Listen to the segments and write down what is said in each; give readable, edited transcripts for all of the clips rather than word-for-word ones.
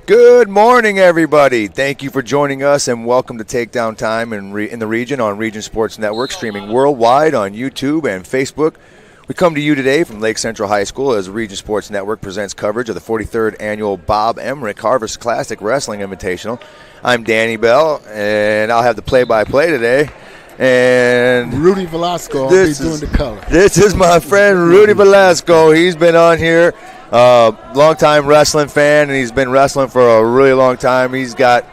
Good morning, everybody. Thank you for joining us, and welcome to Takedown Time in the region on Region Sports Network, streaming worldwide on YouTube and Facebook. We come to you today from Lake Central High School as Region Sports Network presents coverage of the 43rd Annual Bob Emerick Harvest Classic Wrestling Invitational. I'm Danny Bell, and I'll have the play-by-play today. And Rudy Velasco, I'll be doing the color. This is my friend Rudy Velasco. He's been on here. Long-time wrestling fan, and he's been wrestling for a really long time. He's got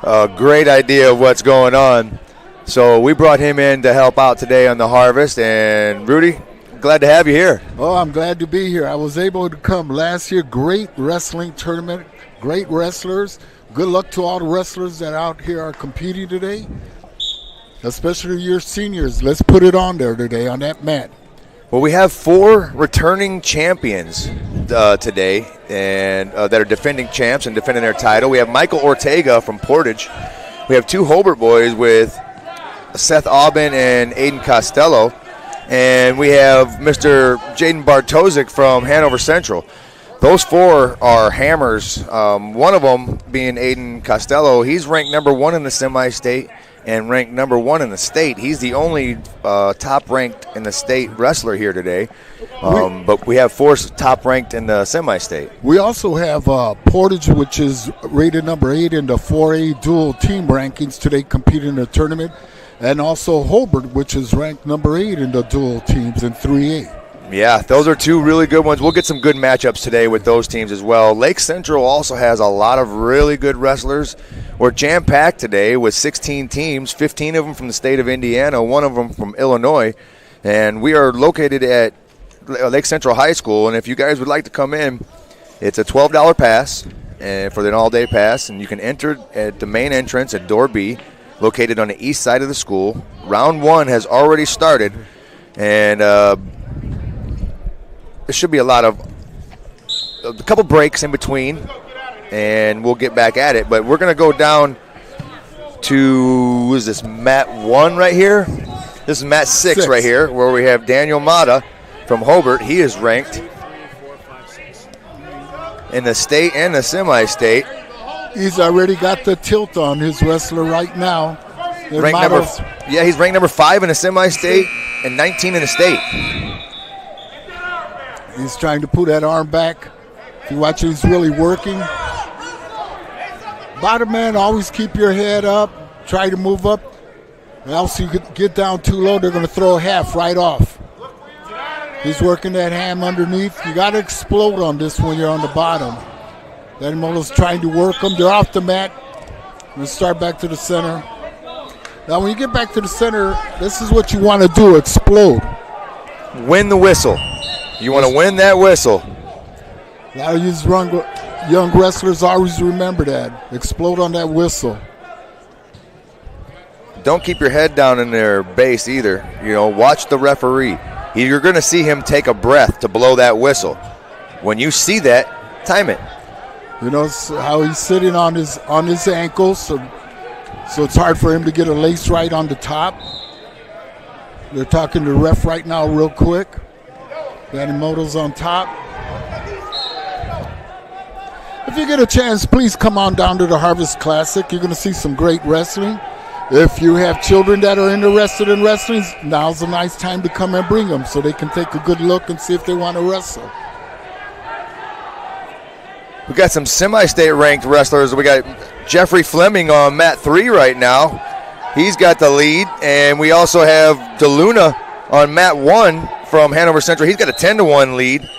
a great idea of what's going on. So we brought him in to help out today on the Harvest. And, Rudy, glad to have you here. Oh, I'm glad to be here. I was able to come last year. Great wrestling tournament, great wrestlers. Good luck to all the wrestlers that out here are competing today, especially your seniors. Let's put it on there today on that mat. Well, we have 4 returning champions today, and that are defending champs and defending their title. We have Michael Ortega from Portage. We have 2 Hobart boys with Seth Aubin and Aiden Costello. And we have Mr. Jaden Bartosik from Hanover Central. Those 4 are hammers. One of them being Aiden Costello. He's ranked number 1 in the semi-state and ranked number 1 in the state. He's the only top-ranked in the state wrestler here today. But we have 4 top-ranked in the semi-state. We also have Portage, which is rated number 8 in the 4A dual team rankings today, competing in the tournament. And also Hobart, which is ranked number 8 in the dual teams in 3A. Yeah, those are 2 really good ones. We'll get some good matchups today with those teams as well. Lake Central also has a lot of really good wrestlers. We're jam-packed today with 16 teams, 15 of them from the state of Indiana, 1 of them from Illinois. And we are located at Lake Central High School. And if you guys would like to come in, it's a $12 pass for an all-day pass. And you can enter at the main entrance at Door B, located on the east side of the school. Round 1 has already started. And there should be a couple breaks in between, and we'll get back at it. But we're going to go down to, what is this, mat 1 right here? This is mat 6 right here, where we have Daniel Mata from Hobart. He is ranked in the state and the semi-state. He's already got the tilt on his wrestler right now. He's ranked number 5 in the semi-state and 19 in the state. He's trying to pull that arm back. If you watch, he's really working. Bottom man, always keep your head up. Try to move up. Or else you get down too low, they're going to throw a half right off. He's working that ham underneath. You got to explode on this when you're on the bottom. Danimoto's trying to work them. They're off the mat. We'll start back to the center. Now, when you get back to the center, this is what you want to do, explode. Win the whistle. You want to win that whistle. A lot of these young wrestlers always remember that. Explode on that whistle. Don't keep your head down in their base either. Watch the referee. You're going to see him take a breath to blow that whistle. When you see that, time it. How he's sitting on his ankles, so it's hard for him to get a lace right on the top. They're talking to the ref right now real quick. Danimoto's on top. If you get a chance, please come on down to the Harvest Classic. You're going to see some great wrestling. If you have children that are interested in wrestling, now's a nice time to come and bring them so they can take a good look and see if they want to wrestle. We got some semi-state ranked wrestlers. We got Jeffrey Fleming on mat 3 right now. He's got the lead. And we also have DeLuna on mat 1 from Hanover Central. He's got a 10-1 lead.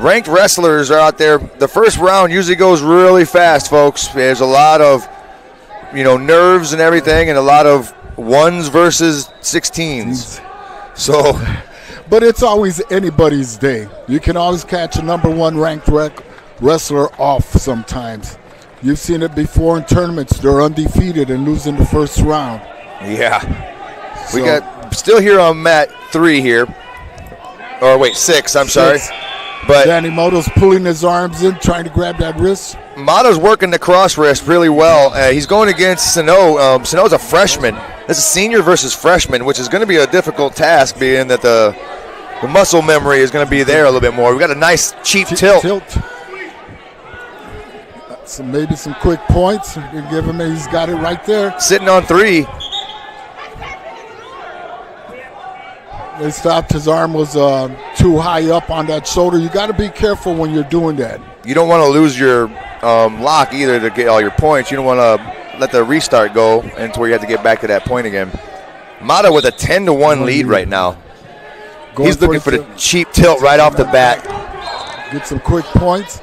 Ranked wrestlers are out there. The first round usually goes really fast, folks. There's a lot of, nerves and everything, and a lot of 1s versus 16s. So, but it's always anybody's day. You can always catch a number 1 ranked wrestler off sometimes. You've seen it before in tournaments. They're undefeated and losing the first round. Yeah. We got still here on mat 3 here. Or wait, 6, I'm sorry. But Danimoto's pulling his arms in, trying to grab that wrist. Mato's working the cross wrist really well. He's going against Sano. Sano's a freshman. This is senior versus freshman, which is going to be a difficult task, being that the muscle memory is going to be there a little bit more. We've got a nice cheap tilt. So maybe some quick points. You can give him, he's got it right there. Sitting on 3. They stopped. His arm was too high up on that shoulder. You got to be careful when you're doing that. You don't want to lose your lock either to get all your points. You don't want to let the restart go into where you have to get back to that point again. Mata with a 10-1 lead right now. He's looking for the cheap tilt right off the bat. Get some quick points.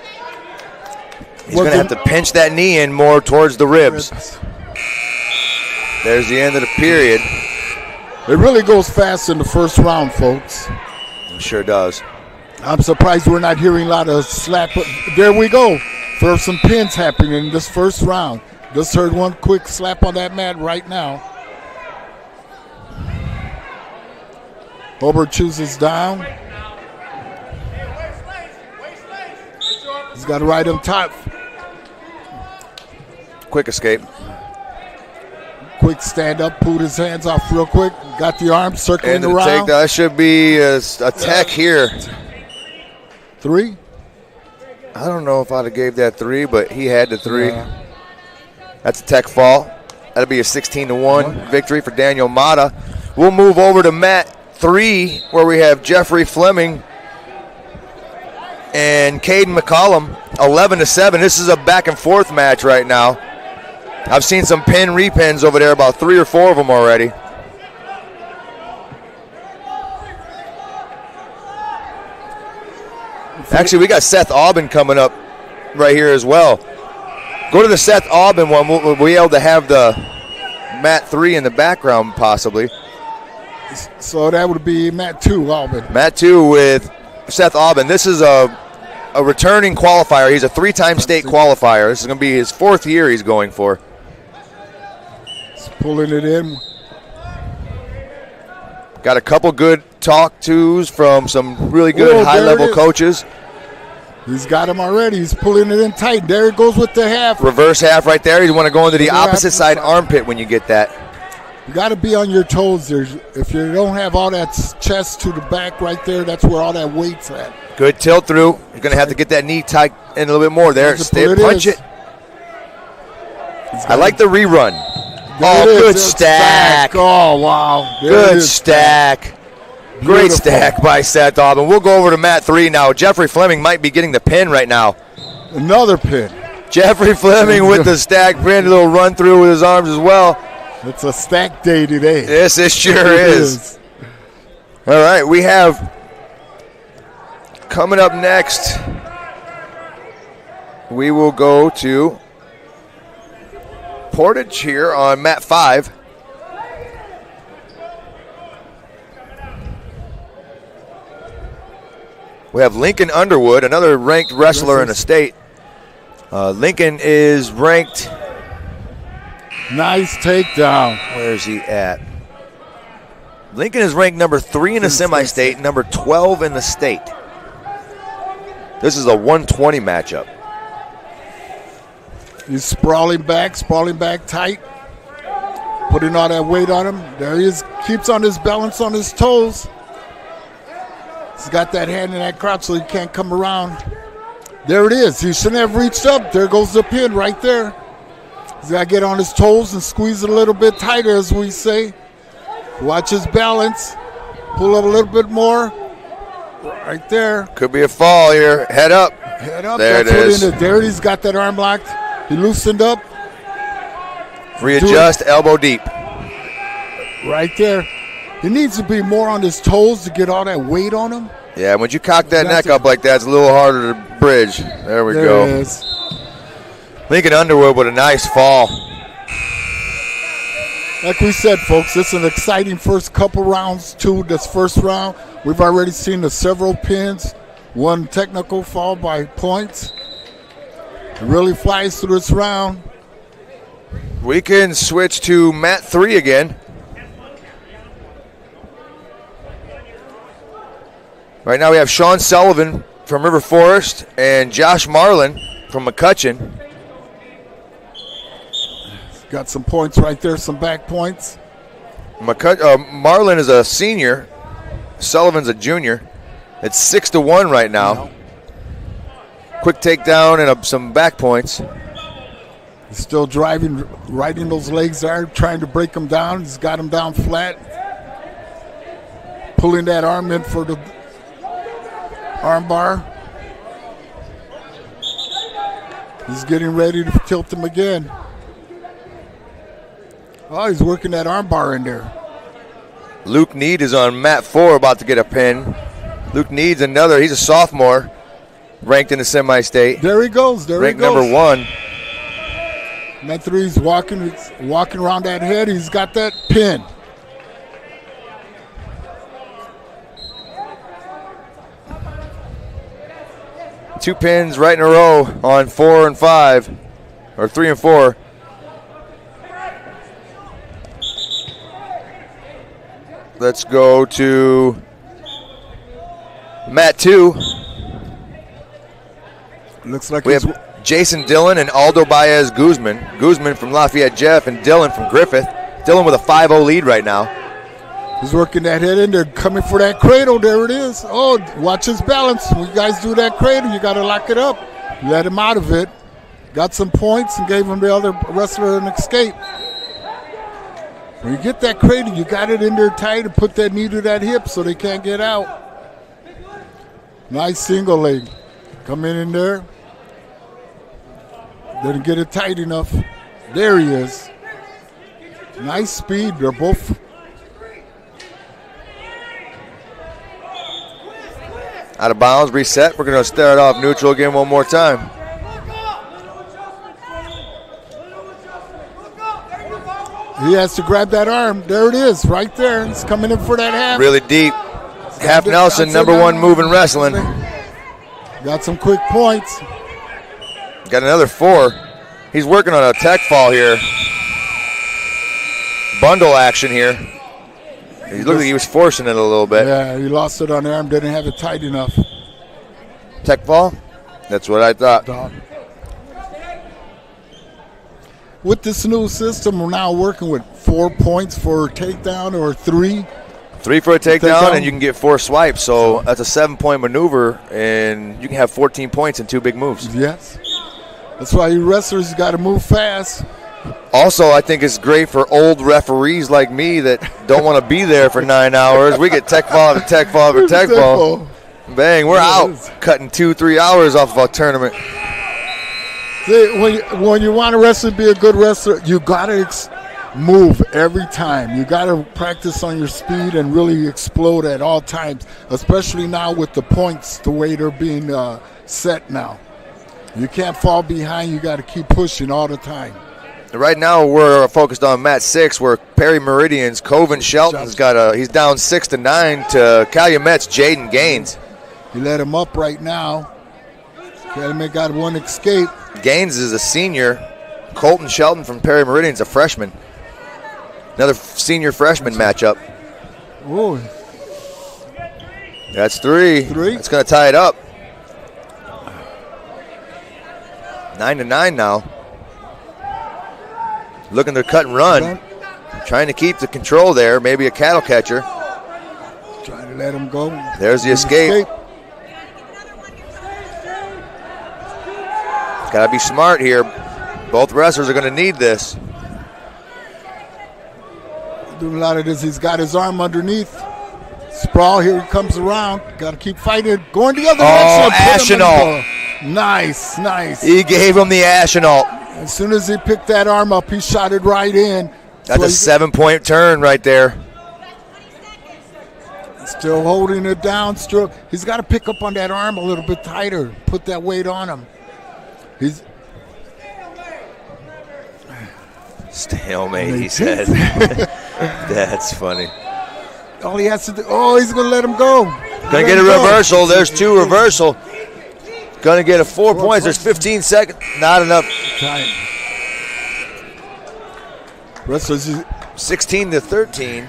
He's going to have to pinch that knee in more towards the ribs. There's the end of the period. It really goes fast in the first round, folks. It sure does. I'm surprised we're not hearing a lot of slap. There we go. There's some pins happening in this first round. Just heard one quick slap on that mat right now. Hobart chooses down. He's got to ride him top. Quick escape. Quick stand up, pulled his hands off real quick. Got the arm circling around. That should be a tech here. 3? I don't know if I'd have gave that 3, but he had the 3. Yeah. That's a tech fall. That'll be a 16-1 victory for Daniel Mata. We'll move over to mat 3, where we have Jeffrey Fleming and Caden McCollum, 11-7. This is a back and forth match right now. I've seen some pin repins over there, about 3 or 4 of them already. Actually, we got Seth Aubin coming up right here as well. Go to the Seth Aubin one. We'll be able to have the mat 3 in the background possibly. So that would be mat 2, Aubin. Mat 2 with Seth Aubin. This is a returning qualifier. He's a 3-time state qualifier. This is going to be his 4th year he's going for. He's pulling it in. Got a couple good talk-tos from some really good high-level coaches. He's got him already. He's pulling it in tight. There it goes with the half. Reverse half right there. You want to go into the opposite side armpit when you get that. You got to be on your toes. If you don't have all that chest to the back right there, that's where all that weight's at. Good tilt through. You're going to have to get that knee tight in a little bit more there. Stay, punch it. I like the rerun. Oh, good stack. Oh, wow. Good stack. Great stack by Seth Aubin. We'll go over to mat 3 now. Jeffrey Fleming might be getting the pin right now. Another pin. Jeffrey Fleming with the stack pin, a little run through with his arms as well. It's a stack day today. Yes, it sure is. All right, we have coming up next, we will go to Portage here on mat 5. We have Lincoln Underwood, another ranked wrestler in the state. Lincoln is ranked. Nice takedown. Where is he at? Lincoln is ranked number 3 in the semi-state, number 12 in the state. This is a 120 matchup. He's sprawling back tight, putting all that weight on him. There he is, keeps on his balance on his toes. He's got that hand in that crouch so he can't come around. There it is. He shouldn't have reached up. There goes the pin right there. He's got to get on his toes and squeeze it a little bit tighter, as we say. Watch his balance. Pull up a little bit more. Right there. Could be a fall here. Head up. Head up. There it is. There he's got that arm locked. He loosened up. Readjust, elbow deep. Right there. He needs to be more on his toes to get all that weight on him. Yeah, when you cock that neck up like that, it's a little harder to bridge. There we go. It is. Lincoln Underwood with a nice fall. Like we said, folks, it's an exciting first couple rounds, too. This first round, we've already seen the several pins, one technical fall by points. It really flies through this round. We can switch to mat 3 again. Right now we have Sean Sullivan from River Forest and Josh Marlin from McCutcheon. Got some points right there, some back points. Marlin is a senior. Sullivan's a junior. It's 6-1 right now. Quick takedown and some back points. He's still driving, riding those legs there, trying to break him down. He's got him down flat. Pulling that arm in for the arm bar. He's getting ready to tilt him again. Oh, he's working that arm bar in there. Luke Need is on mat 4, about to get a pin. Luke Need's another. He's a sophomore, ranked in the semi-state. There he goes. Ranked number 1. Mat 3, he's walking around that head. He's got that pin. Two pins right in a row on 4 and 5, or 3 and 4. Let's go to mat 2. Looks like we have Jason Dillon and Aldo Baez Guzman. Guzman from Lafayette Jeff and Dillon from Griffith. Dillon with a 5-0 lead right now. He's working that head in there, coming for that cradle. There it is. Oh, watch his balance. When you guys do that cradle, you got to lock it up. Let him out of it. Got some points and gave him the other wrestler an escape. When you get that cradle, you got it in there tight and put that knee to that hip so they can't get out. Nice single leg. Come in there. Didn't get it tight enough. There he is. Nice speed. They're both. Out of bounds, reset. We're going to start off neutral again one more time. He has to grab that arm. There it is, right there. He's coming in for that half. Really deep. Half Nelson, number 1 move in wrestling. Got some quick points. Got another 4. He's working on a tech fall here. Bundle action here. He looked like he was forcing it a little bit. Yeah, he lost it on the arm, didn't have it tight enough. Tech fall? That's what I thought. With this new system, we're now working with 4 points for a takedown or 3. 3 for a takedown, and you can get 4 swipes. So that's a 7-point maneuver, and you can have 14 points in 2 big moves. Yes. That's why you wrestlers got to move fast. Also, I think it's great for old referees like me that don't want to be there for 9 hours. We get tech fall after tech fall after tech fall. Bang, we're out cutting 2-3 hours off of a tournament. See, when you want to wrestle, be a good wrestler, you got to move every time. You got to practice on your speed and really explode at all times, especially now with the points, the way they're being set now. You can't fall behind. You got to keep pushing all the time. Right now we're focused on mat 6, where Perry Meridian's Coven Shelton's he's down 6-9 to Calumet's Jaden Gaines. You let him up right now. Calumet got 1 escape. Gaines is a senior. Colton Shelton from Perry Meridian's a freshman. Another senior freshman matchup. Ooh. That's 3. That's going to tie it up. 9-9 now. Looking to cut and run. Trying to keep the control there. Maybe a cattle catcher. Trying to let him go. There's the escape. Got to be smart here. Both wrestlers are going to need this. Doing a lot of this. He's got his arm underneath. Sprawl, here he comes around. Got to keep fighting. Going the other direction. Ashenall. Nice, nice. He gave him the Ashenall. As soon as he picked that arm up, he shot it right in. That's a 7-point turn right there. Still holding it down. He's got to pick up on that arm a little bit tighter. Put that weight on him. Stalemate, he said. That's funny. All he has to do, he's going to let him go. Going to get a reversal. There's 2 reversal. Going to get a 4 points. There's 15 seconds. Not enough time. 16-13.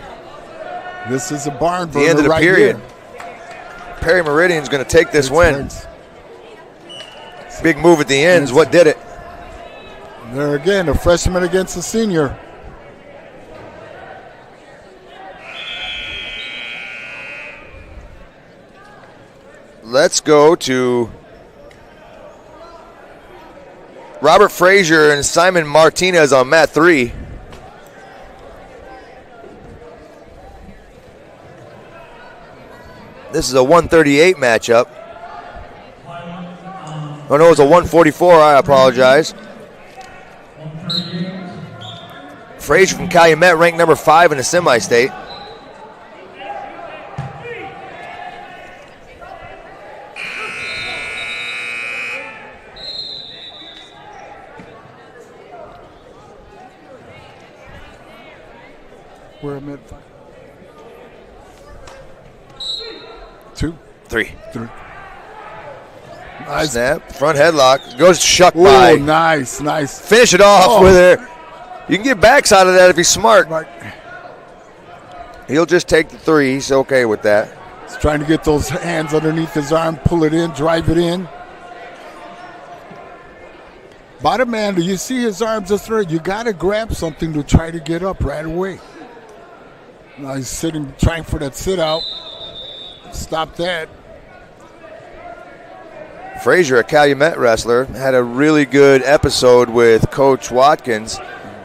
This is a barn burner. The end of the right period. Here. Perry Meridian's going to take this win. Big move at the end is what did it. There again, a freshman against a senior. Let's go to Robert Frazier and Simon Martinez on mat 3. This is a 138 matchup. Oh no, it's a 144, I apologize. Frazier from Calumet, ranked number 5 in the semi-state. We're at 5. 2. 3. Nice. Snap, front headlock, goes shuck Ooh, by. nice. Finish it off with it. You can get backside of that if he's smart. Right. He'll just take the 3. He's okay with that. He's trying to get those hands underneath his arm, pull it in, drive it in. Bottom man, do you see his arms just there? You got to grab something to try to get up right away. Now he's sitting, trying for that sit out. Stop that. Frazier, a Calumet wrestler, had a really good episode with Coach Watkins.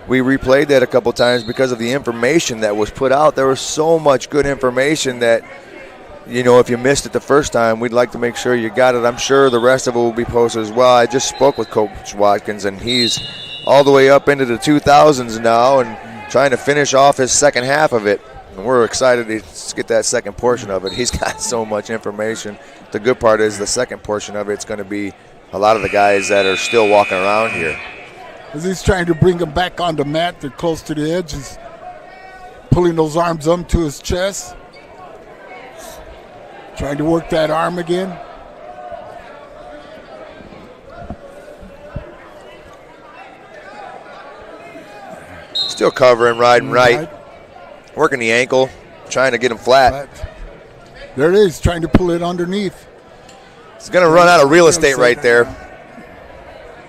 We replayed that a couple times because of the information that was put out. There was so much good information that, you know, if you missed it the first time, we'd like to make sure you got it. I'm sure the rest of it will be posted as well. I just spoke with Coach Watkins, and he's all the way up into the 2000s now and trying to finish off his second half of it. And we're excited to get that second portion of it. He's got so much information. The good part is the second portion of it's going to be a lot of the guys that are still walking around here. As he's trying to bring him back on the mat, they're close to the edge. He's pulling those arms up to his chest. Trying to work that arm again. Still covering, riding right. Working the ankle, trying to get him flat. There it is, trying to pull it underneath. He's going to run out of real estate right there.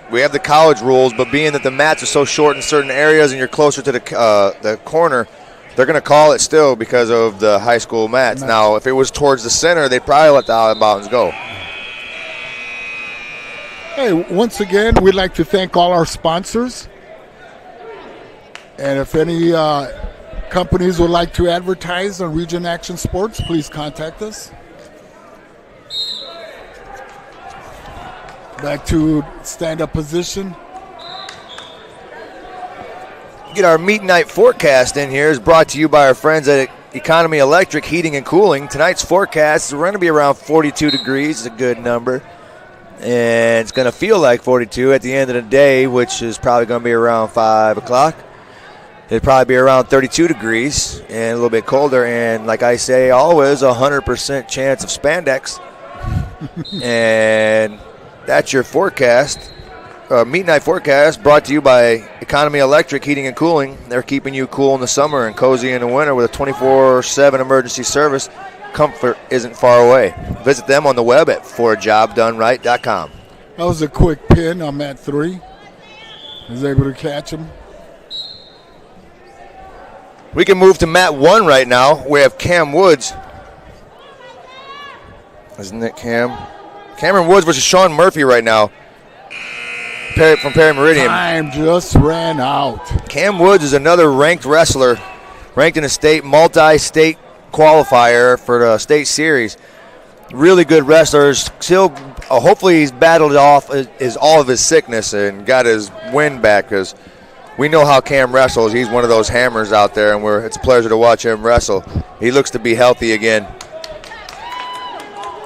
We have the college rules, but being that the mats are so short in certain areas and you're closer to the corner, they're going to call it still because of the high school mats. Now, if it was towards the center, they'd probably let the out of bounds go. Hey, once again, we'd like to thank all our sponsors. And if any companies would like to advertise on Region Action Sports, please contact us. Back to stand-up position. Get our meet night forecast in here. Is brought to you by our friends at Economy Electric Heating and Cooling. Tonight's forecast is going to be around 42 degrees. It's a good number. And it's going to feel like 42 at the end of the day, which is probably going to be around 5 o'clock. It'll probably be around 32 degrees and a little bit colder. And like I say, always 100% chance of spandex. And that's your forecast. Meet night forecast brought to you by Economy Electric Heating and Cooling. They're keeping you cool in the summer and cozy in the winter with a 24/7 emergency service. Comfort isn't far away. Visit them on the web at forajobdoneright.com. That was a quick pin on mat 3. Was able to catch him. We can move to mat 1 right now. We have Cam Woods. Isn't it Cam? Cameron Woods versus Sean Murphy right now. From Perry Meridian. Time just ran out. Cam Woods is another ranked wrestler, ranked in the state, multi-state qualifier for the state series. Really good wrestler. Still, hopefully he's battled off all of his sickness and got his wind back, because we know how Cam wrestles. He's one of those hammers out there, and it's a pleasure to watch him wrestle. He looks to be healthy again.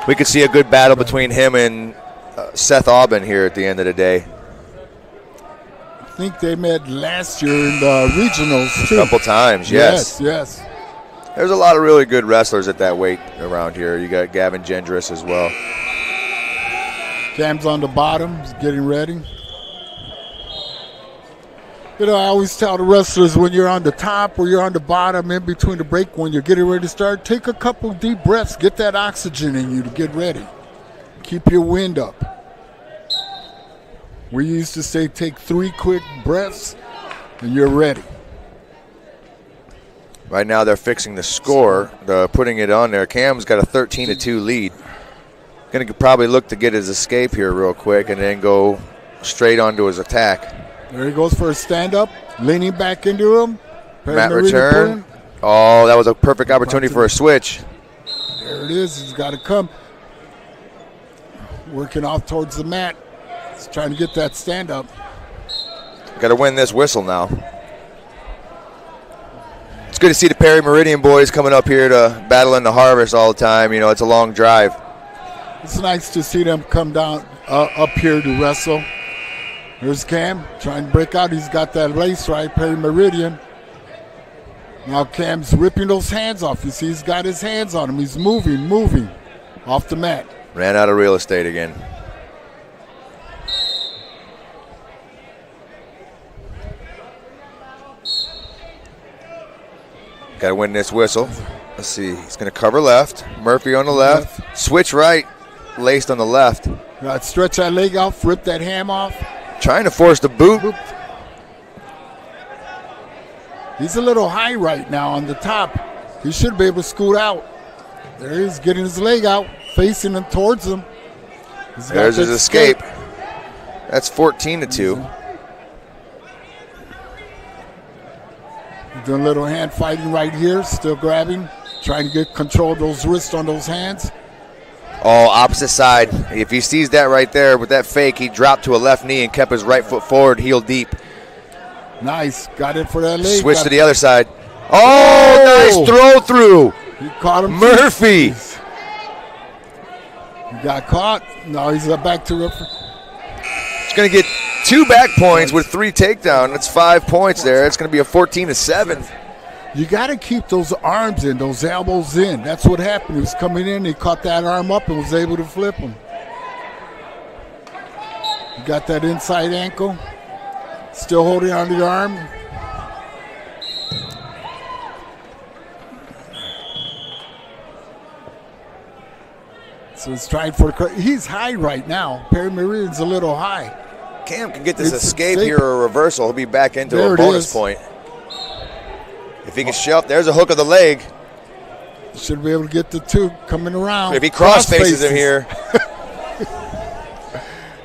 We could see a good battle between him and Seth Aubin here at the end of the day. I think they met last year in the regionals, too. A couple times, yes. Yes. There's a lot of really good wrestlers at that weight around here. You got Gavin Gendris as well. Cam's on the bottom. He's getting ready. You know, I always tell the wrestlers, when you're on the top or you're on the bottom in between the break, when you're getting ready to start, take a couple deep breaths. Get that oxygen in you to get ready. Keep your wind up. We used to say take 3 quick breaths and you're ready. Right now they're fixing the score, putting it on there. Cam's got a 13-2 lead. Going to probably look to get his escape here real quick and then go straight onto his attack. There he goes for a stand-up, leaning back into him. Mat return. Oh, that was a perfect opportunity for a switch. There it is. He's got to come. Working off towards the mat. He's trying to get that stand-up. Got to win this whistle now. It's good to see the Perry Meridian boys coming up here to battle in the harvest all the time. You know, it's a long drive. It's nice to see them come down up here to wrestle. Here's Cam trying to break out. He's got that lace right, Perry Meridian. Now Cam's ripping those hands off. You see he's got his hands on him. He's moving off the mat. Ran out of real estate again. Got to win this whistle. Let's see. He's going to cover left. Murphy on the left. Switch right. Laced on the left. Got to stretch that leg off. Rip that ham off. Trying to force the boot. He's a little high right now on the top. He should be able to scoot out. There he is, getting his leg out, facing him towards him. There's his escape. That's 14-2. Doing a little hand fighting right here, still grabbing, trying to get control of those wrists on those hands. Oh, opposite side. If he sees that right there with that fake, he dropped to a left knee and kept his right foot forward, heel deep. Nice. Got it for that leg. Switch to the other side. Oh, nice throw through. He caught him. Murphy. He got caught. Now he's back to it. He's going to get 2 back points with 3 takedown. That's 5 points there. It's going to be a 14-7. You got to keep those arms in, those elbows in. That's what happened. He was coming in. He caught that arm up and was able to flip him. You got that inside ankle. Still holding on to the arm. So he's trying for the. He's high right now. Perry Meridian's a little high. Cam can get this escape here or a reversal. He'll be back into a bonus point. If he can shove, there's a hook of the leg. Should be able to get the 2 coming around. If he cross faces him here.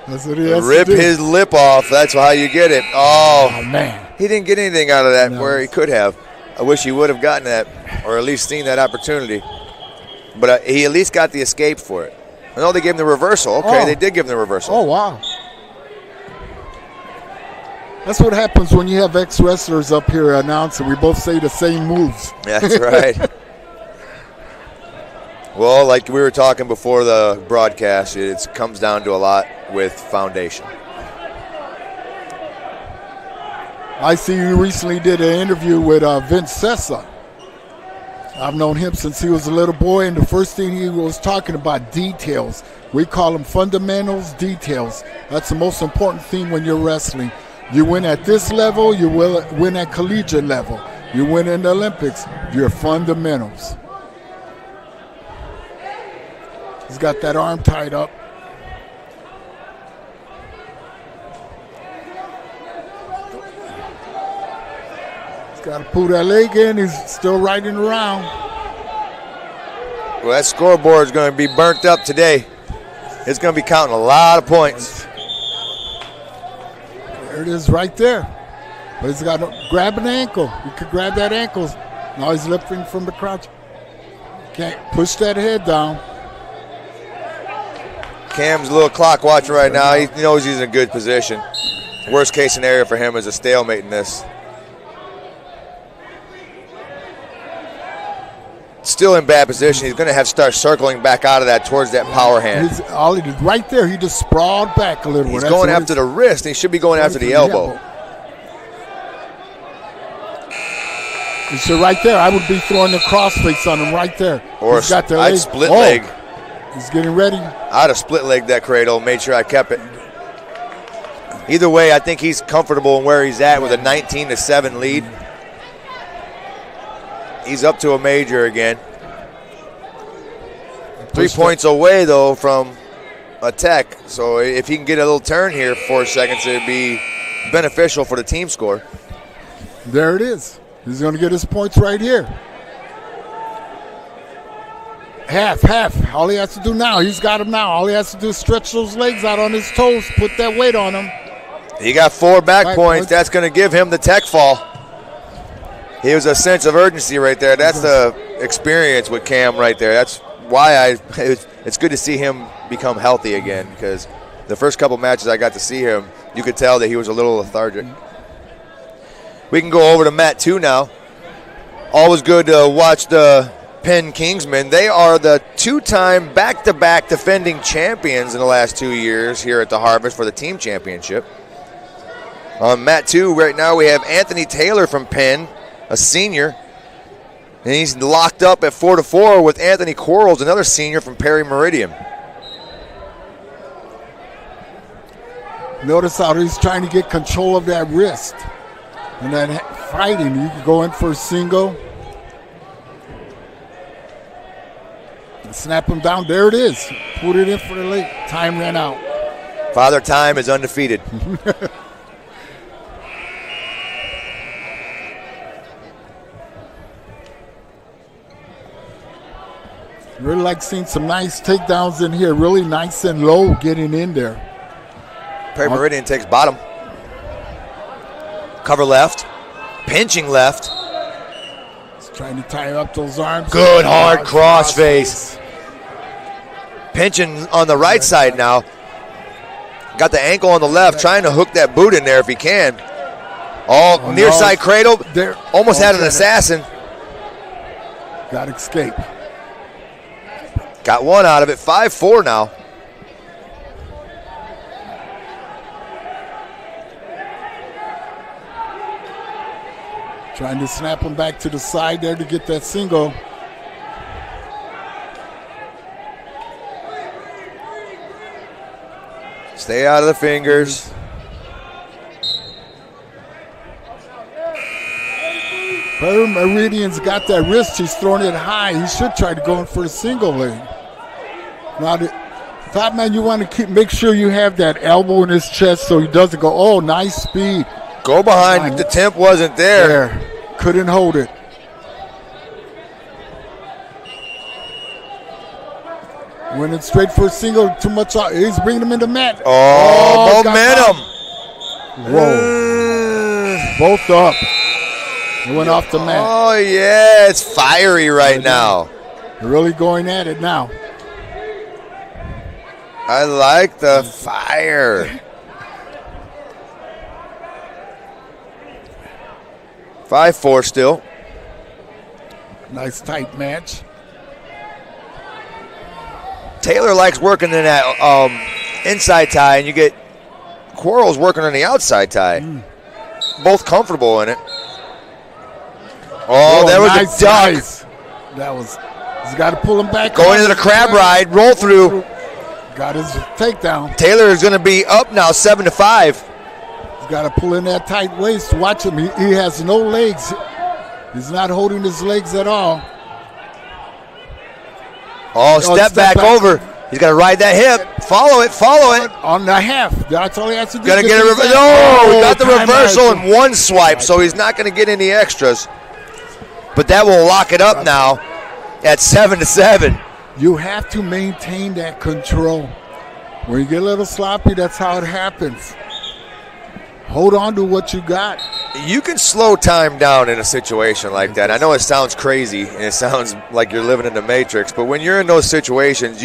That's what he has Rip to do. his lip off. That's how you get it. Oh, man. He didn't get anything out of that where he could have. I wish he would have gotten that or at least seen that opportunity. But he at least got the escape for it. No, they gave him the reversal. Okay, they did give him the reversal. Oh, wow. That's what happens when you have ex-wrestlers up here announcing. We both say the same moves. That's right. Well, like we were talking before the broadcast, it comes down to a lot with foundation. I see you recently did an interview with Vince Sessa. I've known him since he was a little boy, and the first thing he was talking about, details. We call them fundamentals, details. That's the most important thing when you're wrestling. You win at this level, you will win at collegiate level. You win in the Olympics, your fundamentals. He's got that arm tied up. He's got to pull that leg in. He's still riding around. Well, that scoreboard is going to be burnt up today. It's going to be counting a lot of points. There it is right there. But he's got to grab an ankle. He could grab that ankle. Now he's lifting from the crouch. Can't push that head down. Cam's a little clock watching right now. He knows he's in a good position. Worst case scenario for him is a stalemate in this. Still in bad position. He's going to have to start circling back out of that towards that power hand. Right there, he just sprawled back a little. He's going after the wrist. He should be going after the elbow. You see right there, I would be throwing the crossface on him right there. Or I'd split leg. He's getting ready. I'd have split legged that cradle, made sure I kept it. Either way, I think he's comfortable in where he's at with a 19-7 lead. He's up to a major again. 3 points away, though, from a tech. So if he can get a little turn here for 4 seconds, it would be beneficial for the team score. There it is. He's going to get his points right here. Half. All he has to do now, he's got him now. All he has to do is stretch those legs out on his toes, put that weight on him. He got 4 back points. That's going to give him the tech fall. He was a sense of urgency right there. That's the experience with Cam right there. That's why it's good to see him become healthy again, because the first couple matches I got to see him, you could tell that he was a little lethargic. We can go over to Mat 2 now. Always good to watch the Penn Kingsmen. They are the 2-time back-to-back defending champions in the last 2 years here at the Harvest for the team championship. On Mat 2 right now we have Anthony Taylor from Penn, a senior, and he's locked up at 4-4 with Anthony Quarles, another senior from Perry Meridian. Notice how he's trying to get control of that wrist. And that fighting, you can go in for a single. And snap him down. There it is. Put it in for the late. Time ran out. Father Time is undefeated. Really like seeing some nice takedowns in here. Really nice and low getting in there. Perry Meridian takes bottom. Cover left. Pinching left. He's trying to tie up those arms. Good hard cross face. Pinching on the right side now. Got the ankle on the left. Trying to hook that boot in there if he can. Oh, near side cradle. There. Almost had an assassin. Got to escape. Got one out of it. 5-4 now. Trying to snap him back to the side there to get that single. Stay out of the fingers. Perry Meridian's got that wrist. He's throwing it high. He should try to go in for a single leg. Now, the top man, you want to make sure you have that elbow in his chest so he doesn't go, oh, nice speed. Go behind. The temp wasn't there. Couldn't hold it. Went it straight for a single. Too much. He's bringing him into mat. Oh, momentum. Whoa. Both up. He went off the mat. Oh, yeah. It's fiery right now. They're really going at it now. I like the fire. 5-4 still. Nice tight match. Taylor likes working in that inside tie, and you get Quarles working on the outside tie. Both comfortable in it. Oh, there was a duck. Nice. That was, he's got to pull him back. Going into the crab ride, roll through. Got his takedown. Taylor is going to be up now 7-5. Got to pull in that tight waist. Watch him. He has no legs. He's not holding his legs at all. Oh, step back over. He's got to ride that hip. Follow it. On the half. That's all he has to do. Got to get a reversal. No, got the reversal in one swipe, so he's not going to get any extras. But that will lock it up now at 7-7. You have to maintain that control. When you get a little sloppy, that's how it happens. Hold on to what you got. You can slow time down in a situation like that. I know it sounds crazy and it sounds like you're living in the Matrix, but when you're in those situations,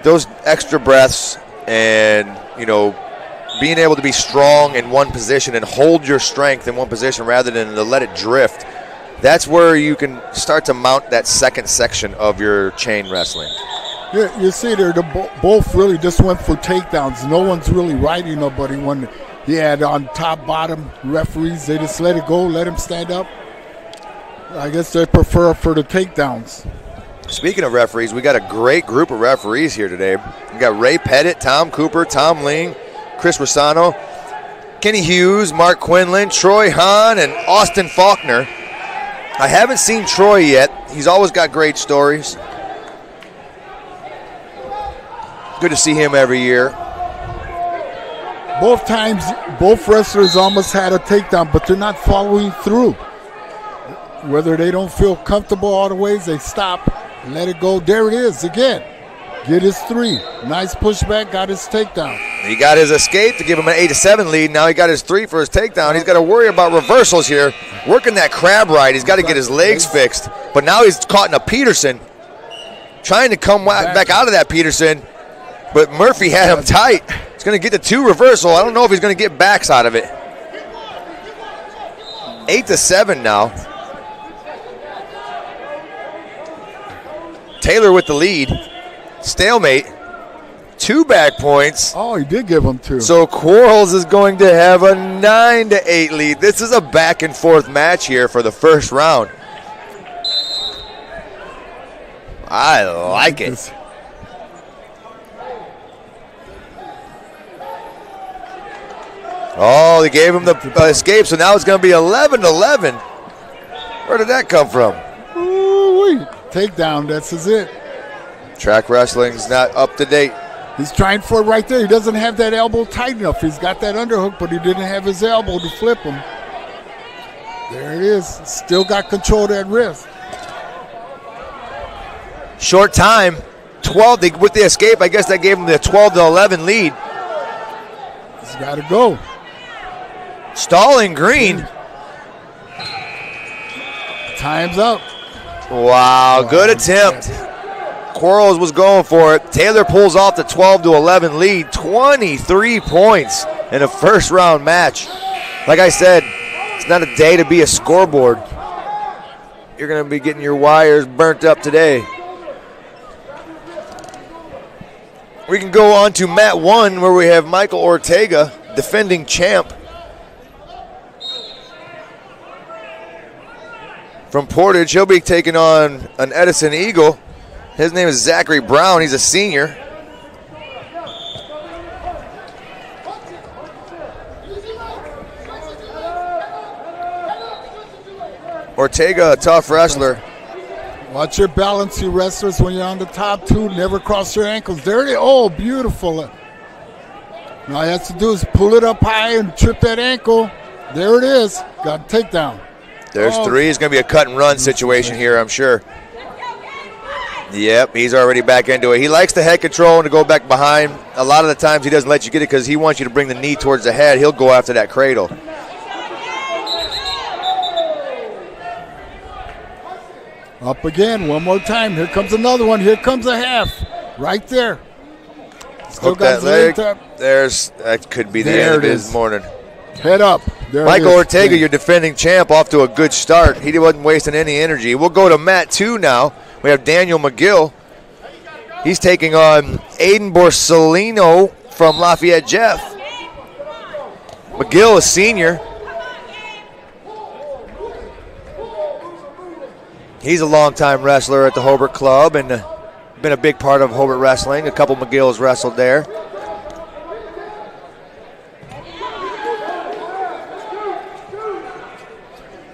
those extra breaths and, being able to be strong in one position and hold your strength in one position rather than to let it drift, that's where you can start to mount that second section of your chain wrestling. Yeah, you see there, both really just went for takedowns. No one's really riding nobody when he had on top, bottom referees. They just let it go, let him stand up. I guess they prefer for the takedowns. Speaking of referees, we got a great group of referees here today. We got Ray Pettit, Tom Cooper, Tom Ling, Chris Rosano, Kenny Hughes, Mark Quinlan, Troy Hahn, and Austin Faulkner. I haven't seen Troy yet. He's always got great stories. Good to see him every year. Both times, both wrestlers almost had a takedown, but they're not following through. Whether they don't feel comfortable all the ways, they stop and let it go. There it is again. Get his 3. Nice pushback, got his takedown. He got his escape to give him an 8-7 lead. Now he got his 3 for his takedown. He's got to worry about reversals here. Working that crab ride. He's got to get his legs fixed. But now he's caught in a Peterson. Trying to come back out of that Peterson. But Murphy had him tight. He's going to get the 2 reversal. I don't know if he's going to get backs out of it. 8-7 now. Taylor with the lead. Stalemate. 2 back points. Oh, he did give him 2. So Quarles is going to have a 9-8 lead. This is a back and forth match here for the first round. I like it. Oh, they gave him the escape, so now it's going to be 11-11. Where did that come from? Ooh-wee. Takedown, that's it. Track wrestling's not up to date. He's trying for it right there. He doesn't have that elbow tight enough. He's got that underhook, but he didn't have his elbow to flip him. There it is. Still got control of that wrist. Short time. 12 with the escape. I guess that gave him the 12-11 lead. He's got to go. Stalling Green. Time's up. Wow, good attempt. Quarles was going for it. Taylor pulls off the 12-11 lead. 23 points in a first round match. Like I said, it's not a day to be a scoreboard. You're going to be getting your wires burnt up today. We can go on to mat 1 where we have Michael Ortega, defending champ. From Portage, he'll be taking on an Edison Eagle. His name is Zachary Brown. He's a senior. Ortega, a tough wrestler. Watch your balance, you wrestlers, when you're on the top 2. Never cross your ankles. There it is. Oh, beautiful. Now all you have to do is pull it up high and trip that ankle. There it is. Got a takedown. There's 3. It's going to be a cut and run situation here, I'm sure. Yep, he's already back into it. He likes the head control and to go back behind. A lot of the times he doesn't let you get it because he wants you to bring the knee towards the head. He'll go after that cradle. Up again, one more time. Here comes another one. Here comes a half. Right there. Still Hook that leg. That could be the end of his morning. Head up. There Michael Ortega, your defending champ, off to a good start. He wasn't wasting any energy. We'll go to mat 2 now. We have Daniel McGill. He's taking on Aiden Borsellino from Lafayette Jeff. McGill, a senior. He's a longtime wrestler at the Hobart Club and been a big part of Hobart wrestling. A couple McGills wrestled there.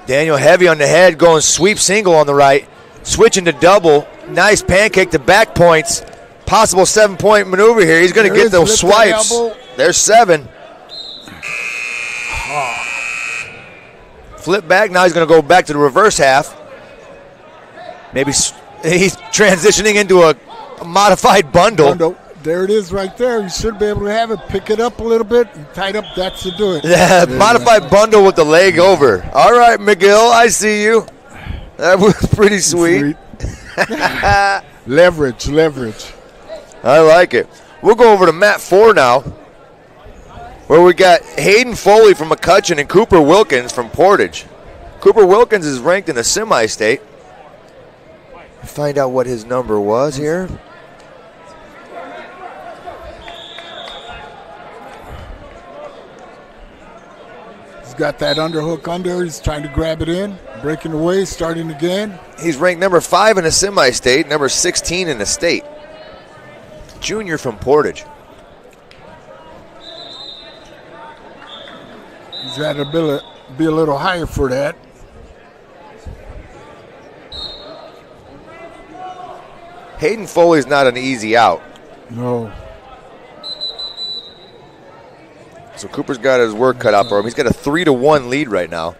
Daniel heavy on the head, going sweep single on the right. Switching to double. Nice pancake to back points. Possible 7-point maneuver here. He's going to get those swipes. There's 7. Flip back. Now he's going to go back to the reverse half. Maybe he's transitioning into a modified bundle. There it is right there. You should be able to have it. Pick it up a little bit. You tied up. That's to do it. Yeah, modified bundle with the leg over. All right, McGill, I see you. That was pretty sweet. Leverage. I like it. We'll go over to mat 4 now, where we got Hayden Foley from McCutcheon and Cooper Wilkins from Portage. Cooper Wilkins is ranked in the semi-state. Find out what his number was here. He's got that underhook under. He's trying to grab it in. Breaking away, starting again. He's ranked number 5 in the semi-state, number 16 in the state. Junior from Portage. He's got to be a little higher for that. Hayden Foley's not an easy out. No. So Cooper's got his work cut out for him. He's got a 3-1 lead right now.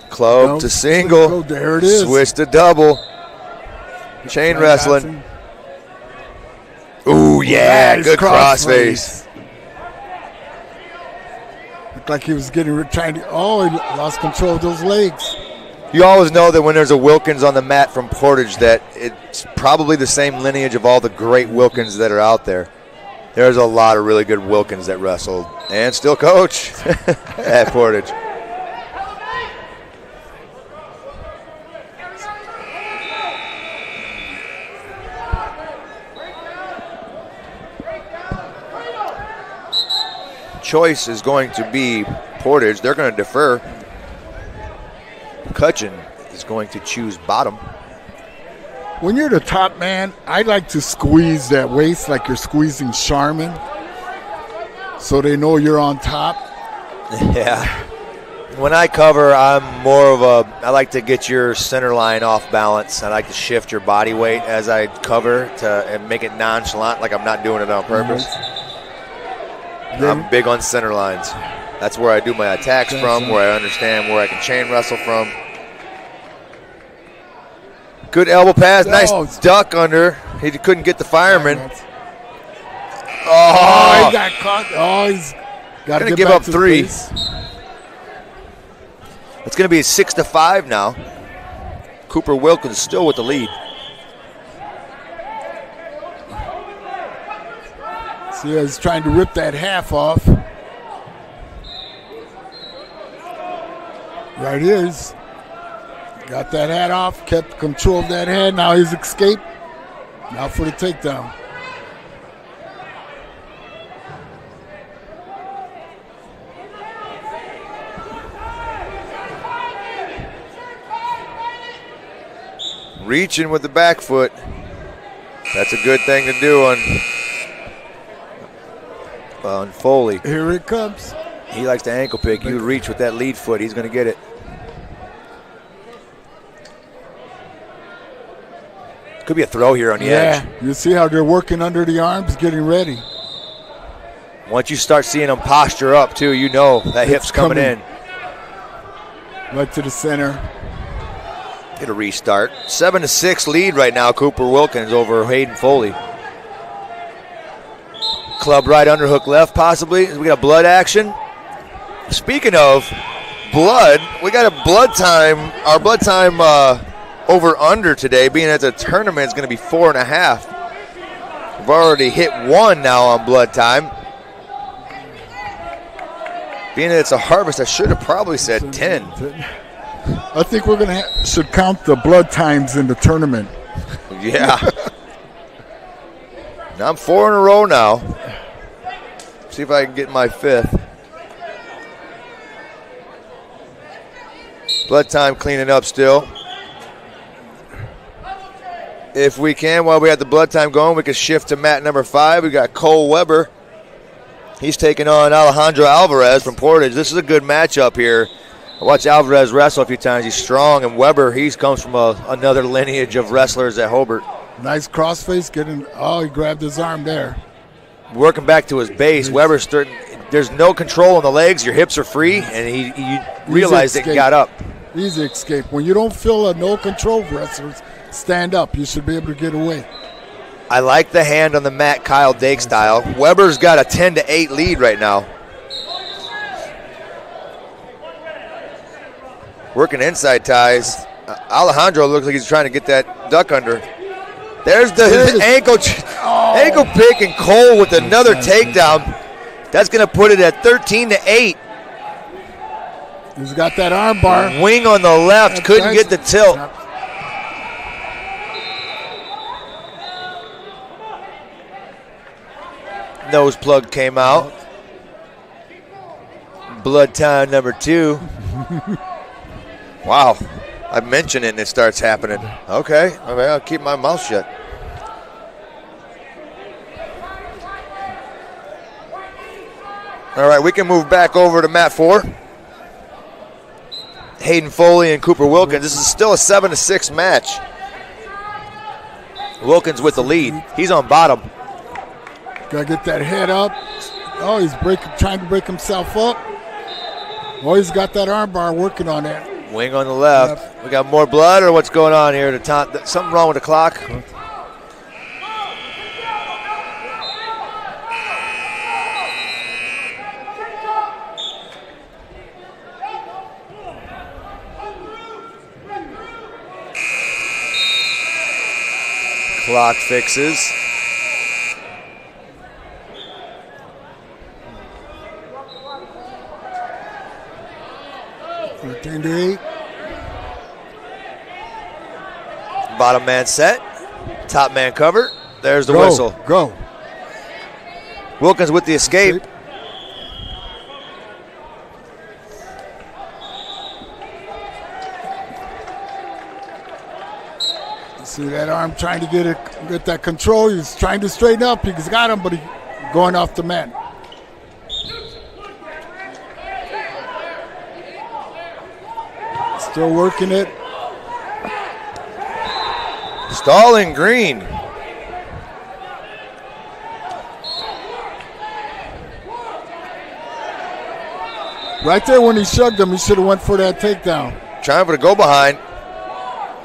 Club to single. There it is. Switch to double. Chain wrestling. Ooh, yeah, Nice good crossface. Looked like he was trying to. Oh, he lost control of those legs. You always know that when there's a Wilkins on the mat from Portage that it's probably the same lineage of all the great Wilkins that are out there. There's a lot of really good Wilkins that wrestled and still coach at Portage. Choice is going to be Portage. They're going to defer. Cutchin is going to choose bottom. When you're the top man, I like to squeeze that waist like you're squeezing Charmin, so they know you're on top. Yeah. When I cover, I like to get your center line off balance. I like to shift your body weight as I cover and make it nonchalant, like I'm not doing it on purpose. I'm big on center lines. That's where I do my attacks from, where I understand where I can chain wrestle from. Good elbow pass, nice duck under. He couldn't get the fireman. Oh, he got caught. Oh, he's got to give up 3. It's going to be 6-5 now. Cooper Wilkins still with the lead. See, he's trying to rip that half off. Right here, he's got that hat off, kept control of that head. Now he's escaped. Now for the takedown. Reaching with the back foot. That's a good thing to do on Foley. Here it comes. He likes to ankle pick. You reach with that lead foot. He's going to get it. Could be a throw here on the edge. You see how they're working under the arms, getting ready. Once you start seeing them posture up, too, you know that hip's coming in. Right to the center. Get a restart. 7-6 lead right now, Cooper Wilkins over Hayden Foley. Club right underhook left, possibly. We got blood action. Speaking of blood, we got a blood time. Our blood time over under today, being at the tournament, is going to be 4.5. We've already hit 1 now on blood time. Being that it's a harvest, I should have probably said 10. I think we're going to should count the blood times in the tournament. Yeah. Now I'm 4 in a row now. See if I can get my 5th. Blood time cleaning up still. If we can, while we have the blood time going, we can shift to mat number 5. We got Cole Weber. He's taking on Alejandro Alvarez from Portage. This is a good matchup here. I watched Alvarez wrestle a few times. He's strong, and Weber, he comes from another lineage of wrestlers at Hobart. Nice crossface getting. Oh, he grabbed his arm there. Working back to his base. Weber's starting. There's no control on the legs. Your hips are free, and he realized it and got up. Easy escape. When you don't feel a no control wrestlers stand up, you should be able to get away. I like the hand on the mat, Kyle Dake style. Weber's got a 10-8 lead right now. Working inside ties. Alejandro looks like he's trying to get that duck under. There's the ankle pick, and Cole with another takedown. That's going to put it at 13-8. He's got that arm bar. Wing on the left, couldn't get the tilt. Nose plug came out. Blood time number 2. Wow. I mention it and it starts happening. Okay, I'll keep my mouth shut. All right, we can move back over to mat 4. Hayden Foley and Cooper Wilkins. This is still a 7-6 match. Wilkins with the lead. He's on bottom. Gotta get that head up. Oh, he's trying to break himself up. Oh, he's got that arm bar working on that. Wing on the left. Yep. We got more blood, or what's going on here? Something wrong with the clock? Clock fixes. Bottom man set. Top man cover. There's the whistle. Go. Wilkins with the escape. See that arm trying to get that control. He's trying to straighten up. He's got him, but he's going off the mat. Still working it. Stalling green. Right there when he shoved him, he should have went for that takedown. Trying for the go behind.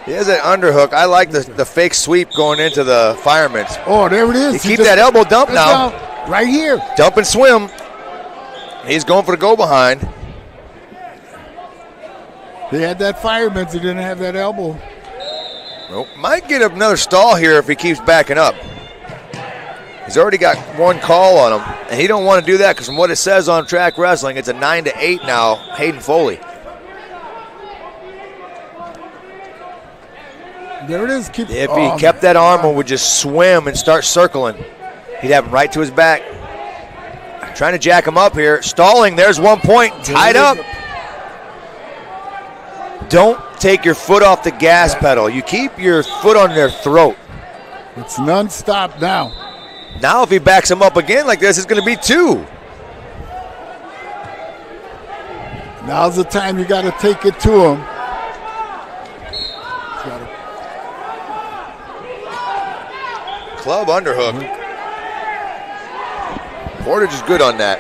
He has that underhook. I like the fake sweep going into the fireman's. Oh, there it is. He keep that elbow dump now. Right here. Dump and swim. He's going for the go behind. He had that fireman's. He didn't have that elbow. Nope. Might get another stall here if he keeps backing up. He's already got one call on him, and he don't want to do that because from what it says on Track Wrestling, it's a 9-8 now, Hayden Foley. There it is. If he kept that arm and would just swim and start circling, he'd have him right to his back. Trying to jack him up here. Stalling. There's 1 point. Tied up. Don't take your foot off the gas pedal. You keep your foot on their throat. It's non-stop now. Now if he backs him up again like this, it's going to be 2. Now's the time you got to take it to him. Club underhook. Portage is good on that.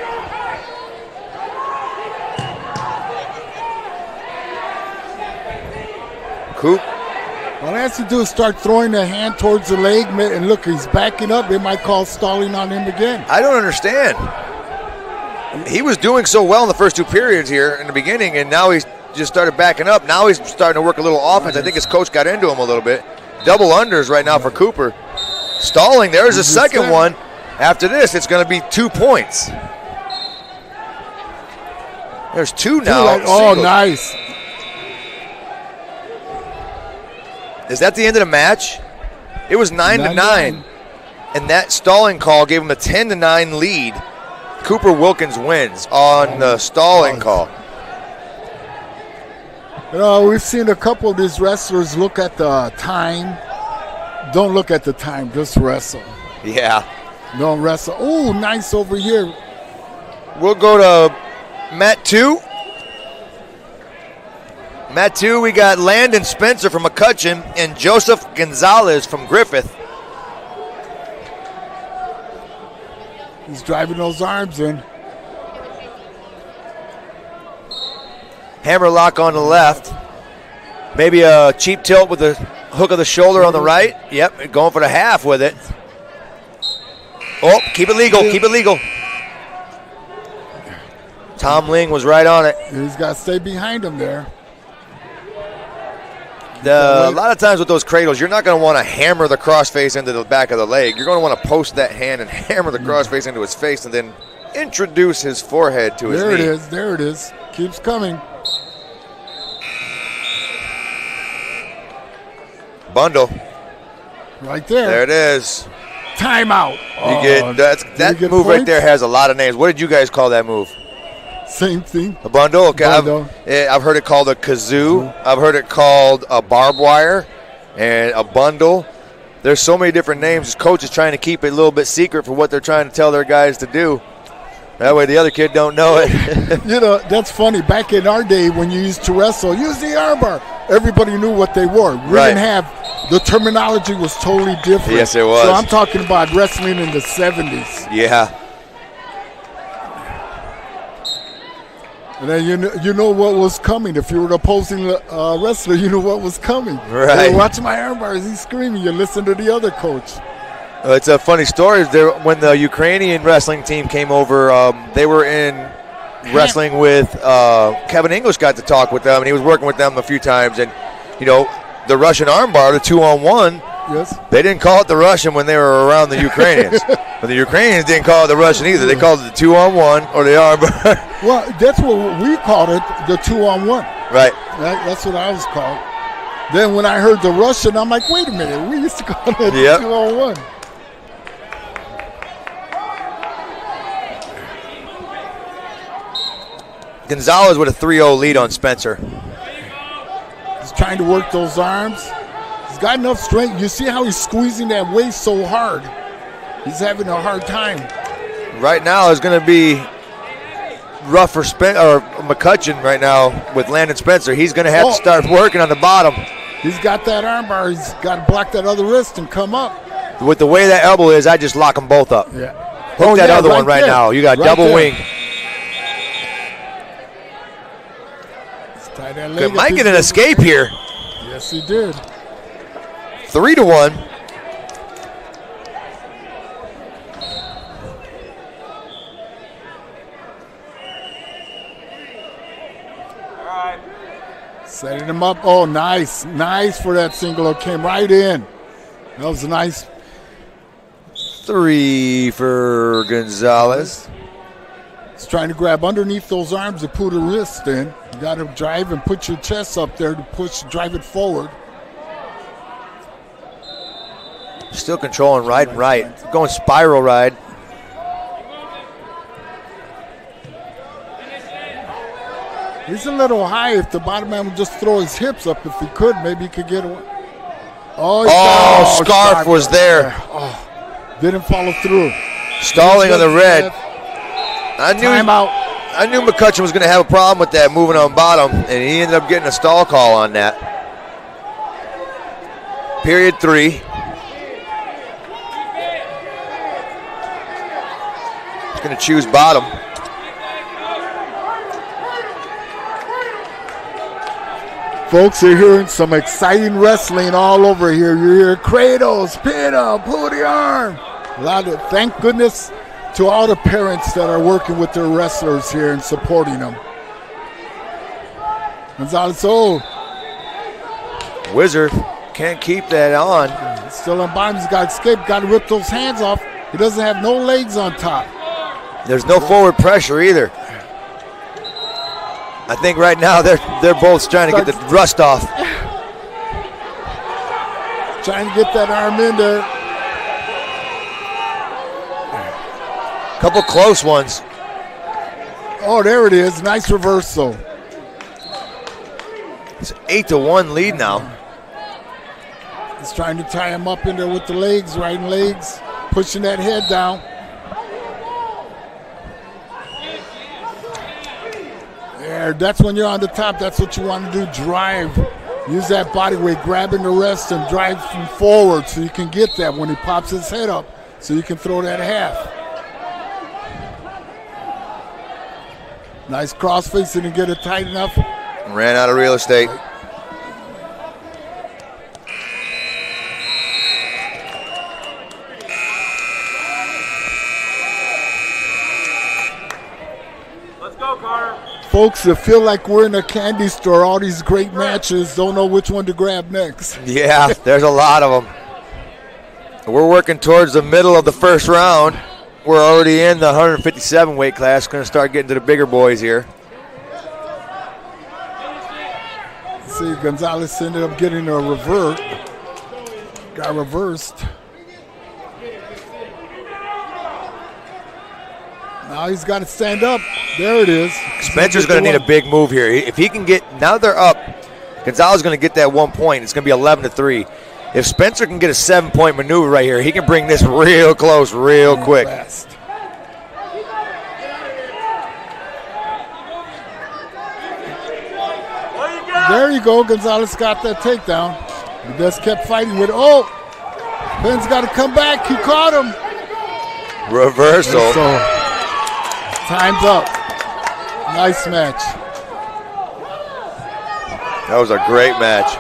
Coop. All he has to do is start throwing the hand towards the leg, and look, he's backing up. They might call stalling on him again. I don't understand. He was doing so well in the first 2 periods here in the beginning, and now he's just started backing up. Now he's starting to work a little offense. I think his coach got into him a little bit. Double unders right now for Cooper. Stalling, there's a second one. After this, it's going to be 2 points. There's 2 now. Oh, nice. Is that the end of the match? It was 9-9. And that stalling call gave him a 10-9 lead. Cooper Wilkins wins on the stalling call. You know, we've seen a couple of these wrestlers look at the time. Don't look at the time, just wrestle. Yeah. Don't wrestle. Oh, nice over here. We'll go to mat 2. Mat 2, we got Landon Spencer from McCutcheon and Joseph Gonzalez from Griffith. He's driving those arms in. Hammer lock on the left. Maybe a cheap tilt with the hook of the shoulder on the right. Yep, going for the half with it. Oh, keep it legal, keep it legal. Tom Ling was right on it. He's got to stay behind him there. A lot of times with those cradles, you're not going to want to hammer the crossface into the back of the leg. You're going to want to post that hand and hammer the crossface into his face and then introduce his forehead to his knee. There it is, there it is. Keeps coming. Bundle. Right there. There it is. Timeout. That move right there has a lot of names. What did you guys call that move? Same thing. A bundle? Okay. Bundle. I've heard it called a kazoo. I've heard it called a barbed wire and a bundle. There's so many different names. His coach is trying to keep it a little bit secret for what they're trying to tell their guys to do. That way the other kid don't know it. You know, that's funny. Back in our day when you used to wrestle, use the armbar. Everybody knew what they were. We didn't have, the terminology was totally different. Yes, it was. So I'm talking about wrestling in the 70s. Yeah. And then you know what was coming. If you were the opposing wrestler, you knew what was coming. Right. Hey, watch my armbars. He's screaming. You listen to the other coach. It's a funny story. When the Ukrainian wrestling team came over, they were in wrestling with Kevin English got to talk with them, and he was working with them a few times. And, you know, the Russian armbar, the 2-on-1, Yes. They didn't call it the Russian when they were around the Ukrainians. But the Ukrainians didn't call it the Russian either. They called it the 2-on-1 or the armbar. Well, that's what we called it, the 2-on-1. Right. That's what I was called. Then when I heard the Russian, I'm like, wait a minute. We used to call it the 2-on-1. Gonzalez with a 3-0 lead on Spencer. He's trying to work those arms. He's got enough strength. You see how he's squeezing that waist so hard. He's having a hard time. Right now is going to be rough for McCutcheon right now with Landon Spencer. He's going to have to start working on the bottom. He's got that arm bar. He's got to block that other wrist and come up. With the way that elbow is, I just lock them both up. Yeah. Hook that other one right now. You got double wing. Might get an escape here. Yes, he did. 3-1. Setting him up. Oh, nice. Nice for that single. It came right in. That was a nice. 3 for Gonzalez. He's trying to grab underneath those arms to put a wrist in. You got to drive and put your chest up there to drive it forward. Still controlling right and right. Going spiral ride. He's a little high. If the bottom man would just throw his hips up, if he could, maybe he could get away. Scarf was there. Didn't follow through. Stalling on the red. Timeout. I knew McCutcheon was going to have a problem with that moving on bottom, and he ended up getting a stall call on that. Period 3. He's going to choose bottom. Folks, you're hearing some exciting wrestling all over here. You're hearing cradles, pin up, pull the arm. Thank goodness to all the parents that are working with their wrestlers here and supporting them. Gonzalez, Wizard can't keep that on. Still on bottom. He's got to escape. Got to rip those hands off. He doesn't have no legs on top. There's no forward pressure either. I think right now they're both trying to get the rust off. Trying to get that arm in there. Couple close ones. Oh, there it is. Nice reversal. It's 8-1 lead now. He's trying to tie him up in there with the legs, right legs, pushing that head down. There, that's when you're on the top. That's what you want to do, drive. Use that body weight, grabbing the rest and drive from forward so you can get that when he pops his head up so you can throw that half. Nice crossface, didn't get it tight enough. Ran out of real estate. Let's go, Carter. Folks, it feel like we're in a candy store. All these great matches, don't know which one to grab next. Yeah, there's a lot of them. We're working towards the middle of the first round. We're already in the 157 weight class. Going to start getting to the bigger boys here. See, Gonzalez ended up getting a revert. Got reversed. Now he's got to stand up. There it is. Spencer's going to need a big move here. If he can get, now they're up. Gonzalez is going to get that 1 point. It's going to be 11-3. If Spencer can get a 7-point maneuver right here, he can bring this real close real quick. Fast. There you go. Gonzalez got that takedown. He just kept fighting with Ben's got to come back. He caught him. Reversal. So, time's up. Nice match. That was a great match.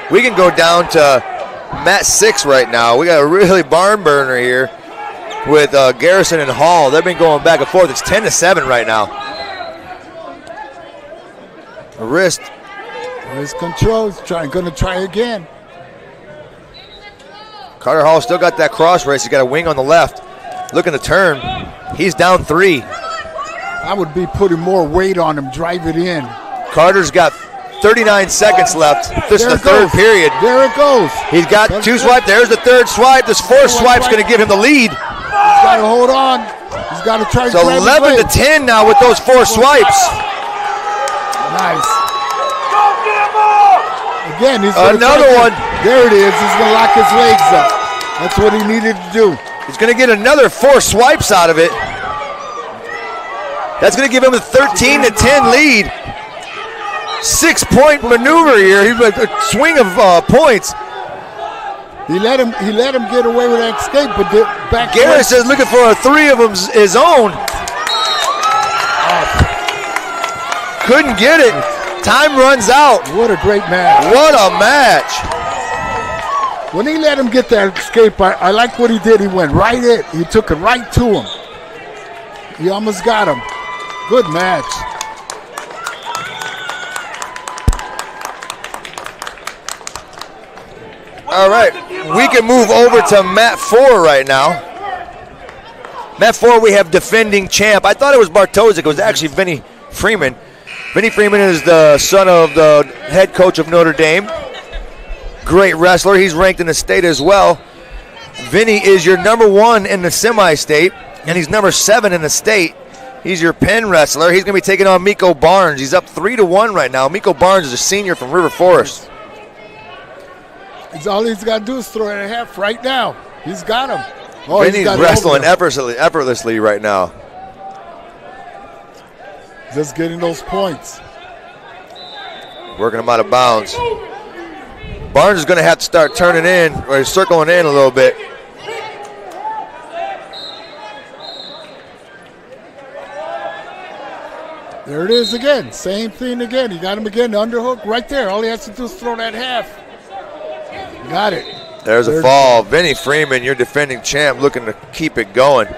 We can go down to mat 6 right now. We got a really barn burner here with Garrison and Hall. They've been going back and forth. It's 10-7 right now. Wrist. Wrist control. He's going to try again. Carter Hall still got that cross race. He's got a wing on the left. Looking to turn. He's down 3. I would be putting more weight on him, drive it in. Carter's got 39 seconds left. This is the third period. There it goes. He's got 2 swipes. There's the 3rd swipe. This 4th swipe's going to give him the lead. He's got to hold on. He's got to try to grab his 11 to leg. 10 now with those 4 swipes. Nice. Again, he's another one. There it is. He's going to lock his legs up. That's what he needed to do. He's going to get another 4 swipes out of it. That's going to give him a 13 to 10 lead. 6-point maneuver here. He's a swing of points. He let him get away with that escape, but the back. Garrett says looking for a 3 of them his own. Couldn't get it. Time runs out. What a great match. What a match. When he let him get that escape, I like what he did. He went right in. He took it right to him. He almost got him. Good match. All right, we can move over to mat 4 right now. Mat 4, we have defending champ. I thought it was Bartosik. It was actually Vinny Freeman. Vinny Freeman is the son of the head coach of Notre Dame. Great wrestler. He's ranked in the state as well. Vinny is your number 1 in the semi-state, and he's number 7 in the state. He's your pin wrestler. He's going to be taking on Miko Barnes. He's up 3-1 right now. Miko Barnes is a senior from River Forest. All he's got to do is throw it at half right now. He's got him. Oh, Vinny's wrestling effortlessly right now. Just getting those points. Working him out of bounds. Barnes is going to have to start turning in, or circling in a little bit. There it is again. Same thing again. He got him again. The underhook right there. All he has to do is throw that half. Got it. There's a fall. Vinny Freeman, your defending champ, looking to keep it going.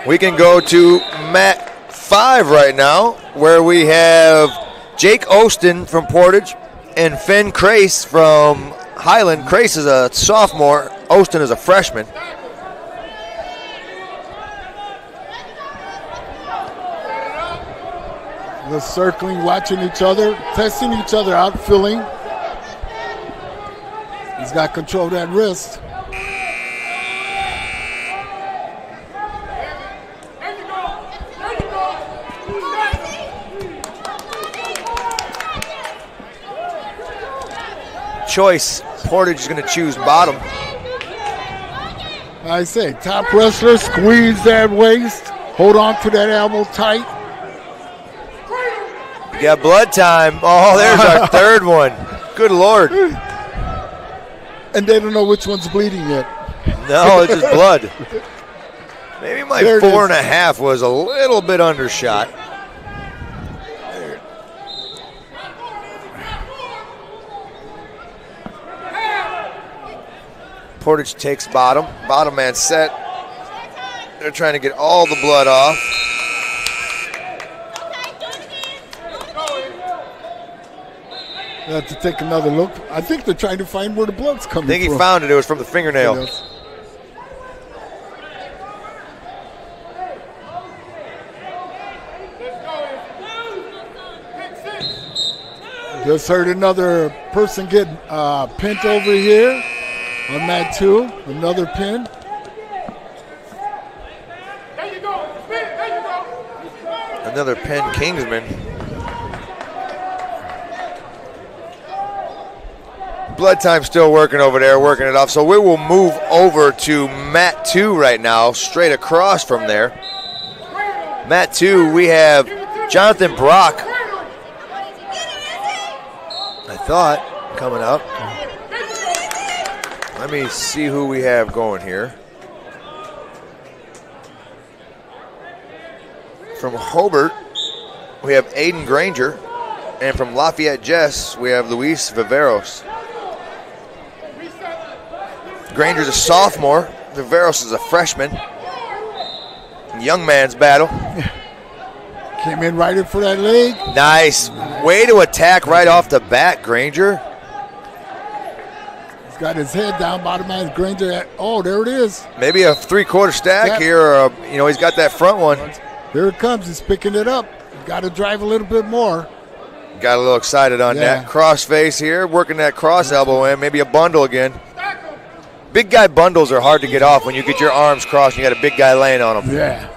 We can go to mat 5 right now, where we have Jake Ostin from Portage and Finn Crace from Highland. Crace is a sophomore. Ostin is a freshman. They're circling, watching each other, testing each other out, filling. He's got control of that wrist. Choice. Portage is going to choose bottom. I say, top wrestler, squeeze that waist, hold on to that elbow tight. We got blood time. Oh, there's our 3rd one. Good Lord. And they don't know which one's bleeding yet. No, it's just blood. Maybe my 4.5 was a little bit undershot. Portage takes bottom. Bottom man set. They're trying to get all the blood off. They have to take another look. I think they're trying to find where the blood's coming from. I think he found it. It was from the fingernail. Just heard another person get pinned over here on mat 2. Another pin. Another pin, Kingsman. Blood time still working over there, working it off. So we will move over to mat 2 right now, straight across from there. Mat 2, we have Jonathan Brock, I thought, coming up. Let me see who we have going here. From Hobart, we have Aiden Granger. And from Lafayette Jess, we have Luis Viveros. Granger's a sophomore. Viveros is a freshman. Young man's battle. Came in right in for that leg. Nice. Way to attack right off the bat, Granger. He's got his head down, bottom man Granger. Oh, there it is. Maybe a three-quarter stack here, or he's got that front one. Here it comes. He's picking it up. Got to drive a little bit more. Got a little excited on that. Cross face here, working that cross elbow in. Maybe a bundle again. Big guy bundles are hard to get off when you get your arms crossed and you got a big guy laying on them. Yeah.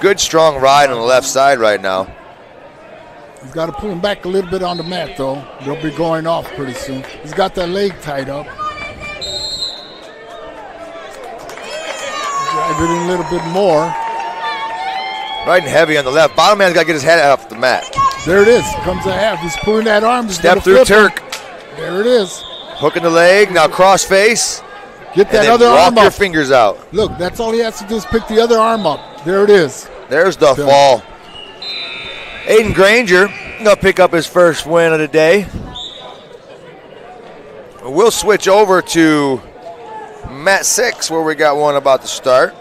Good, strong ride on the left side right now. He's got to pull him back a little bit on the mat, though. They'll be going off pretty soon. He's got that leg tied up. Drive it in a little bit more. Riding heavy on the left. Bottom man's got to get his head off the mat. There it is. Comes a half. He's pulling that arm. Step through Turk. There it is. Hooking the leg. Now cross face. Get that other arm up. Walk your fingers out. Look, that's all he has to do is pick the other arm up. There it is. There's the fall. Aiden Granger going to pick up his first win of the day. We'll switch over to mat 6 where we got one about to start.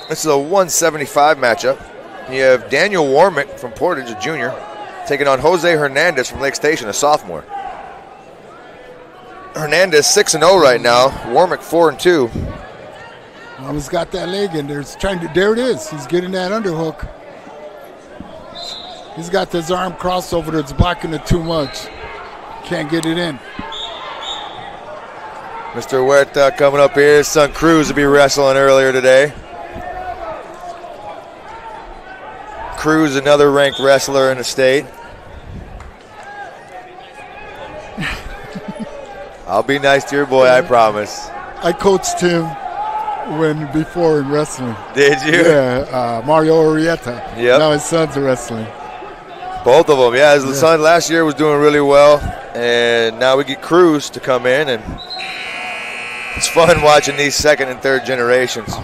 This is a 175 matchup. You have Daniel Warmick from Portage, a junior, taking on Jose Hernandez from Lake Station, a sophomore. Hernandez 6-0 right now. Warmick 4-2. He's got that leg in there. He's trying to. There it is. He's getting that underhook. He's got this arm crossover that's blocking it too much. Can't get it in. Mr. Huerta coming up here. His son Cruz will be wrestling earlier today. Cruz, another ranked wrestler in the state. I'll be nice to your boy, I promise. I coached him before in wrestling. Did you? Yeah, Mario Orieta. Yep. Now his son's wrestling. Both of them, yeah. His son last year was doing really well, and now we get Cruz to come in, and it's fun watching these second and third generations.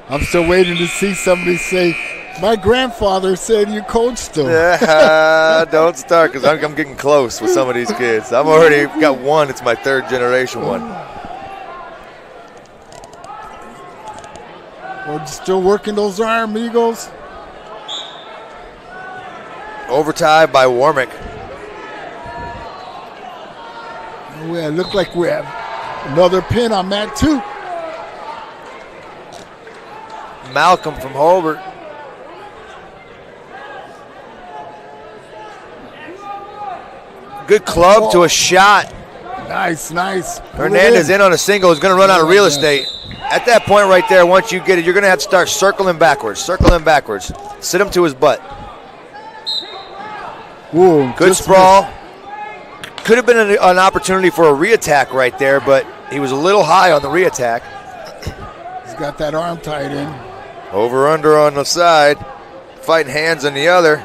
I'm still waiting to see somebody say, my grandfather said you coached him. Yeah, don't start, because I'm getting close with some of these kids. I've already got one. It's my third generation one. We're still working those arm eagles. Overtime by Warmick. Oh, yeah, look like we have another pin on mat 2. Malcolm from Hobart. Good club to a shot. Nice. Hernandez in on a single. Is going to run out of real estate. At that point right there, once you get it, you're going to have to start circling backwards. Sit him to his butt. Ooh, good sprawl. Could have been an opportunity for a re-attack right there, but he was a little high on the re-attack. He's got that arm tied in. Over-under on the side. Fighting hands on the other.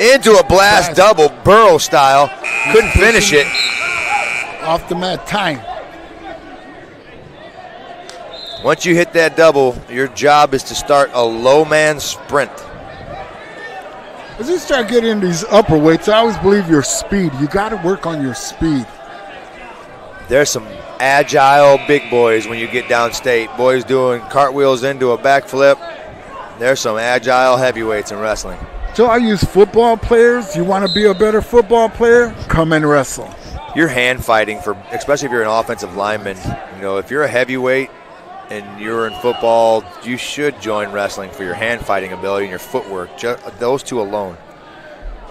Into a blast double, Burrow style. Couldn't finish it. Off the mat, time. Once you hit that double, your job is to start a low man sprint. As you start getting these upper weights, I always believe your speed. You got to work on your speed. There's some agile big boys when you get downstate. Boys doing cartwheels into a backflip. There's some agile heavyweights in wrestling. So I use football players. You want to be a better football player? Come and wrestle. You're hand fighting especially if you're an offensive lineman. You know, if you're a heavyweight and you're in football, you should join wrestling for your hand fighting ability and your footwork. Those two alone.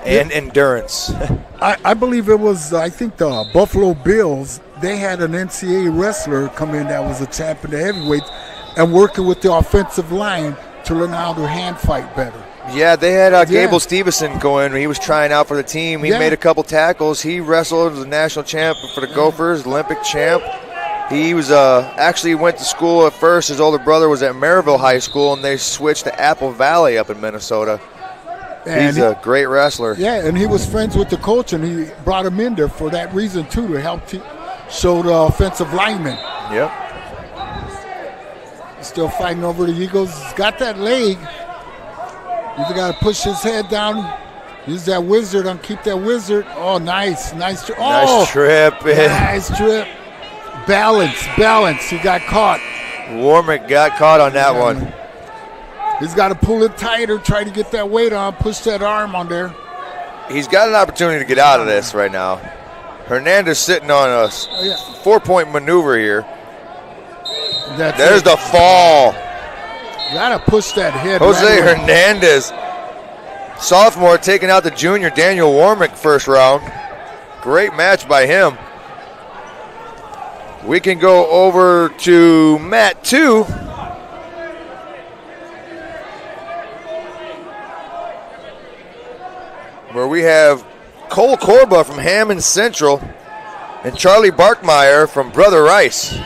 And endurance. I believe it was, I think the Buffalo Bills, they had an NCAA wrestler come in that was a champion of heavyweights and working with the offensive line to learn how to hand fight better. Yeah, they had Gable Stevenson go in. He was trying out for the team. He made a couple tackles. He wrestled as a national champ for the Gophers, Olympic champ. He was actually went to school at first. His older brother was at Maryville High School, and they switched to Apple Valley up in Minnesota. And he's a great wrestler. Yeah, and he was friends with the coach, and he brought him in there for that reason, too, to help show the offensive linemen. Yep. He's still fighting over the Eagles. He's got that leg. He's got to push his head down. Use that wizard and keep that wizard. Oh, nice. Nice trip. Nice trip. Nice trip. Balance. He got caught. Warmick got caught on that one. He's got to pull it tighter, try to get that weight on, push that arm on there. He's got an opportunity to get out of this right now. Hernandez sitting on a 4-point maneuver here. There's the fall. You got to push that head. Jose Hernandez, sophomore, taking out the junior Daniel Warmick first round. Great match by him. We can go over to mat 2. Where we have Cole Corba from Hammond Central and Charlie Barkmeyer from Brother Rice.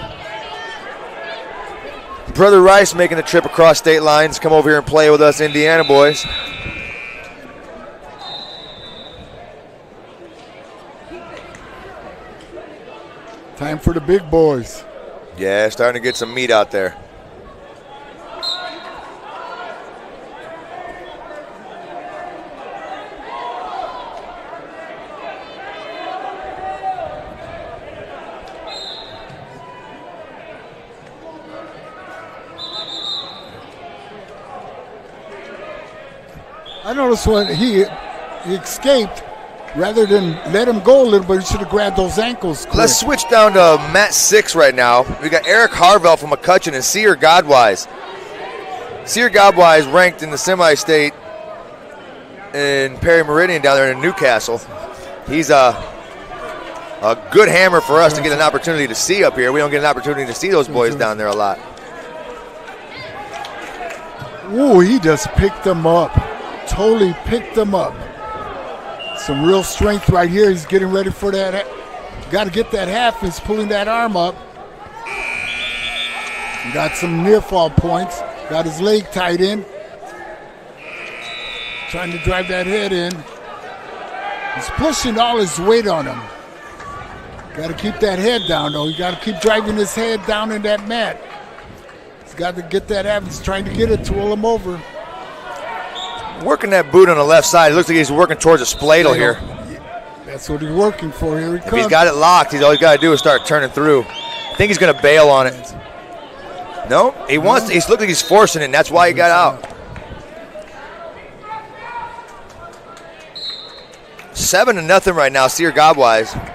Brother Rice making the trip across state lines. Come over here and play with us, Indiana boys. Time for the big boys. Yeah, starting to get some meat out there. I noticed when he escaped, rather than let him go a little bit, he should have grabbed those ankles quick. Let's switch down to mat 6 right now. We got Eric Harvell from McCutcheon and Sear Godwise. Sear Godwise ranked in the semi-state in Perry Meridian down there in Newcastle. He's a good hammer for us to get an opportunity to see up here. We don't get an opportunity to see those boys down there a lot. Ooh, he just picked them up. Totally picked them up. Some real strength right here. He's getting ready for that. Got to get that half. He's pulling that arm up. Got some near fall points. Got his leg tied in. Trying to drive that head in. He's pushing all his weight on him. Got to keep that head down, though. You got to keep driving his head down in that mat. He's got to get that half. He's trying to get it to roll him over. Working that boot on the left side. It looks like he's working towards a spladle here. That's what he's working for. Here he comes. If he's got it locked, all he's got to do is start turning through. I think he's going to bail on it. No, he wants to. He's looking like he's forcing it, and that's why he got out. 7-0 right now, Sear Godwise.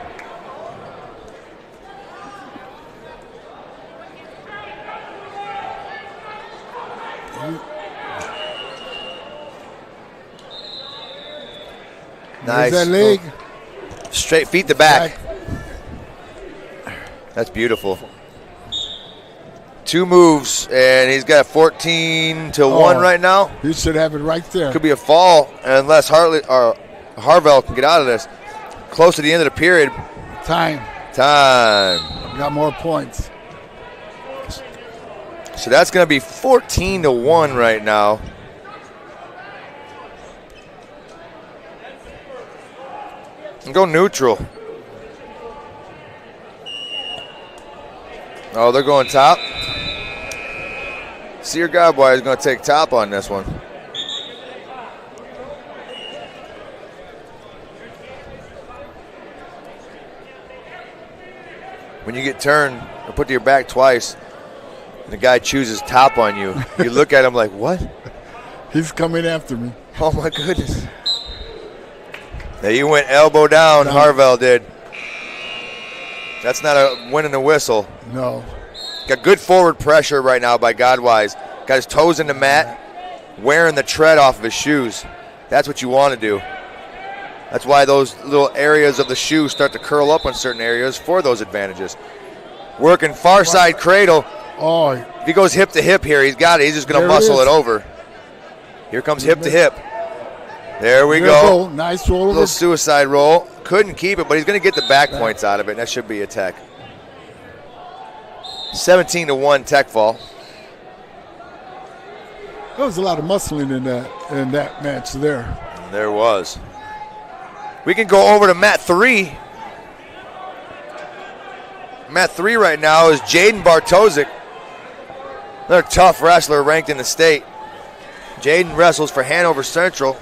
Nice. There's that leg. Straight feet to back. That's beautiful. 2 moves, and he's got 14-1 right now. He should have it right there. Could be a fall unless Harvell can get out of this. Close to the end of the period. Time. Got more points. So that's going to be 14-1 right now. And go neutral. Oh, they're going top. Sear Godwise is going to take top on this one. When you get turned or put to your back twice, and the guy chooses top on you, you look at him like, what? He's coming after me. Oh, my goodness. Now you went elbow down, Harvell did. That's not a win in the whistle. No. Got good forward pressure right now by Godwise. Got his toes in the mat, wearing the tread off of his shoes. That's what you want to do. That's why those little areas of the shoe start to curl up on certain areas for those advantages. Working far side cradle. Oh. If he goes hip to hip here, he's got it. He's just going to muscle it over. Here comes hip to hip. There we go. Nice roll. Little suicide roll. Couldn't keep it, but he's going to get the back points out of it. That should be a tech. 17-1 tech fall. There was a lot of muscling in that match there. There was. We can go over to mat 3. Mat 3 right now is Jaden Bartozik. Another tough wrestler ranked in the state. Jaden wrestles for Hanover Central.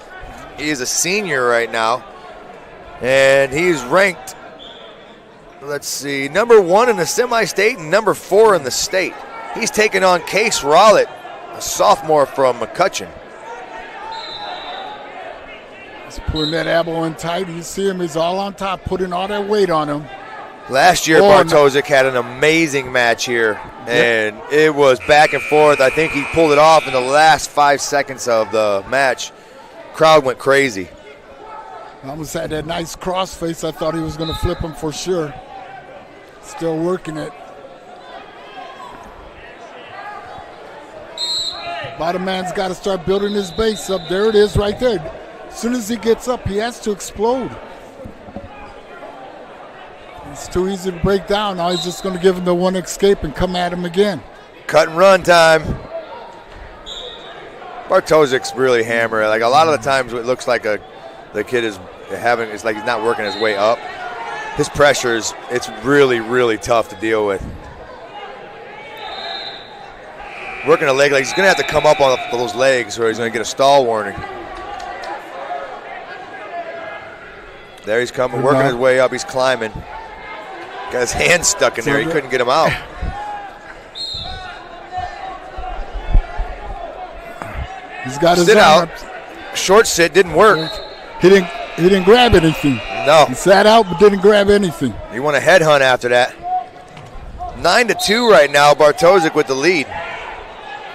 He is a senior right now. And he's ranked, let's see, number 1 in the semi-state and number 4 in the state. He's taking on Case Rowlett a sophomore from McCutcheon. He's putting that elbow in tight. You see him, he's all on top, putting all that weight on him. Last year, Bartosik had an amazing match here, and it was back and forth. I think he pulled it off in the last 5 seconds of the match. Crowd went crazy. Almost had that nice crossface. I thought he was going to flip him for sure. Still working it. Bottom man's got to start building his base up. There it is right there. As soon as he gets up, he has to explode. It's too easy to break down. Now he's just going to give him the one escape and come at him again. Cut and run time. Bartosik's really hammering. Like a lot of the times it looks like the kid is it's like he's not working his way up. His pressure it's really, really tough to deal with. Working a leg, like he's going to have to come up on those legs or he's going to get a stall warning. There he's coming, working his way up. He's climbing. Got his hand stuck in there. He couldn't get him out. He's got his sit out. Short sit didn't work. He didn't grab anything. No. He sat out but didn't grab anything. You want a headhunt after that. 9-2 right now. Bartosik with the lead.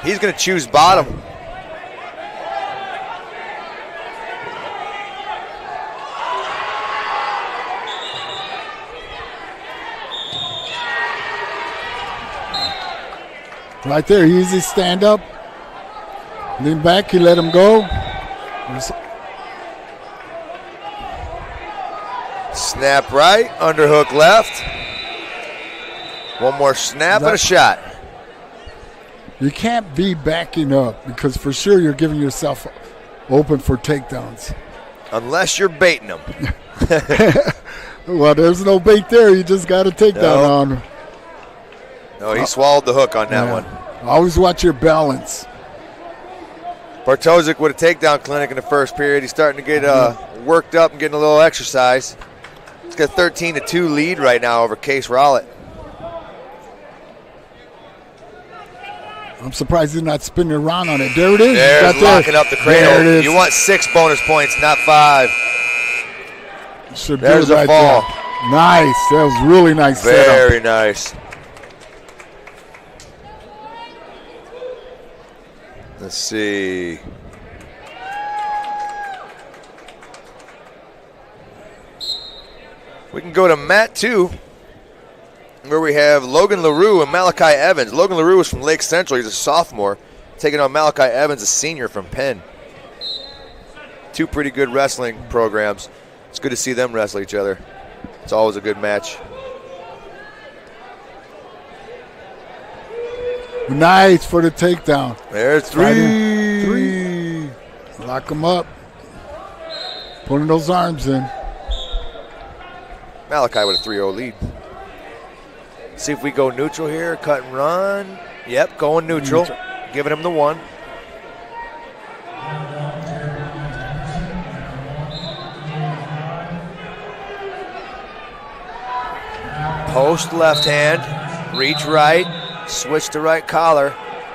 He's going to choose bottom. Right there, easy stand up. Lean back, he let him go. Snap right, underhook left. One more snap and a shot. You can't be backing up because for sure you're giving yourself open for takedowns. Unless you're baiting them. Well, there's no bait there. You just got a takedown on. No, he swallowed the hook on that one. Always watch your balance. Bartosik with a takedown clinic in the first period. He's starting to get worked up and getting a little exercise. He's got a 13-2 lead right now over Case Rowlett. I'm surprised he's not spinning around on it. There it is. There's locking up the cradle. You want 6 bonus points, not 5. There's a fall. Nice. That was really nice setup. Very nice. Let's see. We can go to mat 2, where we have Logan LaRue and Malachi Evans. Logan LaRue is from Lake Central. He's a sophomore, taking on Malachi Evans, a senior from Penn. 2 pretty good wrestling programs. It's good to see them wrestle each other. It's always a good match. Nice for the takedown. There's 3. Lock him up. Putting those arms in. Malachi with a 3-0 lead. See if we go neutral here. Cut and run. Yep, going neutral. Giving him the 1. Post left hand. Reach right. Switch to right collar.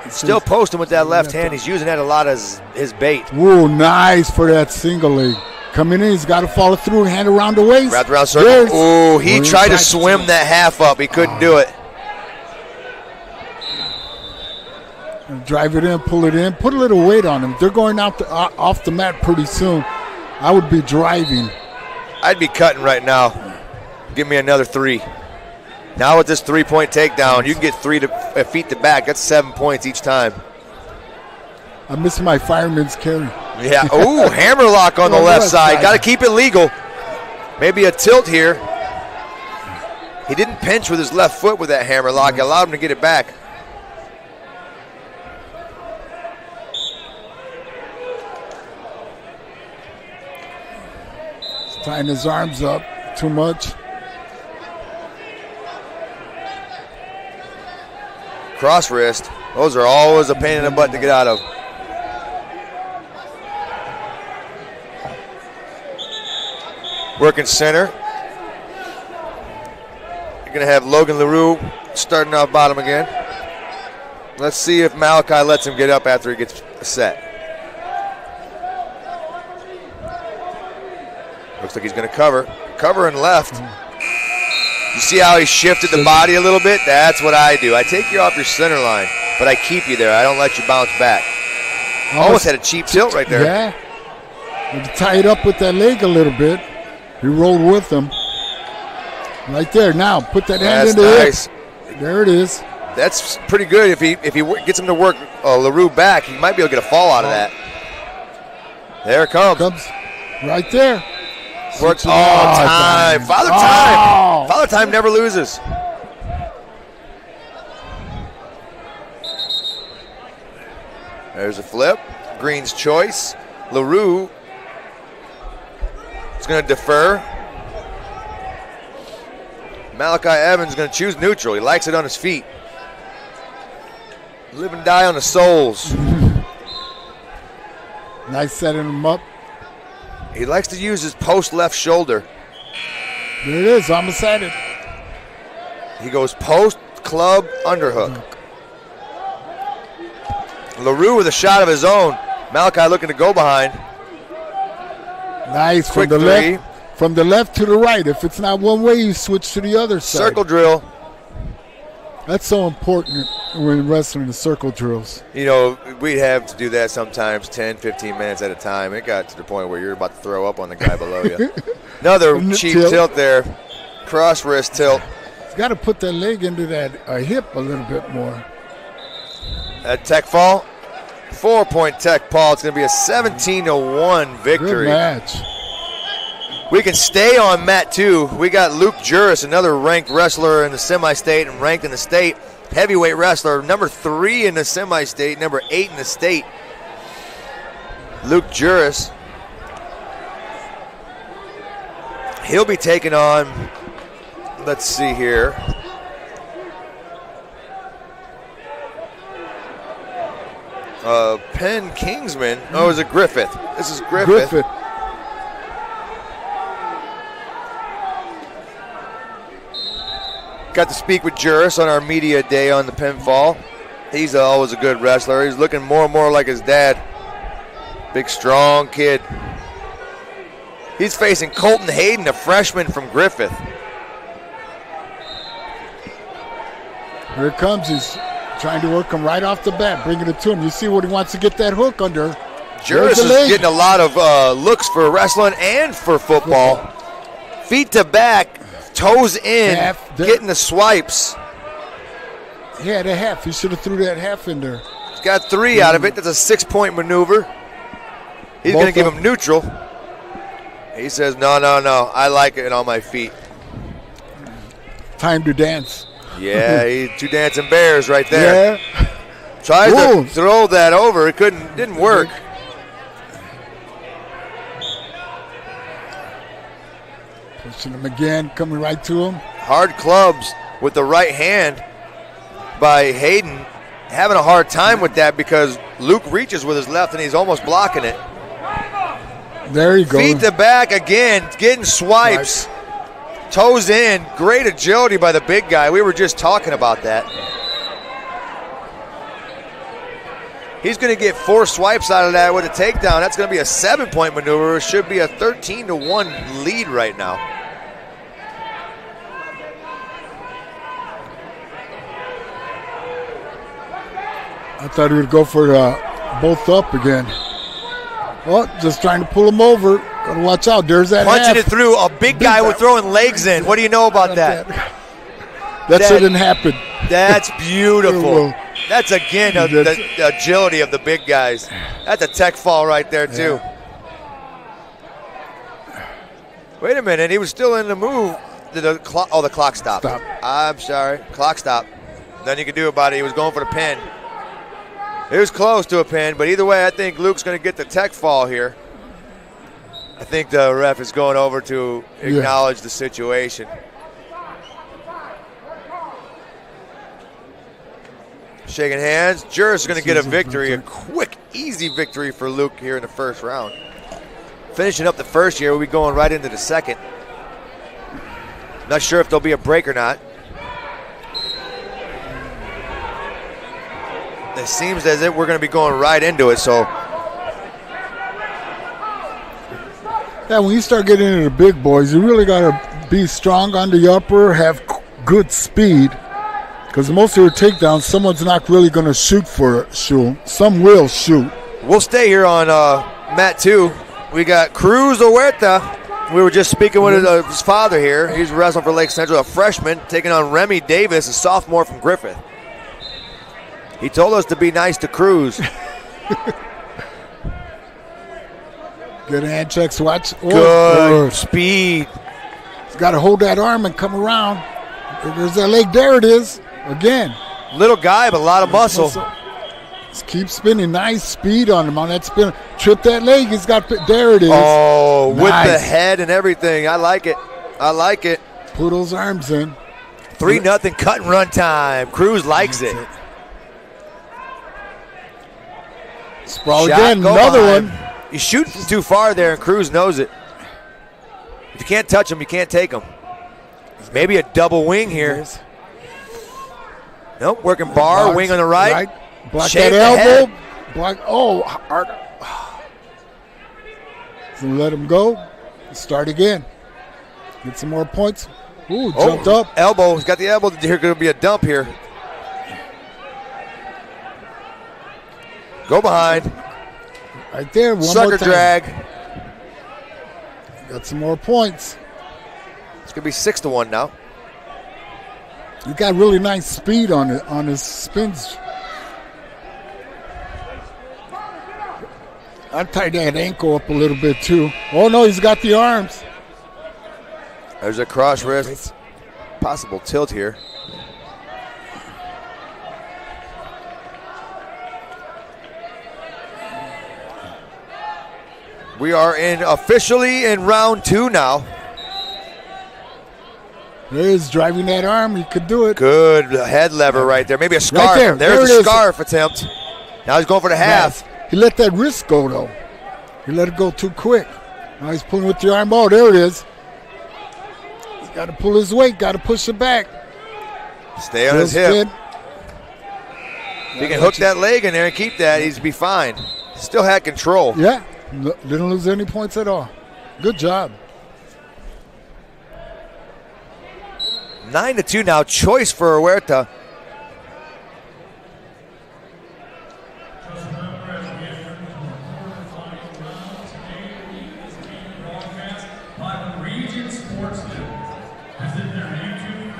Still posting with that left hand. He's using that a lot as his bait. Ooh, nice for that single leg. Coming in, he's got to follow through, hand around the waist. Wrapped around circle. Ooh, he tried to swim that half up. He couldn't do it. Drive it in, pull it in, put a little weight on him. They're going out off the mat pretty soon. I would be driving. I'd be cutting right now. Give me another 3. Now with this 3-point takedown, you can get 3 feet to back. That's 7 points each time. I miss my fireman's carry. Yeah. Ooh, hammer lock on the left side. Got to keep it legal. Maybe a tilt here. He didn't pinch with his left foot with that hammer lock. It allowed him to get it back. He's tying his arms up too much. Cross wrist. Those are always a pain in the butt to get out of. Working center. You're going to have Logan LaRue starting off bottom again. Let's see if Malachi lets him get up after he gets set. Looks like he's going to cover. Cover and left. You see how he shifted the body a little bit? That's what I do. I take you off your center line, but I keep you there. I don't let you bounce back. Almost had a cheap tilt right there. Yeah. You tie it up with that leg a little bit. He rolled with him. Right there. Now, put that hand in the nice. hip. There it is. That's pretty good. If he gets him to work LaRue back, he might be able to get a fall out of that. There it comes. Right there. Works all time. Father time. Father time never loses. There's a flip. Green's choice. LaRue is going to defer. Malachi Evans is going to choose neutral. He likes it on his feet. Live and die on the soles. Nice setting him up. He likes to use his post left shoulder. There it is. Almost at it. He goes post, club, underhook. LaRue with a shot of his own. Malachi looking to go behind. Nice. Quick from the three. left. From the left to the right. If it's not one way, you switch to the other side. Circle drill. That's so important when wrestling the circle drills. You know, we'd have to do that sometimes 10, 15 minutes at a time. It got to the point where you're about to throw up on the guy below you. Another cheap tilt there. Cross wrist tilt. He's got to put that leg into that hip a little bit more. That tech fall. 4-point tech fall. It's going to be a 17-1 victory. Good match. We can stay on mat 2. We got Luke Juris, another ranked wrestler in the semi-state and ranked in the state. Heavyweight wrestler, number 3 in the semi-state, number 8 in the state. Luke Juris. He'll be taking on, let's see here. Penn Kingsman. Oh, is it Griffith? This is Griffith. Got to speak with Juris on our media day on the pinfall. He's always a good wrestler. He's looking more and more like his dad. Big, strong kid. He's facing Colton Hayden, a freshman from Griffith. Here it comes. He's trying to work him right off the bat, bringing it to him. You see what he wants to get that hook under. Juris is getting a lot of looks for wrestling and for football. Feet to back. Toes in, getting the swipes. He had a half. He should have threw that half in there. He's got 3 out of it. That's a 6-point maneuver. He's going to give him neutral. He says, no. I like it on my feet. Time to dance. Yeah, he's 2 dancing bears right there. Yeah. Tries to throw that over. It didn't work. Pushing him again, coming right to him. Hard clubs with the right hand by Hayden. Having a hard time with that because Luke reaches with his left and he's almost blocking it. There you go. Feet to back again, getting swipes. Toes in. Great agility by the big guy. We were just talking about that. He's going to get 4 swipes out of that with a takedown. That's going to be a 7-point maneuver. It should be a 13-1 lead right now. I thought he would go for both up again. Well, just trying to pull him over. Got to watch out. There's that Punching half. it through. A big guy with throwing legs in. What do you know about that? That shouldn't happen. That's beautiful. That's, again, the agility of the big guys. That's a tech fall right there, too. Yeah. Wait a minute. He was still in the move. The clock stopped. Stop. I'm sorry. Clock stopped. Nothing you can do about it. He was going for the pin. It was close to a pin, but either way, I think Luke's going to get the tech fall here. I think the ref is going over to acknowledge the situation. Shaking hands. Juris is going to get a victory, a quick, easy victory for Luke here in the first round. Finishing up the first here, we'll be going right into the second. Not sure if there'll be a break or not. It seems as if we're going to be going right into it, so. Yeah, when you start getting into the big boys, you really got to be strong on the upper, have good speed, because most of your takedowns, someone's not really going to shoot for a shoe. Some will shoot. We'll stay here on mat 2. We got Cruz Huerta. We were just speaking with his father here. He's wrestling for Lake Central, a freshman, taking on Remy Davis, a sophomore from Griffith. He told us to be nice to Cruz. Good hand checks. Watch. Good speed. He's got to hold that arm and come around. There's that leg. There it is. Again. Little guy, but a lot of muscle. Just keep spinning. Nice speed on him on that spin. Trip that leg. He's got. There it is. Oh, nice. With the head and everything. I like it. I like it. Put those arms in. 3-0 cut and run time. Cruz likes it. Sprawl again. Another one. You shoot from too far there, and Cruz knows it. If you can't touch him, you can't take him. Maybe a double wing here. Nope, working bar, blocks, wing on the right. Block that elbow. Block. Oh, hard. So let him go. Start again. Get some more points. Ooh, jumped up. Elbow. He's got the elbow. There's going to be a dump here. Go behind. Right there. One Sucker more time. drag. Got some more points. It's going to be 6-1 now. He got really nice speed on it on his spins. I tied that ankle up a little bit too. Oh no, he's got the arms. There's a cross wrist. Possible tilt here. We are officially in round 2 now. There he is driving that arm. He could do it. Good head lever right there. Maybe a scarf. Right there. There's a scarf attempt. Now he's going for the half. He let that wrist go, though. He let it go too quick. Now he's pulling with the arm. Oh, there it is. He's got to pull his weight. Got to push it back. Stay on his hip. If he can hook that leg in there and keep that, he'd be fine. Still had control. Yeah. Didn't lose any points at all. Good job. 9-2 now. Choice for Huerta.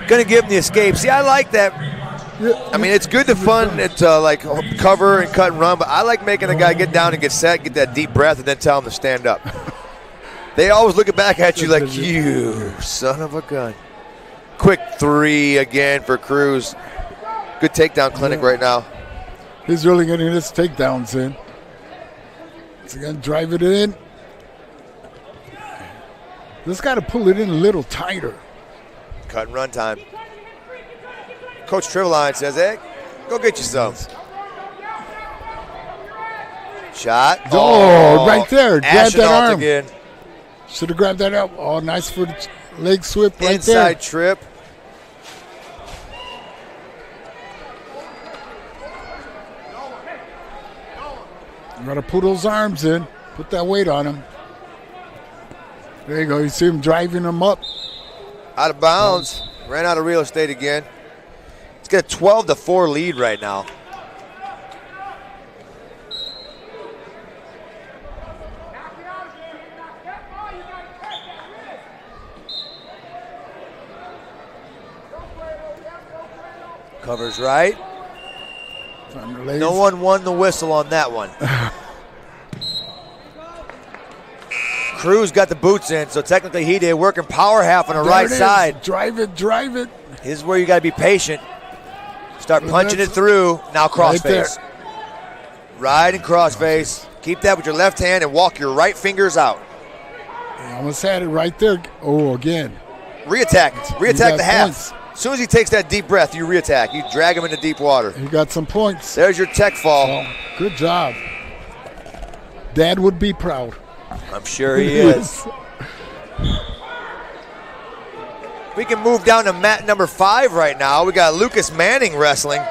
Going to give him the escape. See, I like that. I mean, it's good to fun. It's like cover and cut and run, but I like making a guy get down and get set, get that deep breath, and then tell him to stand up. They always look back at you like, you son of a gun. Quick 3 again for Cruz. Good takedown clinic right now. He's really getting his takedowns in. He's going to drive it in. Just got to pull it in a little tighter. Cut and run time. Coach Triveline says, hey, go get you some. Shot. Oh, right there. Grab that arm. Again. Should have grabbed that up. Oh, nice for the leg sweep right Inside there. Inside trip. You got to put those arms in. Put that weight on him. There you go. You see him driving him up. Out of bounds. Ran out of real estate again. It's got a 12-4 lead right now. Covers right. No one won the whistle on that one. Cruz got the boots in, so technically he did. Working power half on the right side. Drive it, drive it. This is where you got to be patient. Start punching it through. Now crossface. Right and crossface. Keep that with your left hand and walk your right fingers out. I almost had it right there. Oh, again. Reattack. Reattack the half. As soon as he takes that deep breath, you reattack. You drag him into deep water. You got some points. There's your tech fall. Oh, good job. Dad would be proud. I'm sure he is. We can move down to mat number 5 right now. We got Lucas Manning wrestling.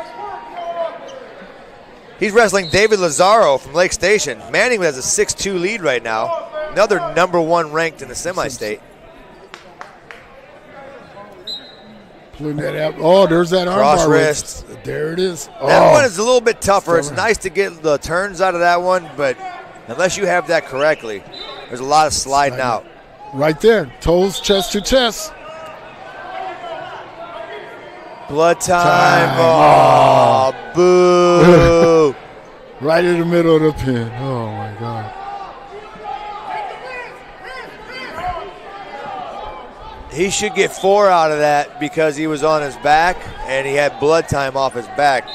He's wrestling David Lazaro from Lake Station. Manning has a 6'2 lead right now. Another #1 ranked in the semi-state. Pulling that out. Oh, there's that armbar. Cross wrist. There it is. That one is a little bit tougher. It's nice to get the turns out of that one, but unless you have that correctly, there's a lot of sliding out. Right there. Toes chest to chest. Blood time. Oh, boo. Right in the middle of the pin. Oh, my God. He should get 4 out of that because he was on his back and he had blood time off his back.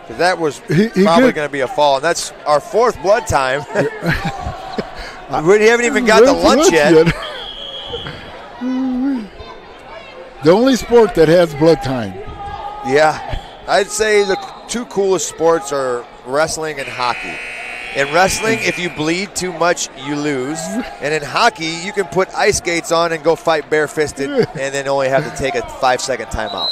Because that was probably going to be a fall. And that's our 4th blood time. We haven't even got the lunch yet. The only sport that has blood time. Yeah. I'd say the 2 coolest sports are wrestling and hockey. In wrestling, if you bleed too much, you lose. And in hockey, you can put ice skates on and go fight barefisted and then only have to take a 5-second timeout.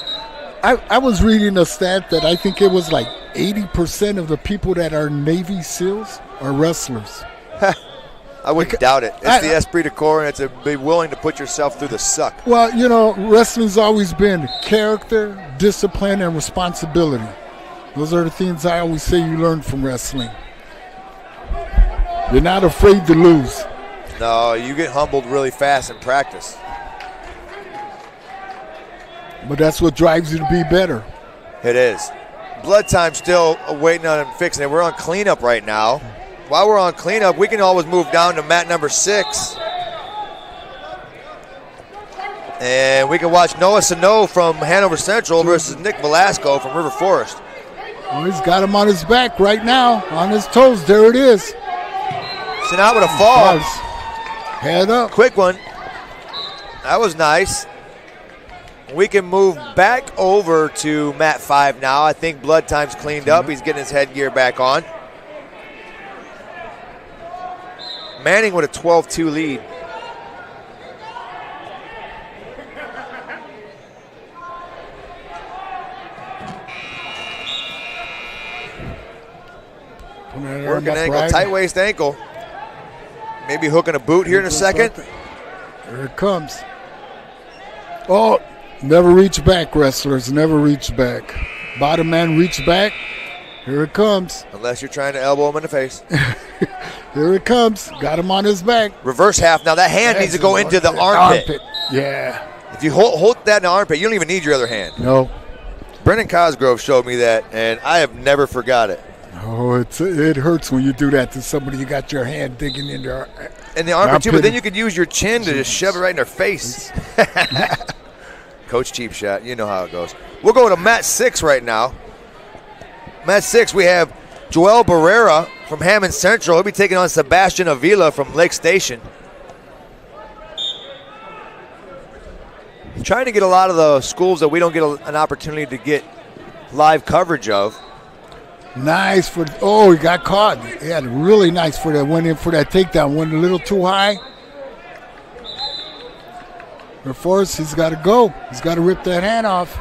I was reading a stat that I think it was like 80% of the people that are Navy SEALs are wrestlers. I wouldn't doubt it. It's the esprit de corps, and it's to be willing to put yourself through the suck. Well, you know, wrestling's always been character, discipline, and responsibility. Those are the things I always say you learn from wrestling. You're not afraid to lose. No, you get humbled really fast in practice. But that's what drives you to be better. It is. Blood time still waiting on him fixing it. We're on cleanup right now. While we're on cleanup, we can always move down to mat number 6. And we can watch Noah Sano from Hanover Central versus Nick Velasco from River Forest. Oh, he's got him on his back right now, on his toes. There it is. So now with a fall. Head up. Quick one. That was nice. We can move back over to mat 5 now. I think blood time's cleaned up. He's getting his headgear back on. Manning with a 12-2 lead. Working ankle, tight waist ankle. Maybe hooking a boot here in a second. Here it comes. Oh, never reach back, wrestlers. Never reach back. Bottom man reach back. Here it comes. Unless you're trying to elbow him in the face. Here it comes. Got him on his back. Reverse half. Now that hand needs to go into the armpit. Yeah. If you hold that in the armpit, you don't even need your other hand. No. Brendan Cosgrove showed me that, and I have never forgot it. Oh, it hurts when you do that to somebody. You got your hand digging in their in the armpit too, but then you could use your chin to just shove it right in their face. Coach Cheap Shot, you know how it goes. We'll go to mat 6 right now. Mat 6, we have Joel Barrera from Hammond Central. He'll be taking on Sebastian Avila from Lake Station. Trying to get a lot of the schools that we don't get an opportunity to get live coverage of. Nice for, oh, he got caught. He had really nice for that, went in for that takedown, went a little too high. For Forrest, he's got to go. He's got to rip that hand off.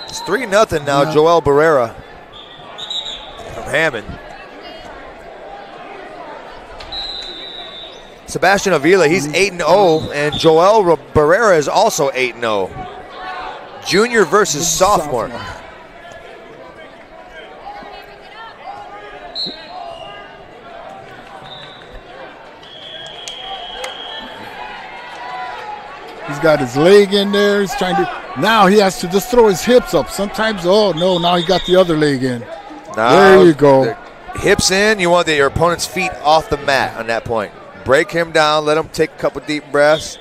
It's 3-0 now, yeah. Joel Barrera from Hammond. Sebastian Avila, he's 8-0, and Joel Barrera is also 8-0. Junior versus sophomore. He's got his leg in there. He's trying to. Now he has to just throw his hips up. Sometimes, oh no, now he got the other leg in. There you go. Hips in. You want your opponent's feet off the mat on that point. Break him down. Let him take a couple deep breaths.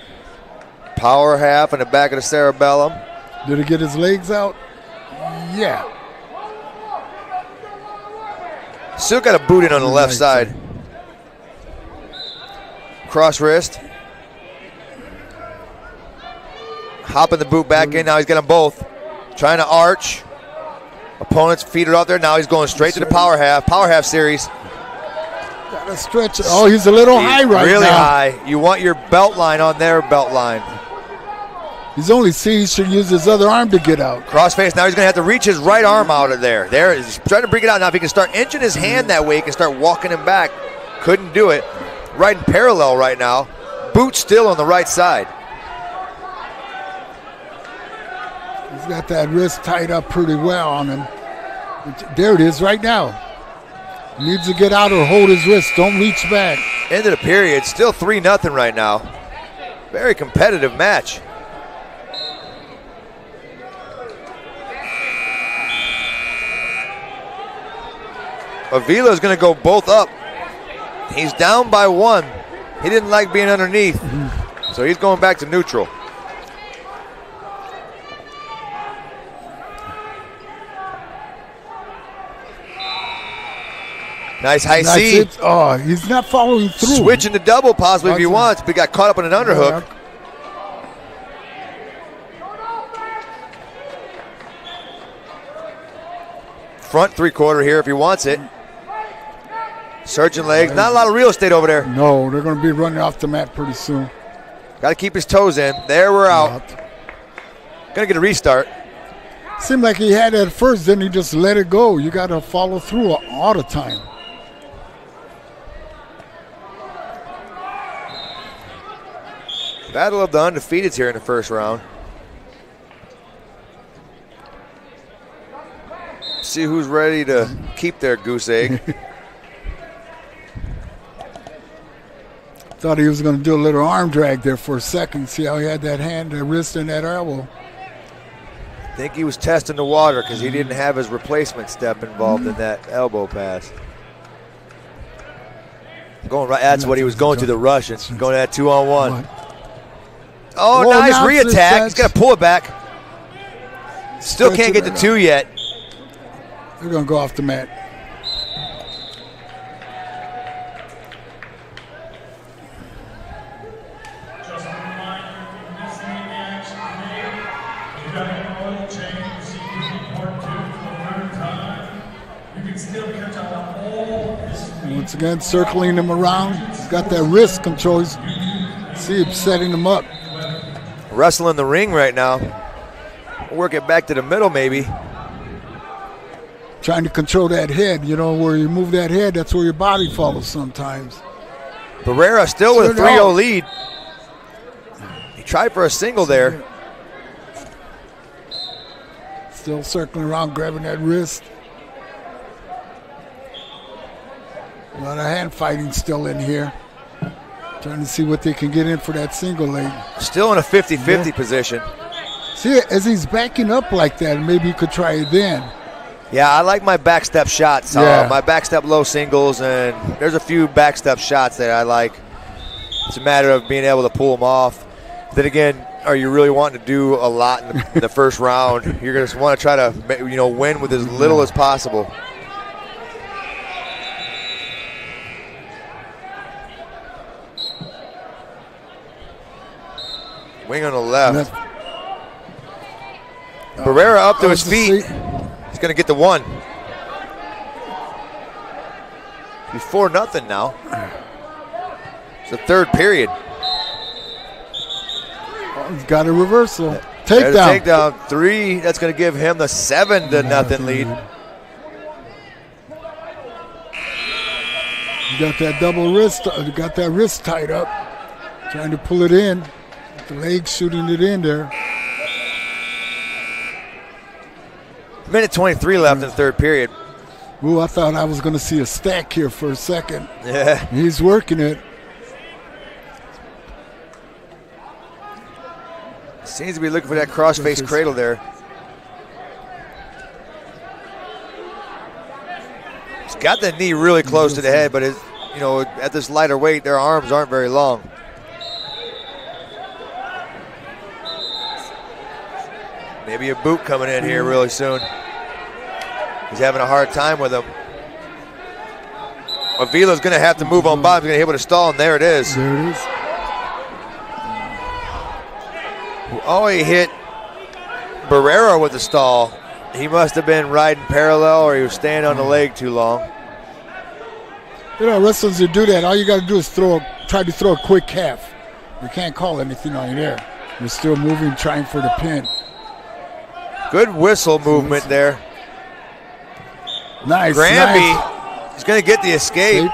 Power half in the back of the cerebellum. Did he get his legs out? Yeah. Still got a boot in on the left side. Cross wrist. Hopping the boot back in. Now he's got them both. Trying to arch. Opponent's feet are out there. Now he's going straight to the power half. Power half series. Got to stretch it. Oh, he's a little high right now. Really high. You want your belt line on their belt line. He's only seeing he should use his other arm to get out. Crossface, now he's going to have to reach his right arm out of there. There, he's trying to bring it out. Now if he can start inching his hand that way, he can start walking him back. Couldn't do it. Right in parallel right now. Boot still on the right side. He's got that wrist tied up pretty well on him. There it is right now. He needs to get out or hold his wrist. Don't reach back. End of the period. Still 3-0 right now. Very competitive match. Avila's going to go both up. He's down by 1. He didn't like being underneath, so he's going back to neutral. Nice high C. Oh, he's not following through. Switching to double possibly if he wants, but he got caught up in an underhook. Front 3/4 here if he wants it. Searching legs. Not a lot of real estate over there. No, they're going to be running off the mat pretty soon. Got to keep his toes in. There, we're out. Going to get a restart. Seemed like he had it at first, then he just let it go. You got to follow through all the time. Battle of the undefeateds here in the first round. See who's ready to keep their goose egg. Thought he was going to do a little arm drag there for a second. See how he had that hand, that wrist, and that elbow. I think he was testing the water because he didn't have his replacement step involved in that elbow pass. Going right, that's what he was going to, the rush. It's going to that 2-on-1. Oh, nice re-attack. He's got to pull it back. Still can't get to 2 yet. They're going to go off the mat. Once again, circling him around. He's got that wrist control. See him setting him up. Wrestling the ring right now. Work it back to the middle, maybe. Trying to control that head. You know, where you move that head, that's where your body follows sometimes. Barrera still with a 3-0 lead. He tried for a single there. Still circling around, grabbing that wrist. A lot of hand fighting still in here. Trying to see what they can get in for that single leg. Still in a 50-50 position. See, as he's backing up like that, maybe you could try it then. Yeah, I like my backstep shots. My backstep low singles, and there's a few backstep shots that I like. It's a matter of being able to pull them off. Then again, are you really wanting to do a lot in the first round? You're going to want to try to, win with as little as possible. Wing on the left. Barrera up to his feet. He's going to get the 1. He's 4-0 now. It's the third period. Oh, he's got a reversal. Takedown. Takedown 3. That's going to give him the 7-0 lead. You got that double wrist. You got that wrist tied up. Trying to pull it in. The legs shooting it in there. Minute 23 left in the third period. Ooh, I thought I was going to see a stack here for a second. Yeah. He's working it. Seems to be looking for that cross-face cradle there. He's got the knee really close to the head, but at this lighter weight, their arms aren't very long. Maybe a boot coming in here really soon. He's having a hard time with him. Avila's going to have to move on bottom. He's going to hit with a stall, and there it is. There it is. Oh, he hit Barrera with the stall. He must have been riding parallel, or he was staying on the leg too long. You know, wrestlers that do that, all you got to do is try to throw a quick half. You can't call anything on you there. You're still moving, trying for the pin. Good whistle movement there. Nice. Granby nice. is going to get the escape.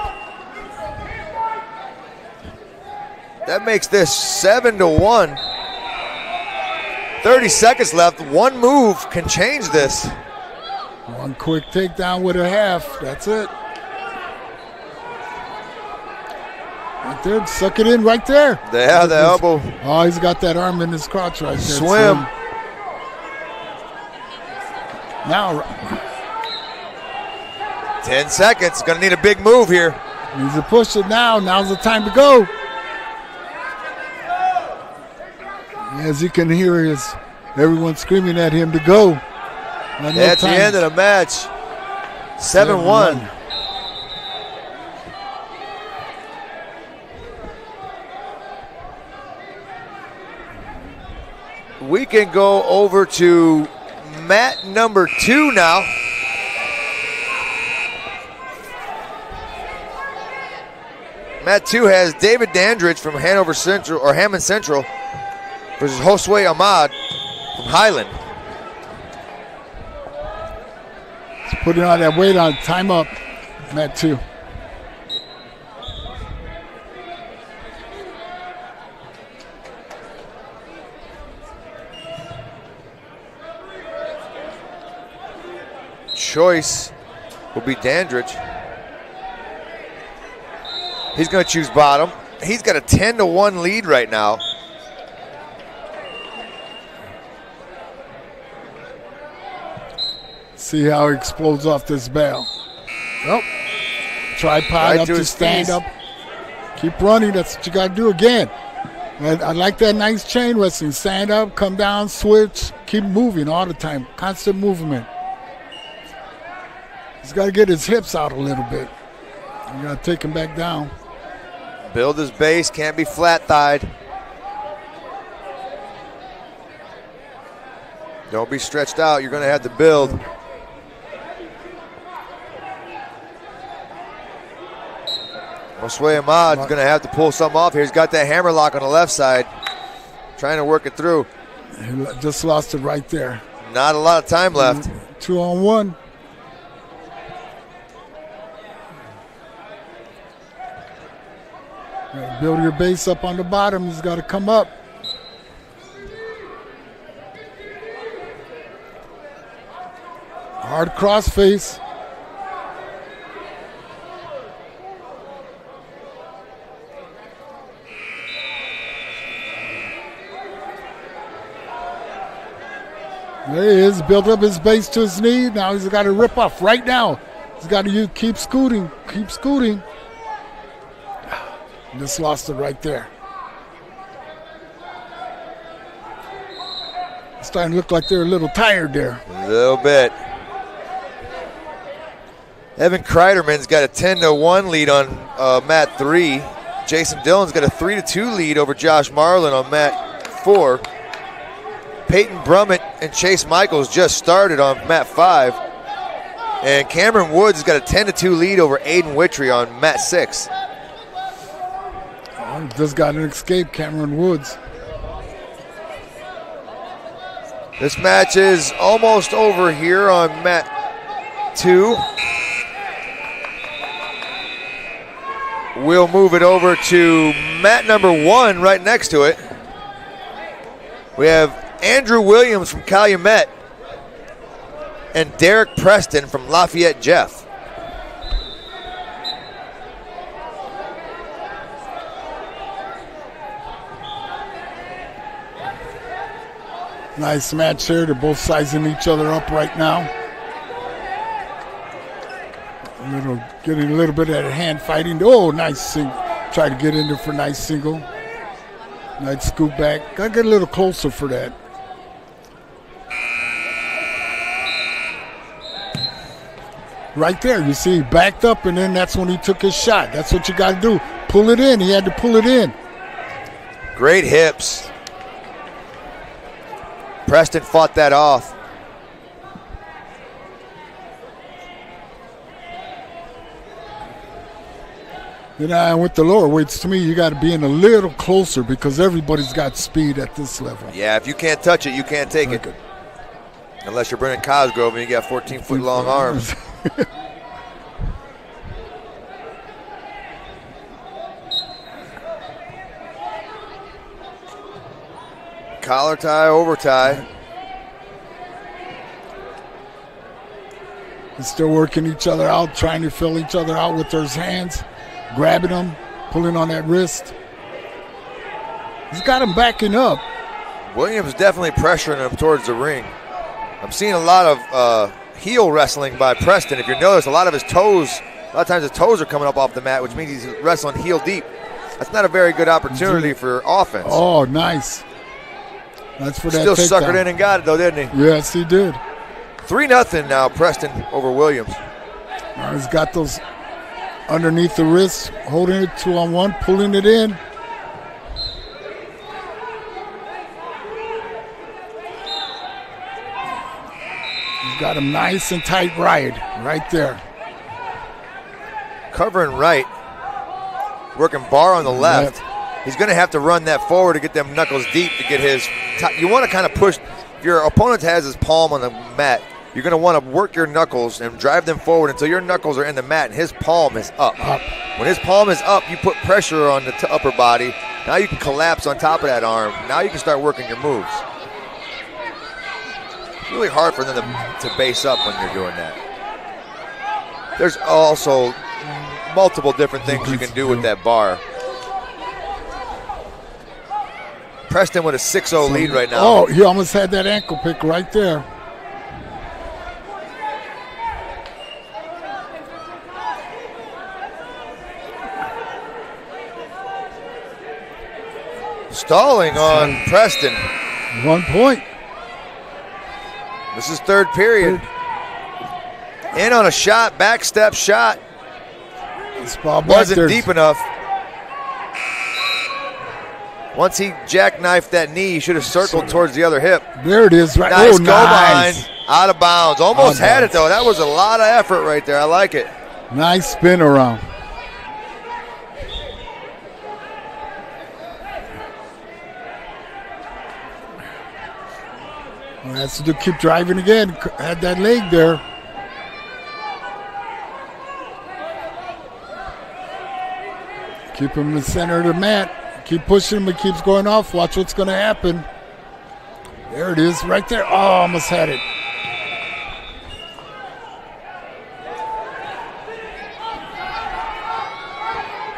That makes this 7-1. 30 seconds left. One move can change this. One quick takedown with a half. That's it. Right there. Suck it in right there. Yeah, the elbow. Oh, he's got that arm in his crotch right there. Swim. Now. 10 seconds. Going to need a big move here. Needs to push it now. Now's the time to go. As you can hear, everyone screaming at him to go. That's the end of the match. 7-1. We can go over to mat number 2 now. Mat 2 has David Dandridge from Hanover Central or Hammond Central versus Josue Ahmad from Highland. He's putting all that weight on. Time up. Mat 2. Choice will be Dandridge. He's going to choose bottom. He's got a 10-1 lead right now. See how he explodes off this bell. Oh, tripod right up to stand up. Keep running. That's what you got to do again. I like that nice chain wrestling. Stand up, come down, switch. Keep moving all the time. Constant movement. He's got to get his hips out a little bit. You got to take him back down. Build his base. Can't be flat-thighed. Don't be stretched out. You're going to have to build. Josue Ahmad's going to have to pull something off here. He's got that hammer lock on the left side. Trying to work it through. He just lost it right there. Not a lot of time left. 2-on-1. Build your base up on the bottom. He's got to come up. Hard crossface. There he is. Built up his base to his knee. Now he's got to rip off right now. He's got to keep scooting. Keep scooting. Just lost it right there. It's starting to look like they're a little tired there. A little bit. Evan Kreiderman's got a 10-1 lead on mat 3. Jason Dillon's got a 3-2 lead over Josh Marlin on mat 4. Peyton Brummett and Chase Michaels just started on mat 5. And Cameron Woods has got a 10-2 lead over Aiden Witry on mat 6. Just got an escape, Cameron Woods. This match is almost over here on mat 2. We'll move it over to mat number 1 right next to it. We have Andrew Williams from Calumet and Derek Preston from Lafayette Jeff. Nice match here. They're both sizing each other up right now. Getting a little bit of hand fighting. Oh, nice single. Try to get in there for a nice single. Nice scoop back. Got to get a little closer for that. Right there, you see, he backed up, and then that's when he took his shot. That's what you got to do. Pull it in. He had to pull it in. Great hips. Preston fought that off. You know, and with the lower weights, to me, you got to be in a little closer because everybody's got speed at this level. Yeah, if you can't touch it, you can't take it. Unless you're Brennan Cosgrove and you got 14-foot long arms. Collar tie, over tie. They're still working each other out, trying to fill each other out with their hands, grabbing them, pulling on that wrist. He's got him backing up. Williams definitely pressuring him towards the ring. I'm seeing a lot of heel wrestling by Preston. If you notice, a lot of times his toes are coming up off the mat, which means he's wrestling heel deep. That's not a very good opportunity for offense. Oh, nice. That's for that Still takedown. suckered in and got it, though, didn't he? Yes, he did. 3-0 now, Preston over Williams. Now he's got those underneath the wrist, holding it 2-on-1, pulling it in. He's got him nice and tight right there. Covering right, working bar on the left. He's going to have to run that forward to get them knuckles deep to get his top. You want to kind of push. If your opponent has his palm on the mat, you're going to want to work your knuckles and drive them forward until your knuckles are in the mat and his palm is up. When his palm is up, you put pressure on the upper body. Now you can collapse on top of that arm. Now you can start working your moves. It's really hard for them to base up when you're doing that. There's also multiple different things you can do with that bar. Preston with a 6-0 lead right now. Oh, he almost had that ankle pick right there. Stalling on Preston. 1 point. This is third period. In on a shot, back step shot. Wasn't deep enough. Once he jackknifed that knee, he should have circled towards the other hip. There it is. Right. Nice, oh, go nice. behind, out of bounds. Almost had it, though. That was a lot of effort right there. I like it. Nice spin around. Well, has to keep driving again. Had that leg there. Keep him in the center of the mat. Keep pushing him. He keeps going off. Watch what's going to happen. There it is, right there. Oh, almost had it.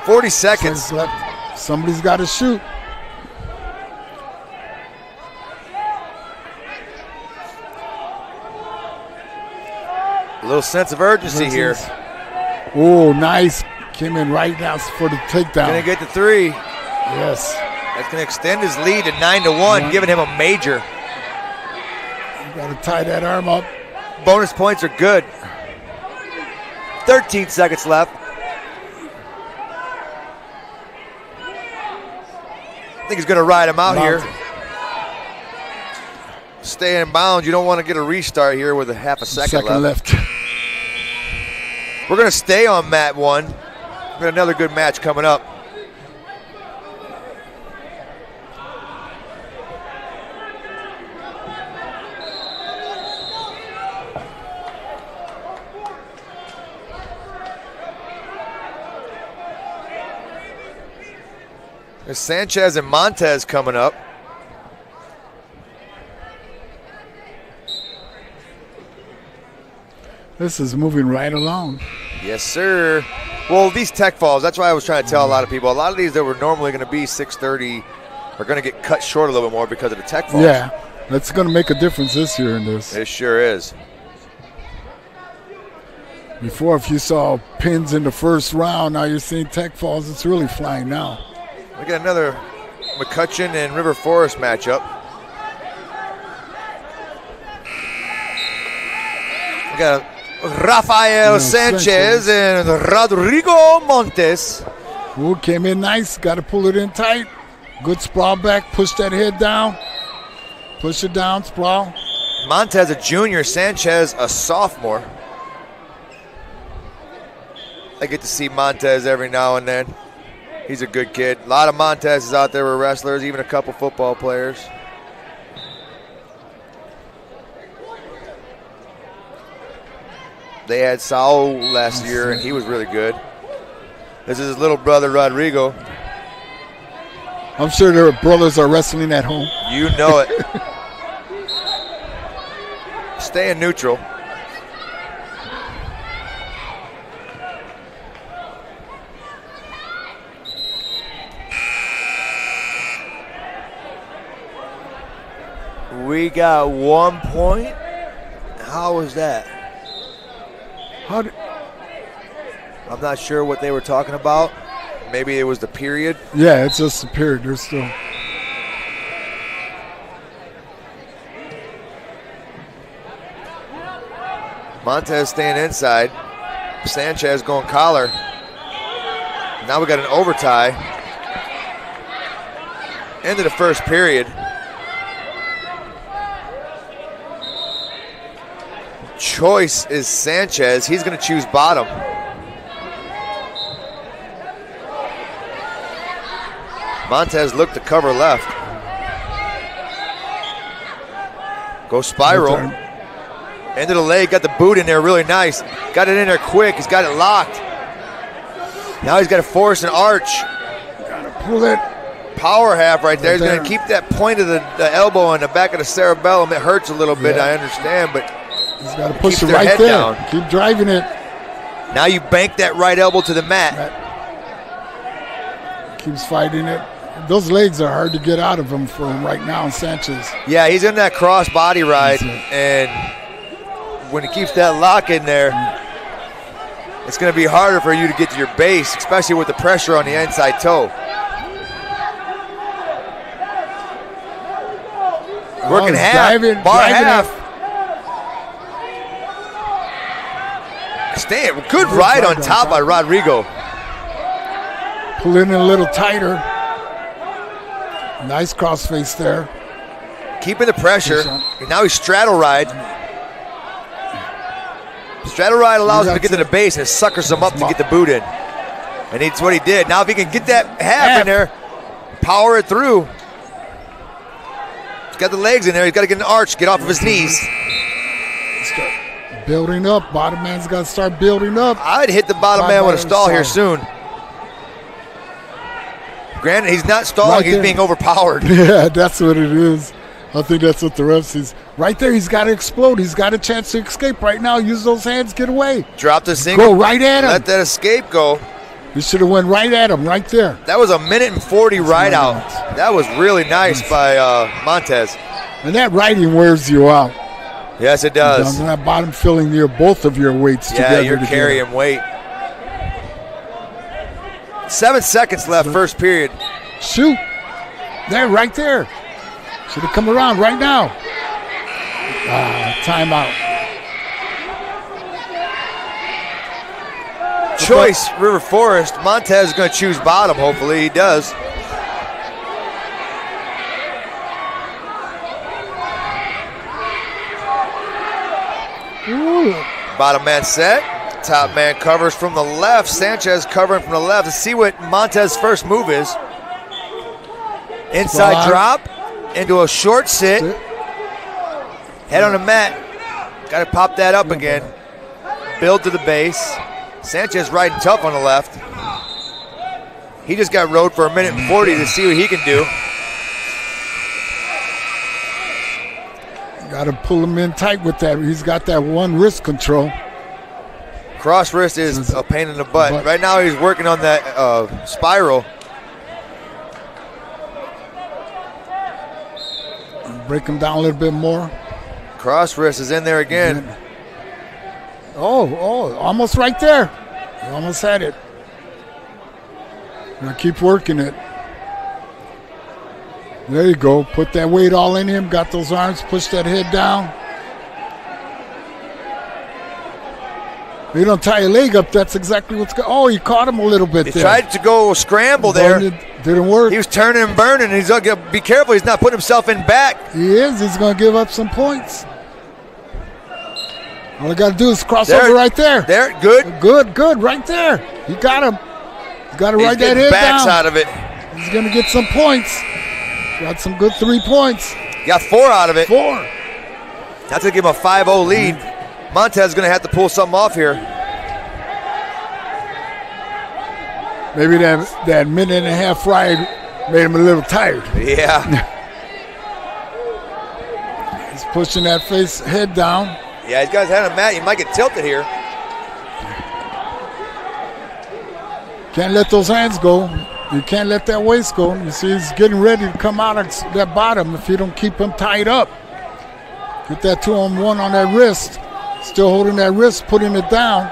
$40 seconds left. Somebody's got to shoot. A little sense of urgency here. Oh, nice. Came in right now for the takedown. Gonna get the 3. Yes. That's gonna extend his lead to 9-1, giving him a major. You gotta tie that arm up. Bonus points are good. 13 seconds left. I think he's gonna ride him out here. Stay in bounds. You don't want to get a restart here with a half a second left. We're gonna stay on mat 1. We've got another good match coming up. There's Sanchez and Montez coming up. This is moving right along. Yes, sir. Well, these tech falls, that's why I was trying to tell a lot of people. A lot of these that were normally going to be 6:30 are going to get cut short a little bit more because of the tech falls. Yeah, that's going to make a difference this year in this. It sure is. Before, if you saw pins in the first round, now you're seeing tech falls. It's really flying now. We got another McCutcheon and River Forest matchup. We got Rafael Sanchez and Rodrigo Montes. Who came in nice, got to pull it in tight. Good sprawl back, push that head down. Push it down, sprawl. Montez a junior, Sanchez a sophomore. I get to see Montez every now and then. He's a good kid. A lot of Montezes out there were wrestlers, even a couple football players. They had Saul last year, and he was really good. This is his little brother, Rodrigo. I'm sure their brothers are wrestling at home. You know it. Staying neutral. We got 1 point. How was that? I'm not sure what they were talking about. Maybe it was the period. Yeah, it's just the period. They're still. Montez staying inside. Sanchez going collar. Now we got an overtie. End of the first period. Choice is Sanchez. He's going to choose bottom. Montez looked to cover left. Go spiral. End of the leg, got the boot in there really nice. Got it in there quick, he's got it locked. Now he's got to force an arch. Gotta pull it. Power half right there. He's going to keep that point of the elbow on the back of the cerebellum. It hurts a little bit, I understand, but he's got to push it right there. Down. Keep driving it. Now you bank that right elbow to the mat. Keeps fighting it. Those legs are hard to get out of him for him right now, Sanchez. Yeah, he's in that cross body ride, and when he keeps that lock in there, it's going to be harder for you to get to your base, especially with the pressure on the inside toe. Working half, bar half. Staying, good ride on top by Rodrigo. Pulling in a little tighter. Nice crossface there. Keeping the pressure. And now he's straddle ride. Straddle ride allows him to get to the base and it suckers him up to get the boot in. And that's what he did. Now if he can get that half in there, power it through. He's got the legs in there. He's got to get an arch, get off of his knees. Start building up. Bottom man's got to start building up. I'd hit the bottom man with a stall here soon. Granted, he's not stalling, he's being overpowered. Yeah, that's what it is. I think that's what the ref sees. Right there, he's got to explode. He's got a chance to escape right now. Use those hands, get away. Drop the single. Go right at him. Let that escape go. You should have went right at him, right there. That was a 1:40 ride out. That was really nice by Montez. And that riding wears you out. Yes, it does. And that bottom filling near both of your weights together. Yeah, you're carrying weight. 7 seconds left, first period. Shoot. There, right there. Should have come around right now. Timeout. Choice, River Forest. Montez is going to choose bottom, hopefully. He does. Ooh. Bottom man set. Top man covers from the left. Sanchez covering from the left. Let's see what Montez's first move is. Inside drop into a short sit. Head on the mat. Got to pop that up again. Build to the base. Sanchez riding tough on the left. He just got rode for 1:40 to see what he can do. Got to pull him in tight with that. He's got that one wrist control. Cross wrist is a pain in the butt. Right now he's working on that spiral. Break him down a little bit more. Cross wrist is in there again. Oh, almost right there. He almost had it. Now keep working it. There you go. Put that weight all in him. Got those arms. Push that head down. You don't tie your leg up. That's exactly what's going on. Oh, he caught him a little bit there. He tried to go scramble there. Didn't work. He was turning and burning. He's going to be careful. He's not putting himself in back. He is. He's going to give up some points. All I got to do is cross over right there. There, good. Good, right there. You got him. You got to write that head backs down. out of it. He's going to get some points. Got some good 3 points. Got 4 out of it. 4. That's going to give him a 5-0 lead. Montez is going to have to pull something off here. Maybe that minute and a half ride made him a little tired. Yeah. He's pushing that head down. Yeah, he's got his head on mat. You might get tilted here. Can't let those hands go. You can't let that waist go. You see, he's getting ready to come out of that bottom if you don't keep him tied up. Get that 2-on-1 on that wrist. Still holding that wrist, putting it down.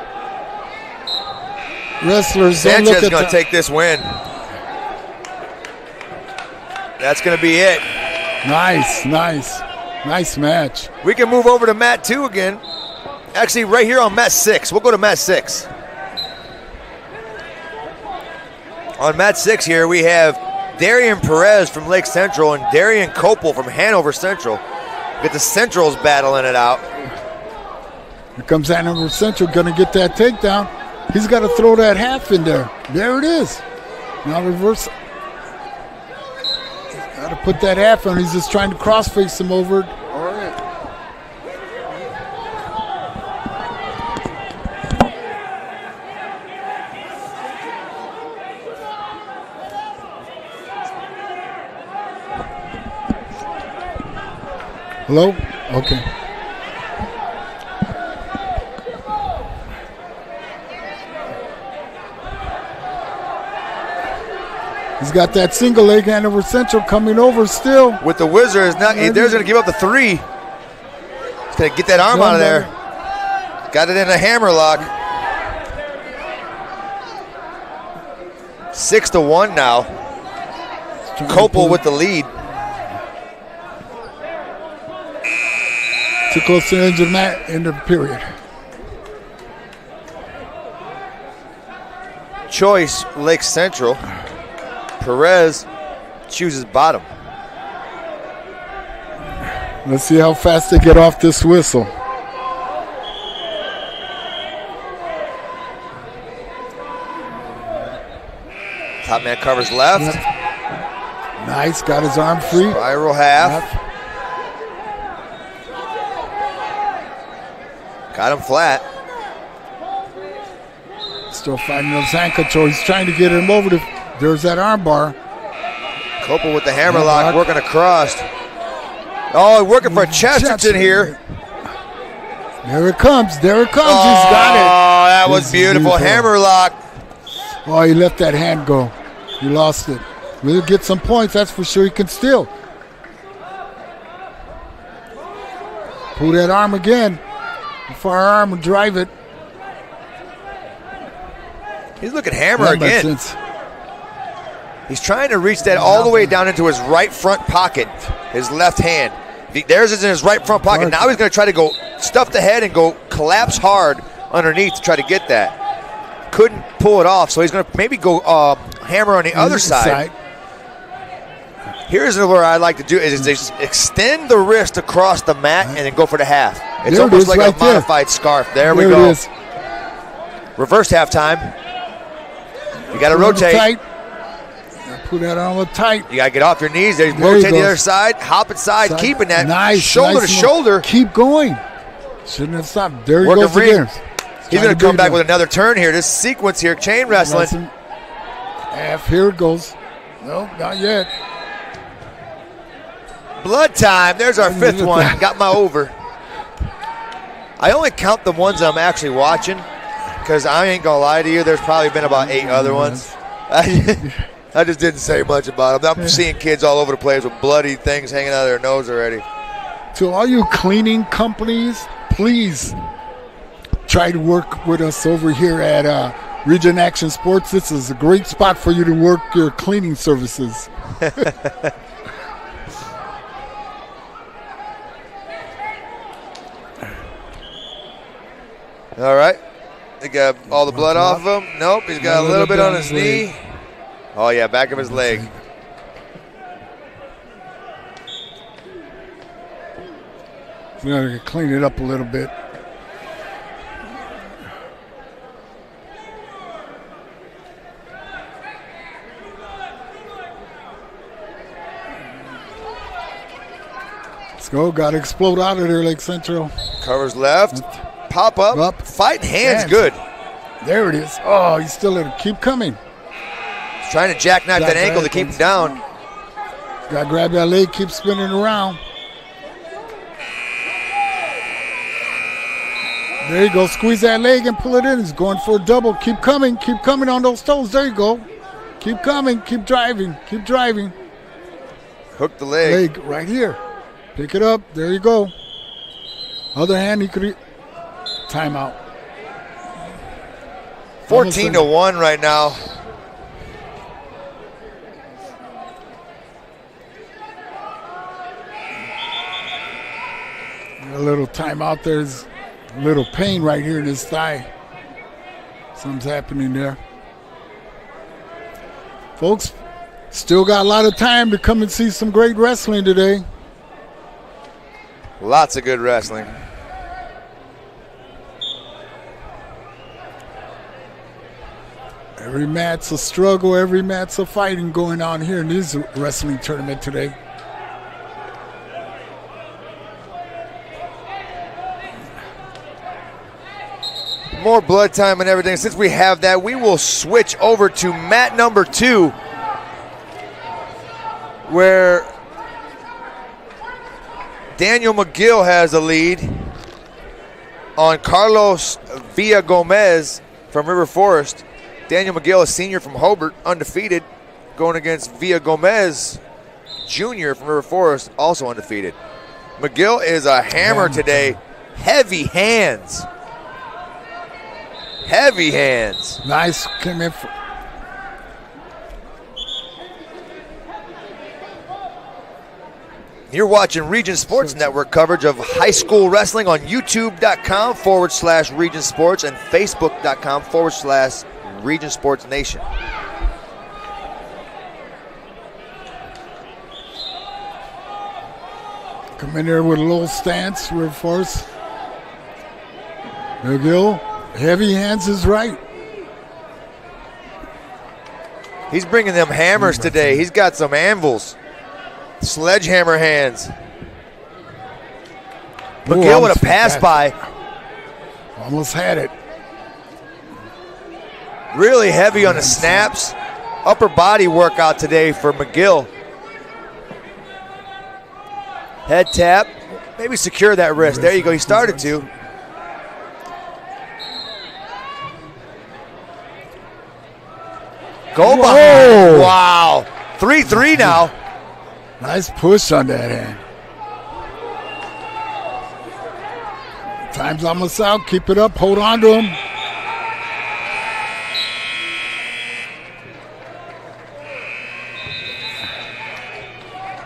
Wrestlers Sanchez don't look is going to take this win. That's going to be it. Nice match. We can move over to mat 2 again. Actually, right here on mat 6. We'll go to mat 6. On mat 6 here, we have Darian Perez from Lake Central and Darian Kopel from Hanover Central. Get the Centrals battling it out. Here comes Hanover Central, going to get that takedown. He's got to throw that half in there. There it is. Now reverse. Got to put that half on. He's just trying to cross-face him over it. All right. Hello? Okay. He's got that single leg Hanover Central coming over still. With the Wizards, there's going to give up the 3. He's going to get that arm out of there. Got it in a hammer lock. 6-1 now. Kopel with the lead. Too close to the end of the end of the period. Choice, Lake Central. Perez chooses bottom. Let's see how fast they get off this whistle. Top man covers left. Yep. Nice, got his arm free. Spiral half. Got him flat. Still fighting those hand control. He's trying to get him over the. There's that arm bar. Kopel with the hammer lock, working across. Oh, working for Chesterton here. There it comes. He's got it. Oh, that was beautiful. Hammer lock. Oh, he let that hand go. He lost it. We'll get some points, that's for sure. He can still. Pull that arm again. The far arm and drive it. He's looking hammer again. He's trying to reach that all the way down into his right front pocket, his left hand. There's is in his right front pocket. Now he's going to try to go stuff the head and go collapse hard underneath to try to get that. Couldn't pull it off, so he's going to maybe go hammer on the other side. Here's where I like to do is extend the wrist across the mat and then go for the half. It's almost like a modified scarf. There we go. Reverse halftime. You got to rotate. Put that arm up tight. You got to get off your knees. Rotate the other side. Hop inside. Keeping that shoulder to shoulder. Keep going. Shouldn't have stopped. There he goes again. He's going to come back with another turn here. This sequence here, chain wrestling. Half, here it goes. No, not yet. Blood time. There's our 5th one. Got my over. I only count the ones I'm actually watching because I ain't going to lie to you. There's probably been about 8 other ones. I just didn't say much about them. I'm seeing kids all over the place with bloody things hanging out of their nose already. To all you cleaning companies, please try to work with us over here at Region Action Sports. This is a great spot for you to work your cleaning services. All right. They got all the blood off of him. Nope, he's got a little bit on his knee. Oh, yeah, back of his leg. We got to clean it up a little bit. go. Got to explode out of there, Lake Central. Covers left. Pop up. Fighting hands. Good. There it is. Oh, he's still in it. Keep coming. He's trying to jackknife that ankle to keep him down. Got to grab that leg, keep spinning around. There you go. Squeeze that leg and pull it in. He's going for a double. Keep coming on those toes. There you go. Keep coming. Keep driving. Keep driving. Hook the leg. Right here. Pick it up. There you go. Other hand, he could. Timeout. 14-1 right now. A little timeout. There's a little pain right here in his thigh. Something's happening there. Folks, still got a lot of time to come and see some great wrestling today. Lots of good wrestling. Every match's a struggle, every match's a fighting going on here in this wrestling tournament today. More blood time and everything. Since we have that, we will switch over to mat number 2, where Daniel McGill has a lead on Carlos Villagomez from River Forest. Daniel McGill, a senior from Hobart, undefeated, going against Villagomez, junior from River Forest, also undefeated. McGill is a hammer today. Heavy hands. Heavy hands. Nice. Came in. You're watching Region Sports Network coverage of high school wrestling on youtube.com/Region Sports and facebook.com/Region Sports Nation. Come in there with a little stance, River Forest. McGill, heavy hands is right. He's bringing them hammers today. He's got some anvils. Sledgehammer hands. McGill with a pass by. Almost had it. Really heavy on the snaps. Upper body workout today for McGill. Head tap. Maybe secure that wrist. There you go. He started to. Go behind. Wow. 3-3 now. Nice push on that hand. Time's almost out. Keep it up. Hold on to him.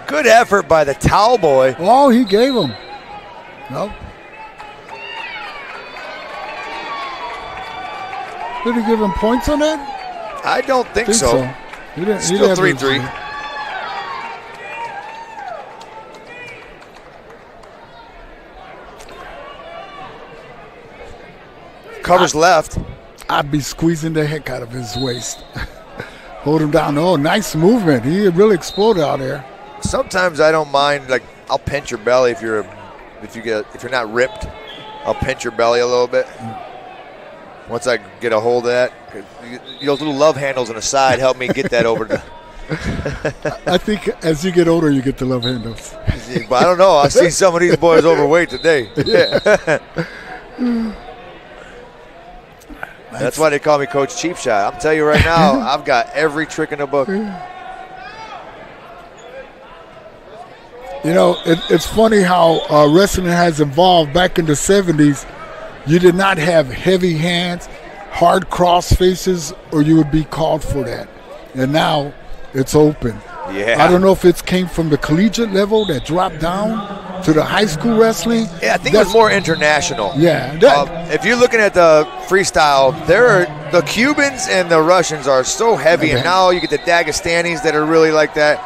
Good effort by the towel boy. Oh, he gave him. Nope. Did he give him points on that? I don't think so. Still 3-3. Covers left. I'd be squeezing the heck out of his waist. Hold him down. Oh, nice movement. He really exploded out there. Sometimes I don't mind. Like, I'll pinch your belly if you're not ripped. I'll pinch your belly a little bit. Once I get a hold of that, those little love handles on the side help me get that over the. I think as you get older, you get the love handles. But I don't know. I see some of these boys overweight today. Yeah. That's why they call me Coach Cheap Shot. I'm telling you right now, I've got every trick in the book. You know, it's funny how wrestling has evolved. Back in the 70s, you did not have heavy hands, hard cross faces, or you would be called for that. And now it's open. Yeah. I don't know if it came from the collegiate level that dropped down to the high school wrestling. Yeah, I think it was more international. Yeah. If you're looking at the freestyle, the Cubans and the Russians are so heavy, and now you get the Dagestanis that are really like that.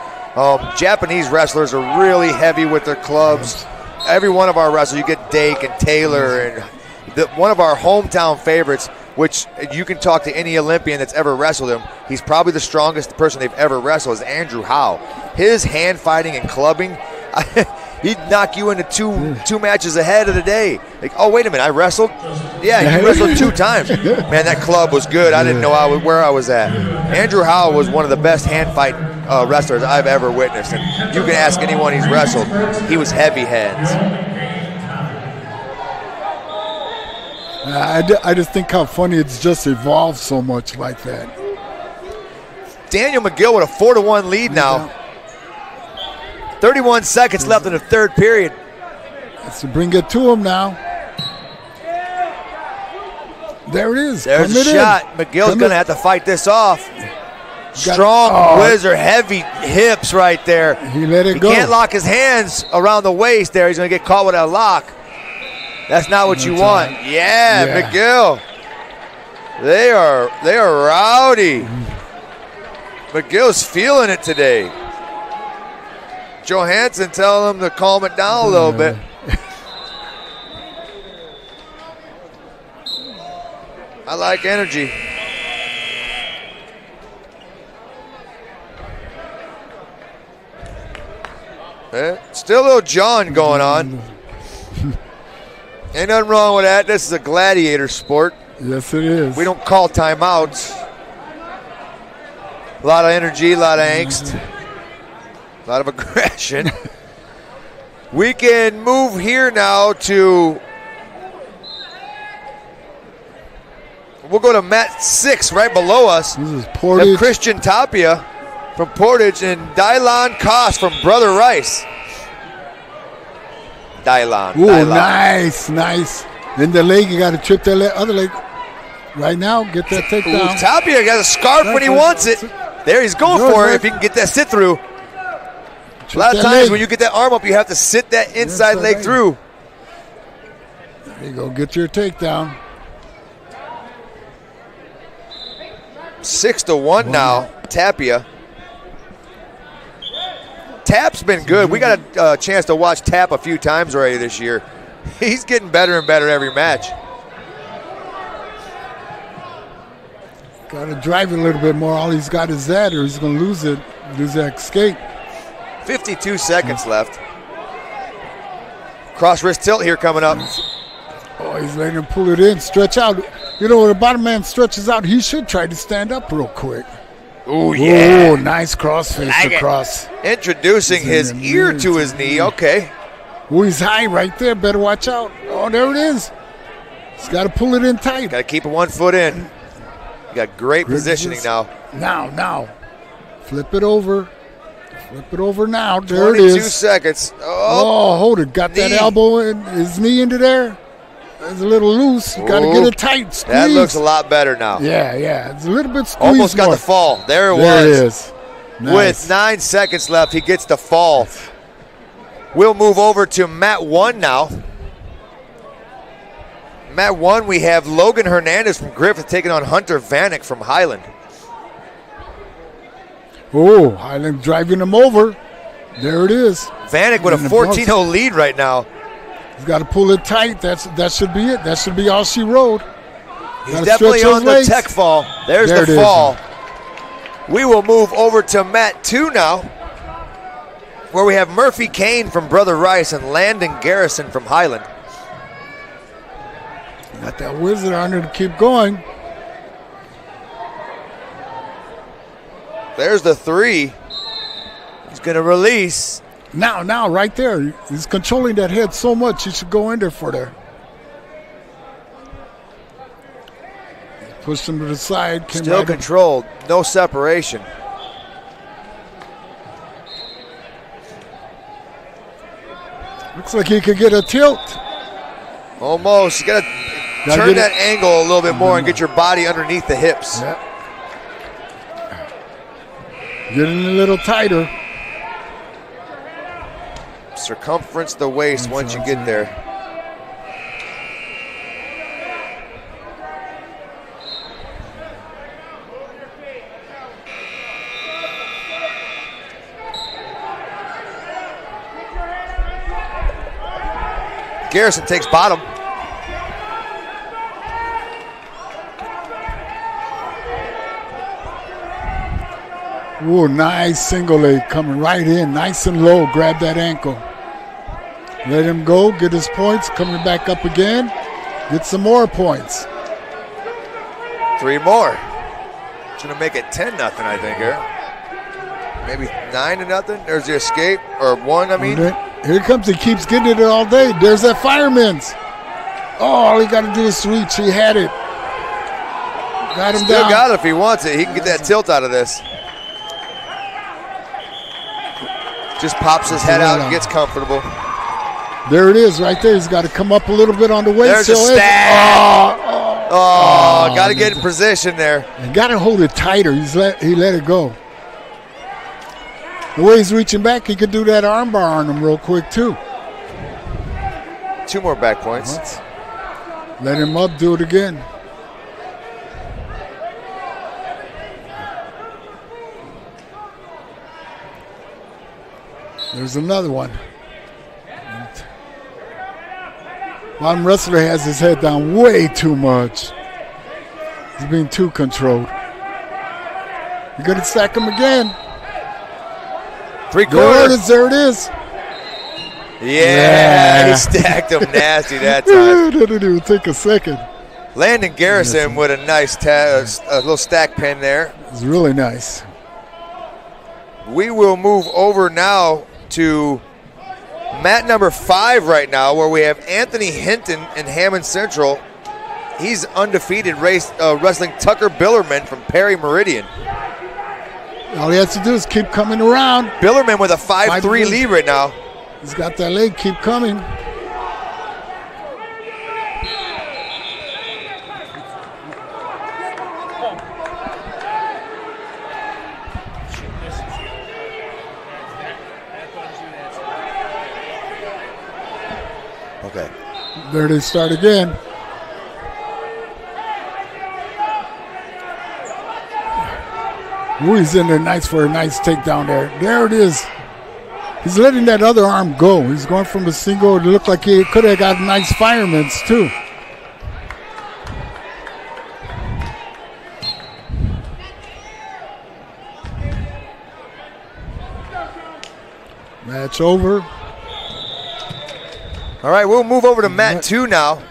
Japanese wrestlers are really heavy with their clubs. Every one of our wrestlers, you get Dake and Taylor, and one of our hometown favorites, which you can talk to any Olympian that's ever wrestled him, he's probably the strongest person they've ever wrestled, is Andrew Howe. His hand fighting and clubbing, He'd knock you into two matches ahead of the day. Like, oh, wait a minute, I wrestled? Yeah, you wrestled 2 times. Man, that club was good. I didn't know where I was at. Andrew Howell was one of the best hand fight wrestlers I've ever witnessed. And you can ask anyone he's wrestled. He was heavy hands. I just think how funny it's just evolved so much like that. Daniel McGill with a 4-1 lead now. 31 seconds left in the third period. Let's bring it to him now. There it is. There's a shot. McGill's going to have to fight this off. Strong whizzer, heavy hips right there. He let it go. He can't lock his hands around the waist there. He's going to get caught with a lock. That's not what you want. Right. Yeah, McGill. They are rowdy. McGill's feeling it today. Johansson telling him to calm it down a little bit. I like energy. Still a little jawing going on. Ain't nothing wrong with that. This is a gladiator sport. Yes, it is. We don't call timeouts. A lot of energy, a lot of angst, a lot of aggression. We can move here now to, we'll go to mat 6 right below us. This is Portage. Christian Tapia from Portage and Dylan Koss from Brother Rice. Dylan. Nice. In the leg, you got to trip that other leg. Right now, get that takedown. Tapia got a scarf when he wants it. There he's going for it if he can get that sit through. A lot of times when you get that arm up, you have to sit that inside leg through. There you go, get your takedown. 6-1 now, Tapia. Tap's been good. We got a chance to watch Tap a few times already this year. He's getting better and better every match. Got to drive it a little bit more. All he's got is that, or he's going to lose that escape. 52 seconds left. Cross wrist tilt here coming up. Oh, he's letting him pull it in, stretch out. You know, when the bottom man stretches out, he should try to stand up real quick. Oh, yeah. Oh, nice crossface across. Introducing his ear to his knee. Okay. Oh, he's high right there. Better watch out. Oh, there it is. He's got to pull it in tight. Got to keep 1 foot in. You got great positioning now. Now. Flip it over. Flip it over now. There it is. 22 seconds. Oh, hold it. Got that elbow and his knee into there. It's a little loose. You got to get it tight. Squeeze. That looks a lot better now. Yeah. It's a little bit squeezed. Almost got the fall. There it was. It is. Nice. With 9 seconds left, he gets the fall. We'll move over to mat 1 now. Mat 1, we have Logan Hernandez from Griffith taking on Hunter Vanek from Highland. Oh, Highland driving him over. There it is. Vanek with a 14-0 lead right now. He's got to pull it tight. That should be it. That should be all she wrote. He's definitely on the tech fall. There's the fall. We will move over to mat 2 now, where we have Murphy Kane from Brother Rice and Landon Garrison from Highland. Got that wizard on her to keep going. There's the 3. He's going to release. Now, right there. He's controlling that head so much, he should go in there for there. Pushed him to the side. Still controlled. No separation. Looks like he could get a tilt. Almost. You got to turn that angle a little bit more and get your body underneath the hips. Yeah. Get in a little tighter. Circumference the waist once you get there. Garrison takes bottom. Ooh, nice single leg coming right in, nice and low. Grab that ankle. Let him go, get his points, coming back up again. Get some more points. 3 more. It's going to make it 10-0, I think, here. Maybe 9-0. There's the escape, or 1, I mean. Here comes, he keeps getting it all day. There's that fireman's. Oh, all he got to do is reach. He had it. Got him Still down. got it if he wants it. He can get that tilt out of this. Just pops his head out and gets comfortable. There it is right there. He's got to come up a little bit on the waist. There's a stack. Oh, got to get in position there. And got to hold it tighter. He let it go. The way he's reaching back, he could do that armbar on him real quick, too. 2 more back points. Let him up, do it again. There's another one. Bottom wrestler has his head down way too much. He's being too controlled. You're going to stack him again. 3/4. There it is. Yeah, he stacked him nasty that time. Didn't even take a second. Landon Garrison with a nice a little stack pin there. It's really nice. We will move over now to mat number 5 right now, where we have Anthony Hinton in Hammond Central. He's undefeated wrestling Tucker Billerman from Perry Meridian. All he has to do is keep coming around. Billerman with a 5-3 lead right now. He's got that leg, keep coming. Okay. There they start again. Ooh, he's in there nice for a nice takedown there. There it is. He's letting that other arm go. He's going from a single. It looked like he could have got nice fireman's too. Match over. All right, we'll move over to mat 2 now,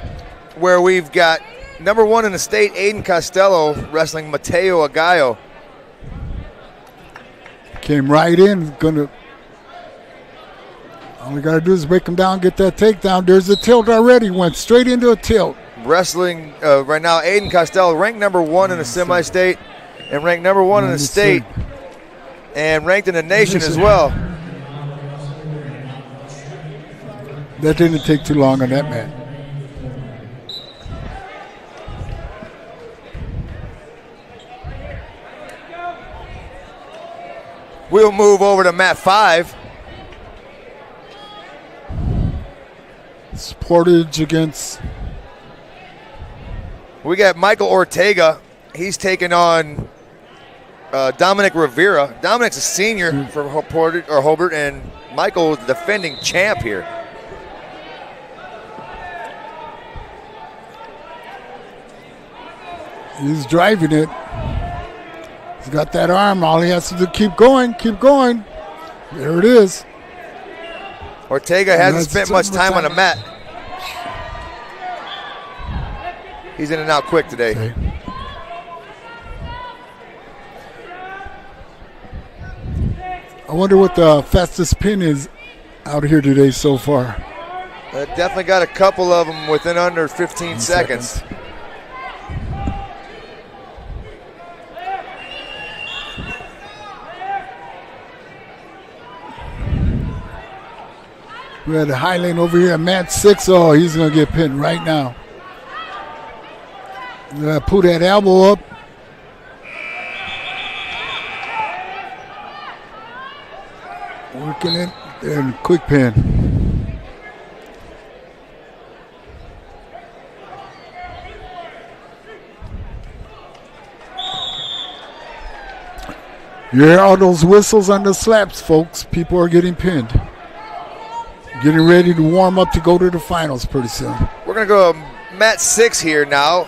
where we've got number 1 in the state, Aiden Costello, wrestling Mateo Agallo. Came right in. All we got to do is break him down, get that takedown. There's a tilt already. Went straight into a tilt. Wrestling right now, Aiden Costello, ranked number 1 in the semi-state and ranked number 1 in the state and ranked in the nation as well. That didn't take too long on that man. We'll move over to mat 5. It's Portage against. We got Michael Ortega. He's taking on Dominic Rivera. Dominic's a senior from Portage or Hobart, and Michael is the defending champ here. He's driving it. He's got that arm. All he has to do, keep going, keep going. There it is. Ortega hasn't spent much time on the mat. He's in and out quick today. Okay. I wonder what the fastest pin is out here today so far. Definitely got a couple of them within under 15 seconds. We had a high lane over here at mat 6. Oh, he's going to get pinned right now. Pull that elbow up. Working it and quick pin. You hear all those whistles and the slaps, folks. People are getting pinned. Getting ready to warm up to go to the finals pretty soon. We're going to go mat 6 here now.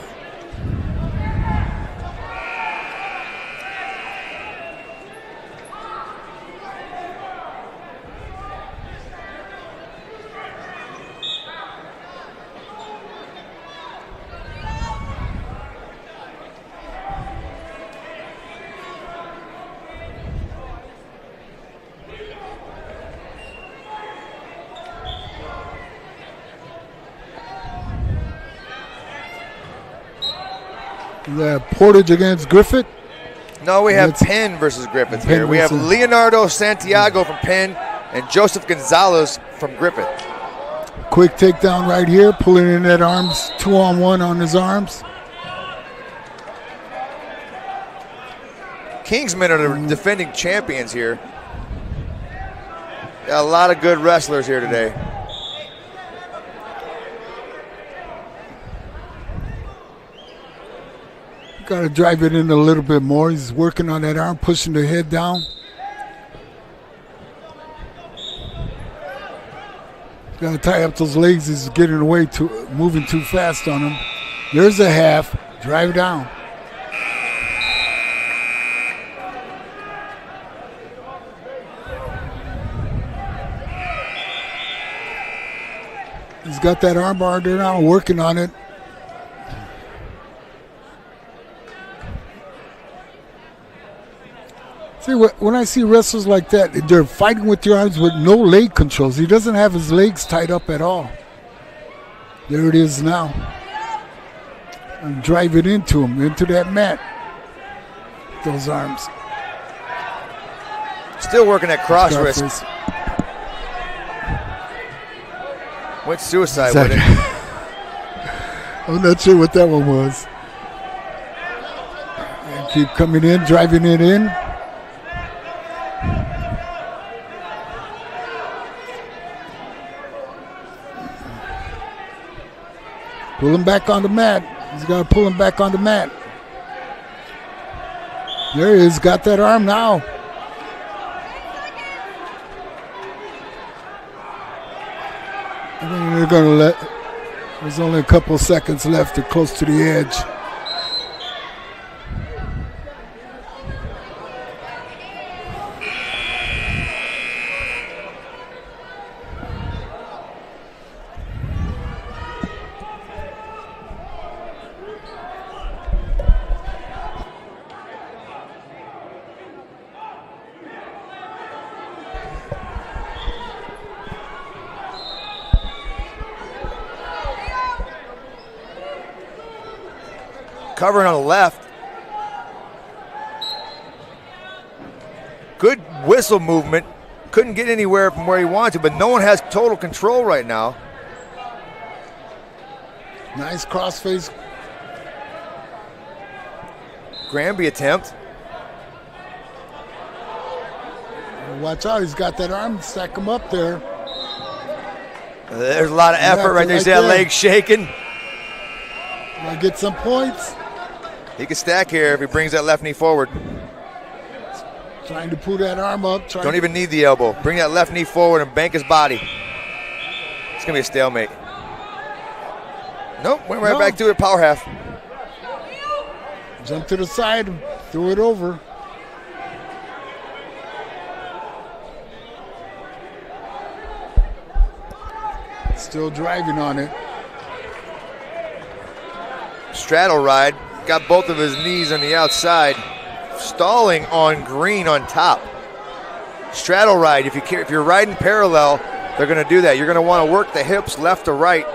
Portage against Griffith. No, we have Penn versus Griffith here. We have Leonardo Santiago from Penn and Joseph Gonzalez from Griffith. Quick takedown right here, pulling in that arms, 2-on-1 on his arms. Kingsmen are the defending champions here. Got a lot of good wrestlers here today. Got to drive it in a little bit more. He's working on that arm, pushing the head down. Got to tie up those legs. He's getting away, moving too fast on him. There's a half. Drive down. He's got that arm bar there now, working on it. See, when I see wrestlers like that, they're fighting with your arms with no leg controls. He doesn't have his legs tied up at all. There it is now. And drive it into him, into that mat. Those arms. Still working that cross wrist. Went suicide with it. I'm not sure what that one was. And keep coming in, driving it in. Pull him back on the mat. He's got to pull him back on the mat. There he is. Got that arm now. I think they're going to let. There's only a couple seconds left. They're close to the edge. Covering on the left. Good whistle movement. Couldn't get anywhere from where he wanted to, but no one has total control right now. Nice crossface. Granby attempt. Watch out, he's got that arm. Stack him up there. There's a lot of effort right there. You see that leg shaking? Might get some points. He can stack here if he brings that left knee forward. Trying to pull that arm up. Don't even need the elbow. Bring that left knee forward and bank his body. It's going to be a stalemate. Nope, went right back to it, power half. Jump to the side, threw it over. Still driving on it. Straddle ride. Got both of his knees on the outside. Stalling on green on top. Straddle ride. If you're riding parallel, they're going to do that. You're going to want to work the hips left to right.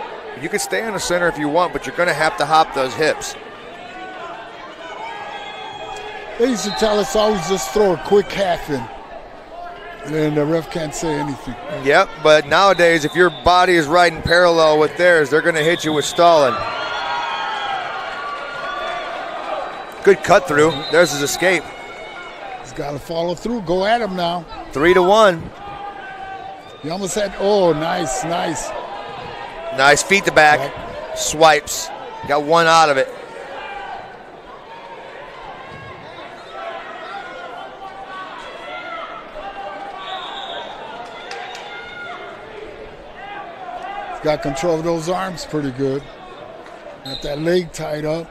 You can stay on the center if you want, but you're going to have to hop those hips. They used to tell us always just throw a quick half in. And the ref can't say anything. Yep, but nowadays, if your body is riding parallel with theirs, they're going to hit you with stalling. Good cut through. There's his escape. He's got to follow through. Go at him now. 3-1. He almost had, oh, nice. Nice feet to back. Swipes. Got one out of it. He's got control of those arms pretty good. Got that leg tied up.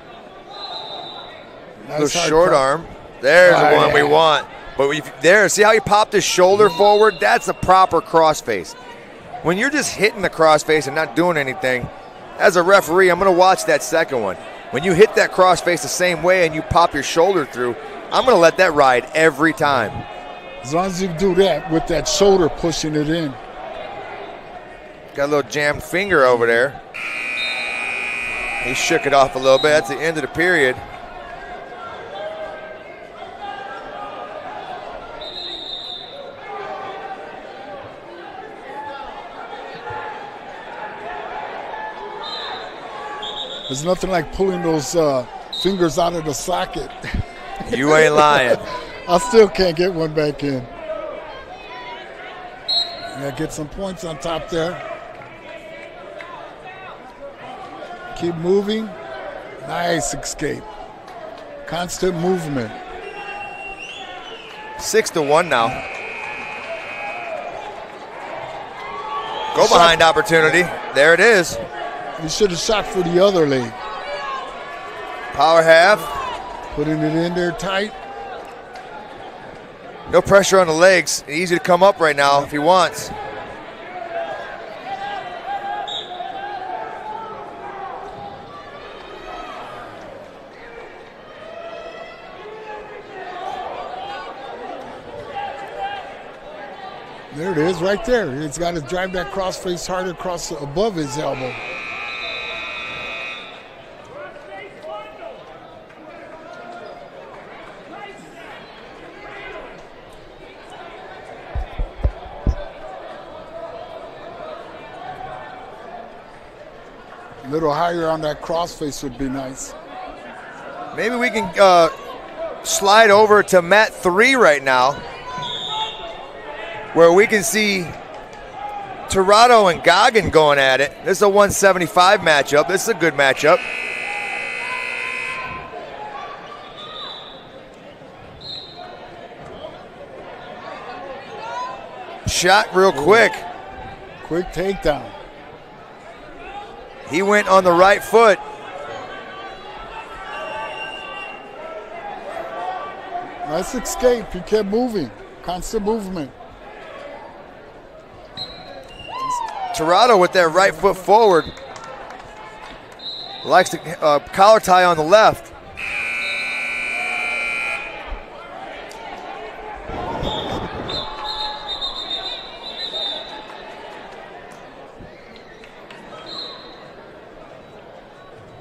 Nice short arm. There's the one we want. But see how he popped his shoulder forward? That's a proper crossface. When you're just hitting the crossface and not doing anything, as a referee, I'm going to watch that second one. When you hit that crossface the same way and you pop your shoulder through, I'm going to let that ride every time. As long as you do that with that shoulder pushing it in. Got a little jammed finger over there. He shook it off a little bit. That's the end of the period. There's nothing like pulling those fingers out of the socket. You ain't lying. I still can't get one back in. Yeah, get some points on top there. Keep moving. Nice escape. Constant movement. 6-1 now. Go behind opportunity. There it is. You should have shot for the other leg. Power half. Putting it in there tight. No pressure on the legs. Easy to come up right now if he wants. There it is, right there. He's got to drive that crossface hard across above his elbow. A little higher on that crossface would be nice. Maybe we can slide over to mat 3 right now, where we can see Tirado and Goggin going at it. This is a 175 matchup. This is a good matchup. Shot real quick. Quick takedown. He went on the right foot. Nice escape. He kept moving. Constant movement. Tirado with that right foot forward. Likes the collar tie on the left.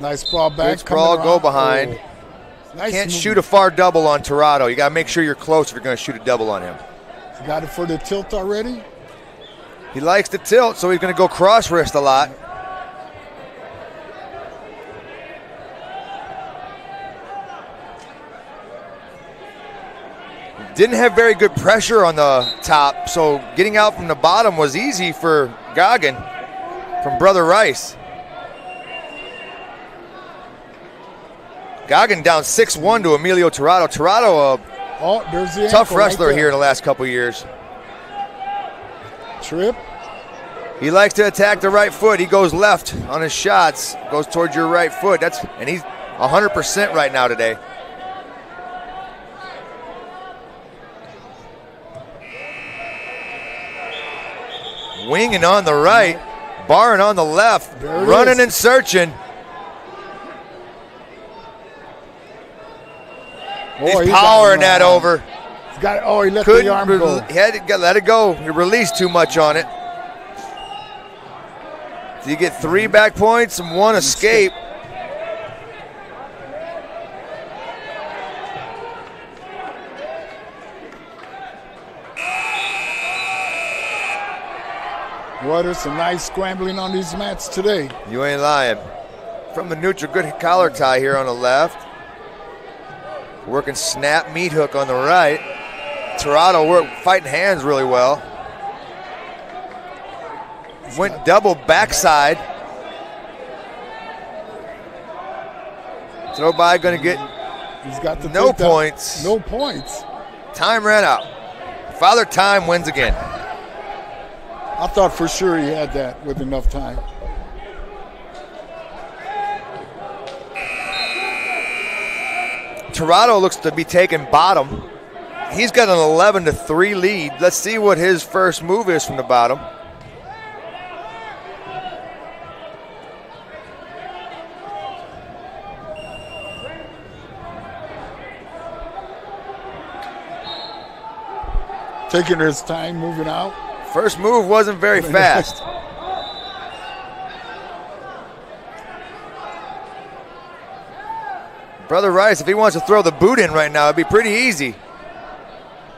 Nice sprawl back. Good sprawl, go behind. Oh. Nice Can't movement. shoot a far double on Tirado. You got to make sure you're close if you're going to shoot a double on him. You got it for the tilt already? He likes to tilt, so he's going to go cross wrist a lot. Didn't have very good pressure on the top, so getting out from the bottom was easy for Goggin from Brother Rice. Goggin down 6-1 to Emilio Tirado. Tirado, There's the tough ankle wrestler right here in the last couple years. Trip. He likes to attack the right foot. He goes left on his shots, goes towards your right foot. And he's 100% right now today. Winging on the right, barring on the left, running and searching. He's powering that over. He's got, he let the arm go. He had to let it go. He released too much on it. So you get 3 back points and 1 escape. Boy, there's some nice scrambling on these mats today. You ain't lying. From the neutral, good collar tie here on the left. Working snap meat hook on the right. Tirado fighting hands really well. Went double backside. Throw by going to get He's got the no points. No points. Time ran out. Father Time wins again. I thought for sure he had that with enough time. Tirado looks to be taking bottom. He's got an 11-3 lead. Let's see what his first move is from the bottom. Taking his time moving out. First move wasn't very fast. Brother Rice, if he wants to throw the boot in right now, it'd be pretty easy.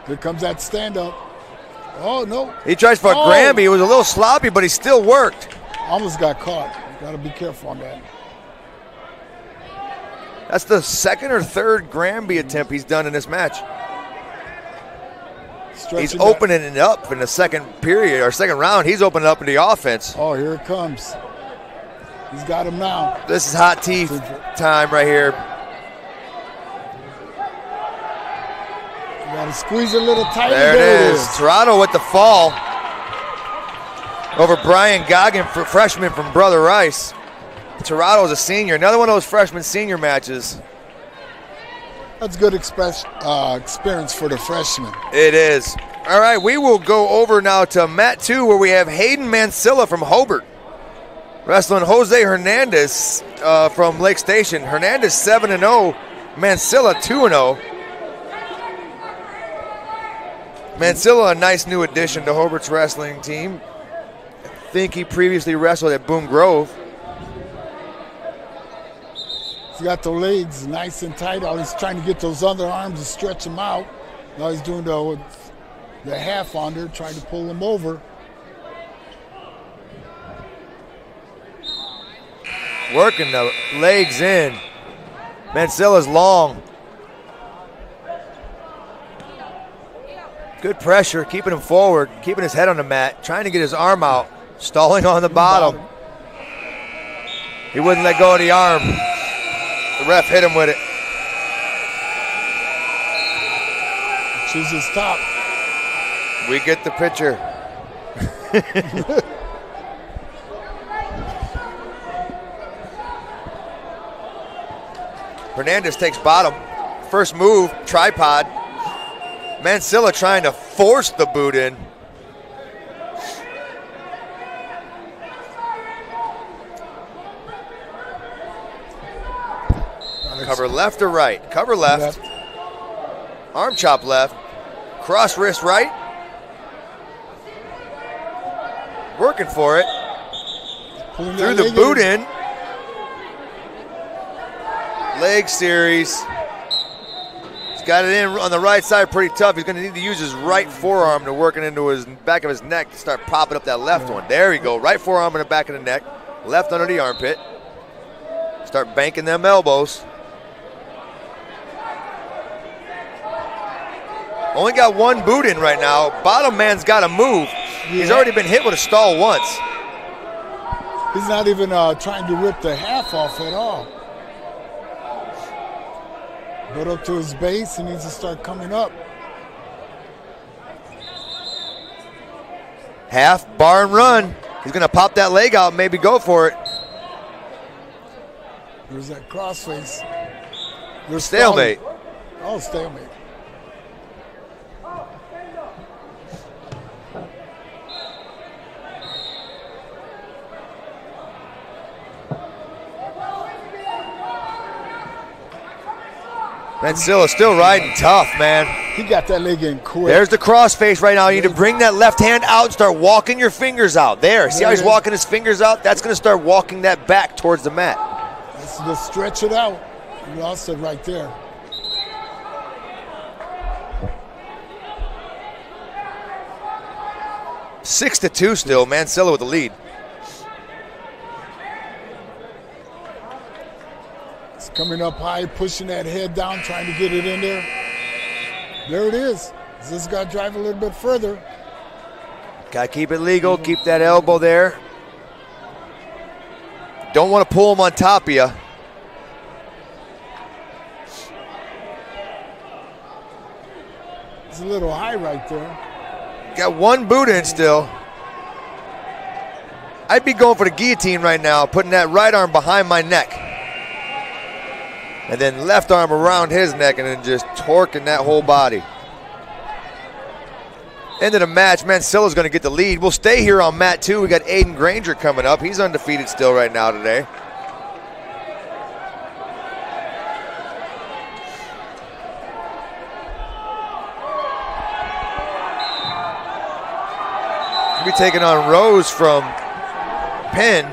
Here comes that stand-up. Oh, no. He tries for a Grammy. It was a little sloppy, but he still worked. Almost got caught. You got to be careful on that. That's the second or third Granby attempt he's done in this match. He's opening it up in the second period, or second round. He's opening up in the offense. Oh, here it comes. He's got him now. This is hot tea time right here. You got to squeeze a little tighter. There it is. Tirado with the fall over Brian Goggin, freshman from Brother Rice. Tirado's a senior. Another one of those freshman-senior matches. That's good experience for the freshman. It is. All right, we will go over now to Mat 2, where we have Hayden Mansilla from Hobart wrestling Jose Hernandez from Lake Station. Hernandez 7-0, Mansilla 2-0. Mansilla, a nice new addition to Hobart's wrestling team. I think he previously wrestled at Boone Grove. He's got the legs nice and tight. He's trying to get those underarms and stretch them out. Now he's doing the half under, trying to pull him over. Working the legs in. Mancilla's long. Good pressure, keeping him forward, keeping his head on the mat, trying to get his arm out, stalling on the bottom. He wouldn't let go of the arm. The ref hit him with it. Chooses top. We get the picture. Hernandez takes bottom. First move, tripod. Mansilla trying to force the boot in. Cover left or right? Cover left. Arm chop left. Cross wrist right. Working for it. Through the boot in. Leg series. He's got it in on the right side pretty tough. He's going to need to use his right forearm to work it into his back of his neck to start popping up that left one. There we go. Right forearm in the back of the neck. Left under the armpit. Start banking them elbows. Only got one boot in right now. Bottom man's got to move. He's already been hit with a stall once. He's not even trying to rip the half off at all. But up to his base, he needs to start coming up. Half, bar and run. He's going to pop that leg out and maybe go for it. There's that crossface. Stalemate. Oh, stalemate. Mansilla still riding tough, man. He got that leg in quick. There's the crossface right now. You need to bring that left hand out and start walking your fingers out. There. See how he's walking his fingers out? That's going to start walking that back towards the mat. Let's just stretch it out. You lost it right there. Six to 2 still. Mansilla with the lead. Coming up high, pushing that head down, trying to get it in there. There it is. He's just got to drive a little bit further. Got to keep it legal. Keep that elbow there. Don't want to pull him on top of you. It's a little high right there. Got one boot in still. I'd be going for the guillotine right now, putting that right arm behind my neck. And then left arm around his neck and then just torquing that whole body. End of the match, Mancilla's going to get the lead. We'll stay here on mat 2. We got Aiden Granger coming up. He's undefeated still right now today. He'll be taking on Rose from Penn.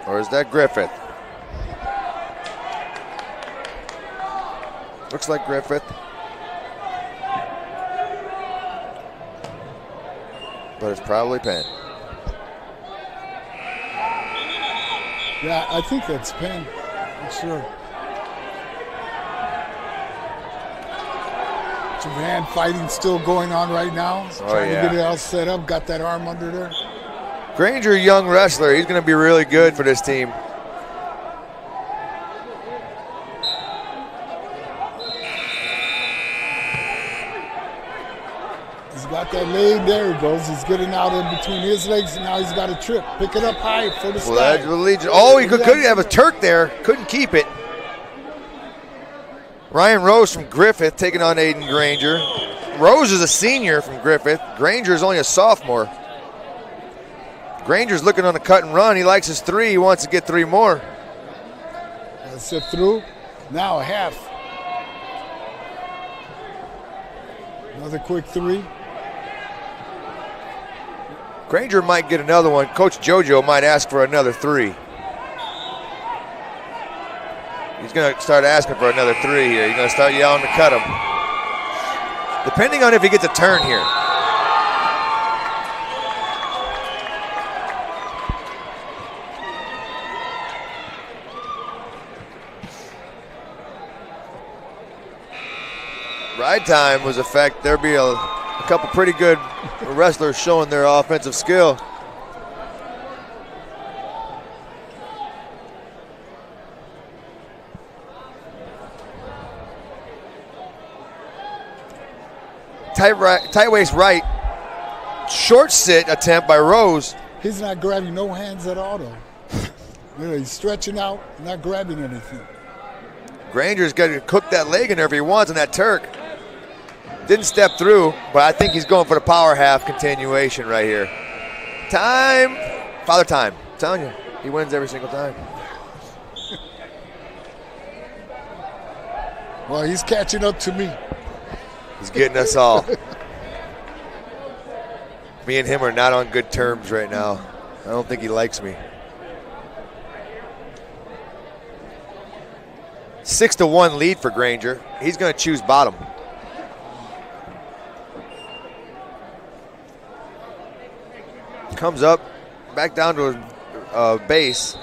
Or is that Griffith? Looks like Griffith. But it's probably Penn. Yeah, I think that's Penn. I'm sure. Javan fighting still going on right now. Trying to get it all set up. Got that arm under there. Granger, young wrestler. He's going to be really good for this team. He's got that leg. There he goes. He's getting out in between his legs, and now he's got a trip. Pick it up high for the slide. Oh, he couldn't have a Turk there. Couldn't keep it. Ryan Rose from Griffith taking on Aiden Granger. Rose is a senior from Griffith. Granger is only a sophomore. Granger's looking on a cut and run. He likes his 3. He wants to get 3 more. That's it through. Now a half. Another quick 3. Granger might get another one. Coach JoJo might ask for another 3. He's going to start asking for another 3 here. He's going to start yelling to cut him. Depending on if he gets a turn here. Ride time was a fact. There'd be a couple pretty good wrestlers showing their offensive skill. Tight waist right. Short sit attempt by Rose. He's not grabbing no hands at all, though. He's stretching out, not grabbing anything. Granger's got to cook that leg in there if he wants on that Turk. Didn't step through, but I think he's going for the power half continuation right here. Time. Father time. I'm telling you, he wins every single time. Well, he's catching up to me. He's getting us all. Me and him are not on good terms right now. I don't think he likes me. 6-1 lead for Granger. He's going to choose bottom. Comes up, back down to his base.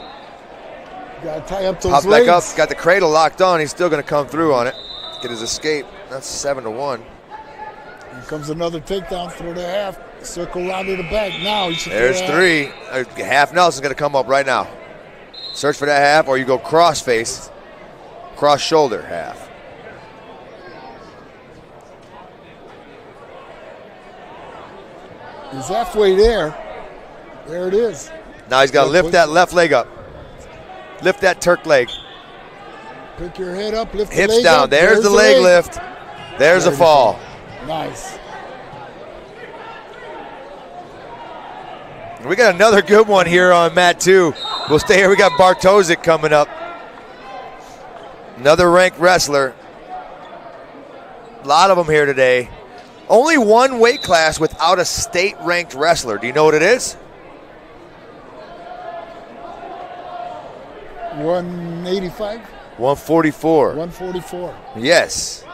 Got to tie up those Pops legs. back up, got the cradle locked on. He's still going to come through on it. Get his escape. That's 7-1. Here comes another takedown through the half. Circle around to the back. Now he should. There's 3. Half Nelson's going to come up right now. Search for that half, or you go cross face, cross shoulder half. He's halfway there. There it is. Now he's got to lift that left leg up. Lift that Turk leg. Pick your head up, lift Hips the leg down. up. There's the leg lift. There's a fall. Nice. We got another good one here on mat 2. We'll stay here. We got Bartosik coming up. Another ranked wrestler. A lot of them here today. Only one weight class without a state-ranked wrestler. Do you know what it is? 185? 144. 144. Yes.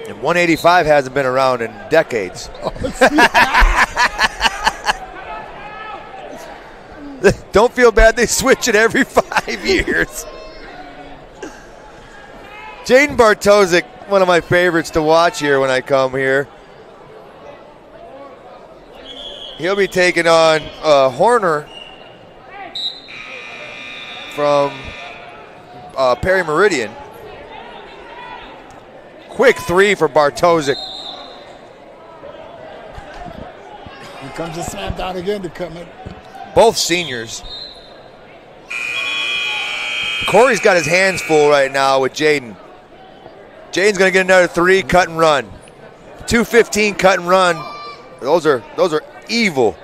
And 185 hasn't been around in decades. Don't feel bad. They switch it every 5 years. Jaden Bartosik, one of my favorites to watch here when I come here. He'll be taking on Horner from Perry Meridian. Quick 3 for Bartosik. Here comes a snap down again to come in. Both seniors. Corey's got his hands full right now with Jaden. Jaden's going to get another 3, cut and run. 2:15 cut and run. Those are evil.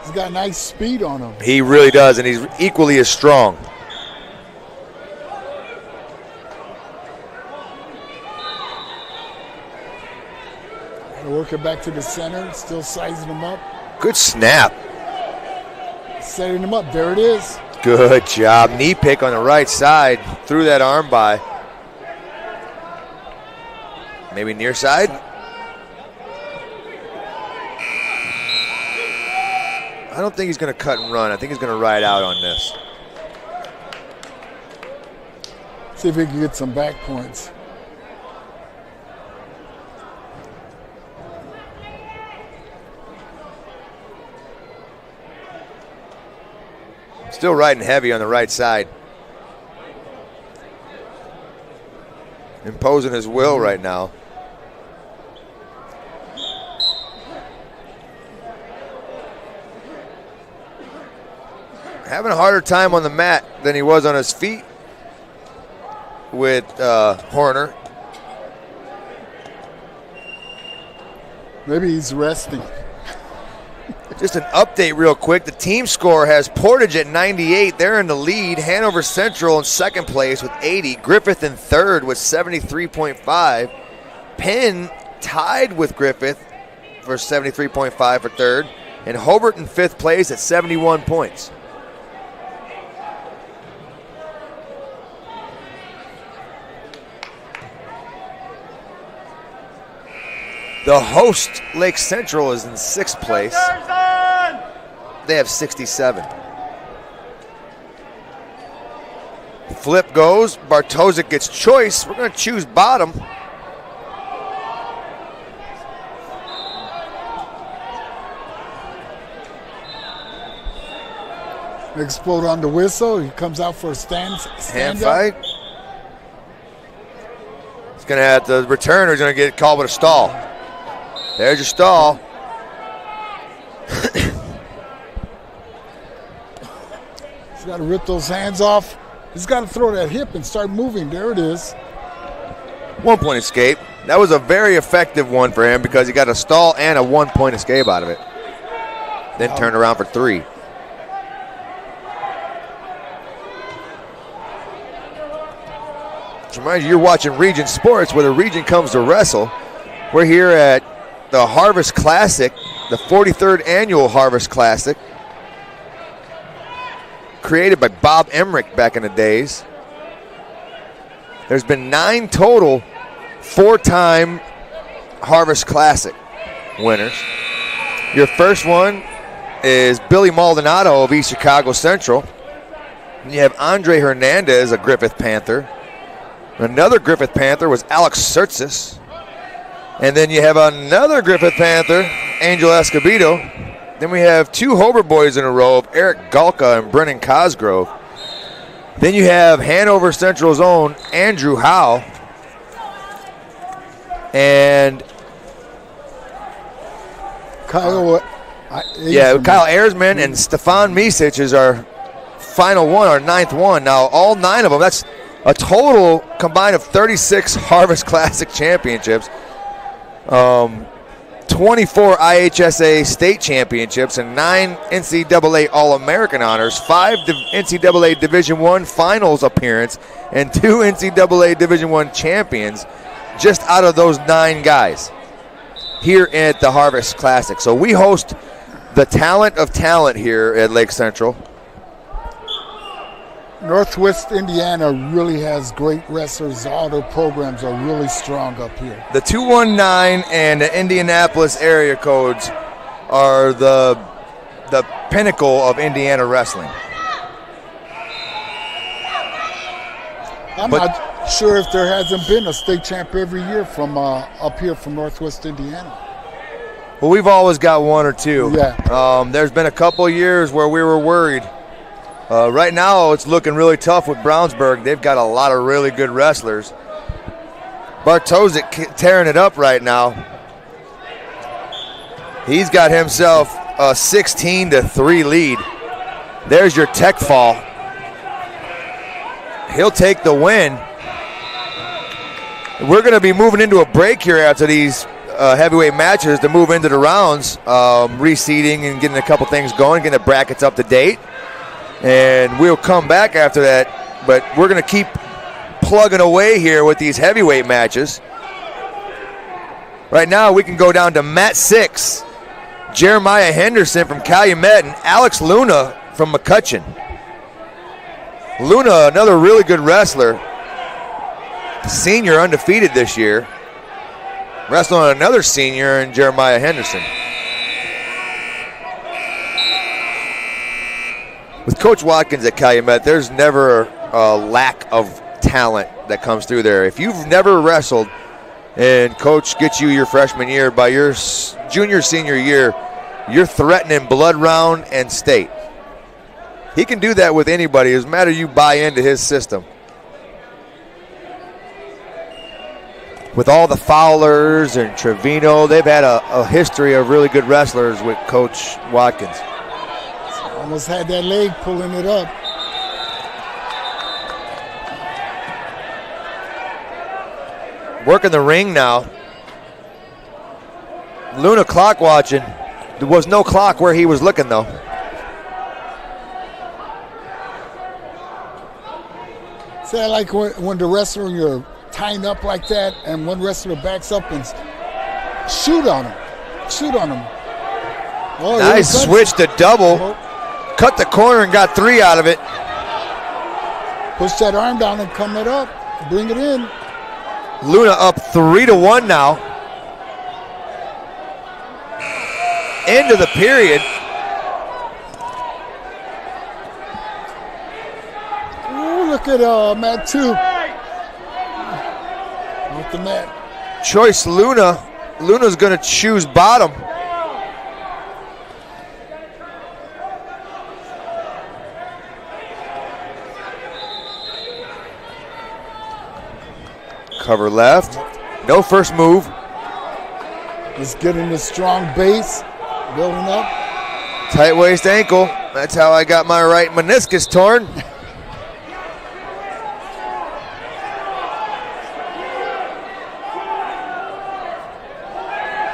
He's got nice speed on him. He really does, and he's equally as strong. Work it back to the center, still sizing him up. Good snap. Setting him up, there it is. Good job. Knee pick on the right side. Threw that arm by. Maybe near side. I don't think he's going to cut and run. I think he's going to ride out on this. See if he can get some back points. Still riding heavy on the right side. Imposing his will right now. Having a harder time on the mat than he was on his feet with Horner. Maybe he's resting. Just an update real quick. The team score has Portage at 98. They're in the lead. Hanover Central in second place with 80. Griffith in third with 73.5. Penn tied with Griffith for 73.5 for third. And Hobart in fifth place at 71 points. The host, Lake Central, is in sixth place. They have 67. Flip goes. Bartosik gets choice. We're going to choose bottom. Explode on the whistle. He comes out for a stand Hand fight. He's going to have to return or he's going to get called with a stall. There's your stall. He's got to rip those hands off. He's got to throw that hip and start moving. There it is. 1 point escape. That was a very effective one for him because he got a stall and a 1 point escape out of it. Then turned around for 3. Just remind you, you're watching Region Sports, where the region comes to wrestle. We're here at the Harvest Classic, the 43rd annual Harvest Classic, created by Bob Emerick back in the days. There's been 9 total 4-time Harvest Classic winners. Your first one is Billy Maldonado of East Chicago Central. And you have Andre Hernandez, a Griffith Panther. Another Griffith Panther was Alex Surtsis. And then you have another Griffith Panther, Angel Escobedo. Then we have 2 Hobart boys in a row of Eric Galka and Brennan Cosgrove. Then you have Hanover Central's own Andrew Howe. And Kyle Ersman and Stefan Misic is our final one, our 9th one. Now, all 9 of them, that's a total combined of 36 Harvest Classic championships. 24 IHSA state championships and 9 NCAA All-American honors, 5 NCAA Division I finals appearance, and 2 NCAA Division I champions just out of those 9 guys here at the Harvest Classic. So we host the talent of talent here at Lake Central. Northwest Indiana really has great wrestlers. All their programs are really strong up here. The 219 and the Indianapolis area codes are the pinnacle of Indiana wrestling. I'm not sure if there hasn't been a state champ every year from up here from Northwest Indiana. Well, we've always got 1 or 2. Yeah. There's been a couple years where we were worried. Right now, it's looking really tough with Brownsburg. They've got a lot of really good wrestlers. Bartosik tearing it up right now. He's got himself a 16-3 lead. There's your tech fall. He'll take the win. We're going to be moving into a break here after these heavyweight matches to move into the rounds, reseeding and getting a couple things going, getting the brackets up to date. And we'll come back after that, but we're going to keep plugging away here with these heavyweight matches. Right now, we can go down to mat 6. Jeremiah Henderson from Calumet and Alex Luna from McCutcheon. Luna, another really good wrestler. Senior, undefeated this year. wrestling another senior in Jeremiah Henderson. With Coach Watkins at Calumet, there's never a lack of talent that comes through there. If you've never wrestled and Coach gets you your freshman year, by your junior, senior year, you're threatening blood round and state. He can do that with anybody. It doesn't matter you buy into his system. With all the Fowlers and Trevino, they've had a history of really good wrestlers with Coach Watkins. Almost had that leg pulling it up. Working the ring now. Luna clock watching. There was no clock where he was looking though. See, I like when the wrestler, you're tying up like that, and one wrestler backs up and shoot on him. Shoot on him. Oh, nice switch to double. Cut the corner and got 3 out of it. Push that arm down and come it up. Bring it in. Luna up 3-1 now. End of the period. Ooh, look at mat 2. Off the mat. Choice Luna. Luna's going to choose bottom. Cover left. No first move. Just getting the strong base. Building up. Tight waist ankle. That's how I got my right meniscus torn.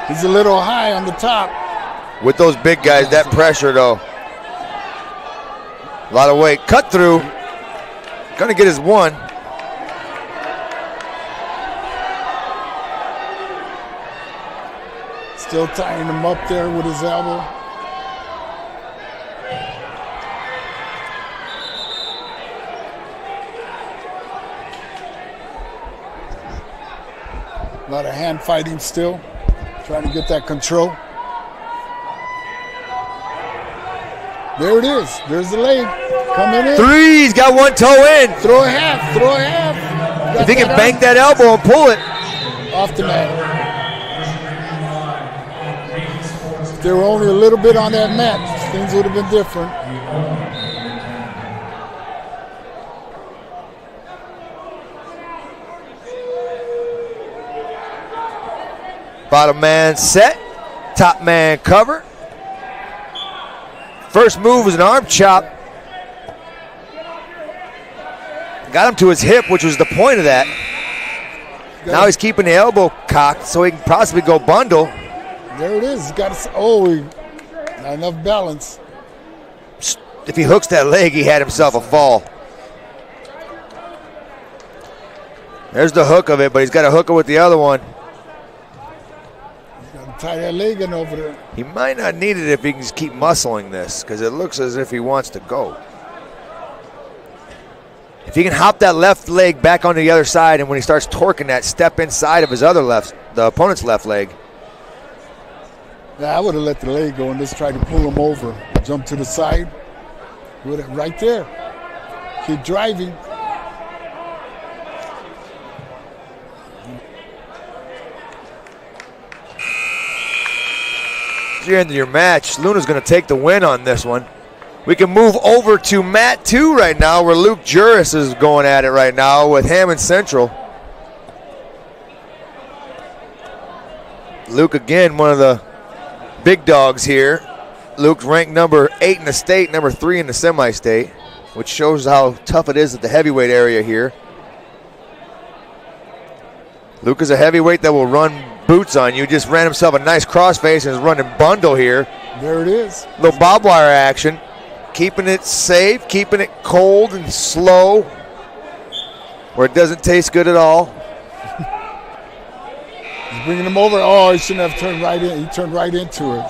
He's a little high on the top. With those big guys, that pressure though. A lot of weight. Cut through. Gonna get his 1. Still tying him up there with his elbow. A lot of hand fighting still. Trying to get that control. There it is. There's the leg. Coming in. 3. He's got 1 toe in. Throw a half. Throw a half. If he can bank that elbow and pull it. Off the mat. If they were only a little bit on that mat, things would have been different. Bottom man set. Top man cover. First move was an arm chop. Got him to his hip, which was the point of that. Now he's keeping the elbow cocked so he can possibly go bundle. There it is. Got not enough balance. If he hooks that leg, he had himself a fall. There's the hook of it, but he's got to hook it with the other one. He's got to tie that leg in over there. He might not need it if he can just keep muscling this, because it looks as if he wants to go. If he can hop that left leg back onto the other side, and when he starts torquing that, step inside of his other left, the opponent's left leg. Yeah, I would have let the leg go and just tried to pull him over. Jump to the side. Right there. Keep driving. At the end of your match, Luna's going to take the win on this one. We can move over to mat 2 right now, where Luke Juris is going at it right now with Hammond Central. Luke, again, one of the big dogs here. Luke's ranked number 8 in the state, number 3 in the semi-state, which shows how tough it is at the heavyweight area here. Luke is a heavyweight that will run boots on you. Just ran himself a nice crossface and is running bundle here. There it is. Little barbed wire action. Keeping it safe, keeping it cold and slow, where it doesn't taste good at all. He's bringing him over. Oh, he shouldn't have turned right in. He turned right into it.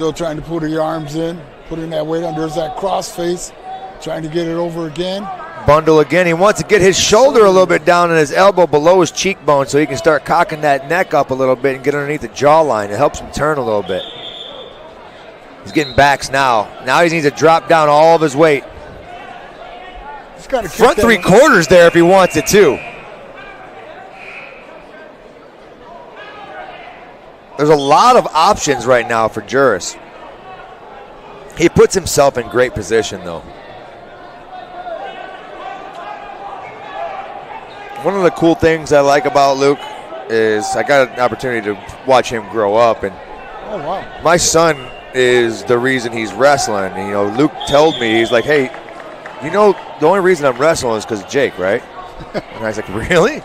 Still trying to put your arms in, putting that weight on. There's that cross face, trying to get it over again. Bundle again. He wants to get his shoulder a little bit down and his elbow below his cheekbone so he can start cocking that neck up a little bit and get underneath the jawline. It helps him turn a little bit. He's getting backs now. Now he needs to drop down all of his weight. He's got to front 3/4 there if he wants it too. There's a lot of options right now for Juris. He puts himself in great position though. One of the cool things I like about Luke is I got an opportunity to watch him grow up, and oh wow, my son is the reason he's wrestling. And, you know, Luke told me, he's like, hey, you know, the only reason I'm wrestling is because of Jake, right? And I was like, really?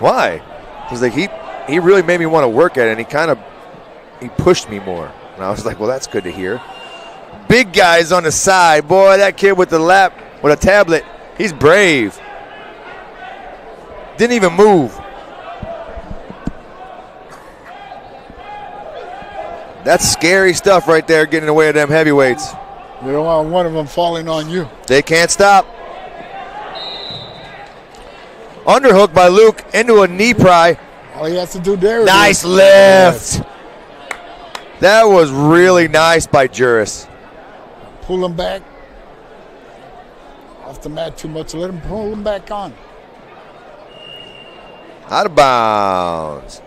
Why? He's like, he really made me want to work at it, and he pushed me more. And I was like, well, that's good to hear. Big guys on the side. Boy, that kid with a tablet, he's brave. Didn't even move. That's scary stuff right there, getting away with them heavyweights. You don't want one of them falling on you. They can't stop. Underhook by Luke into a knee pry. All he has to do there. Nice lift. That was really nice by Juris. Pull him back. Off the mat too much. Let him pull him back on. Out of bounds.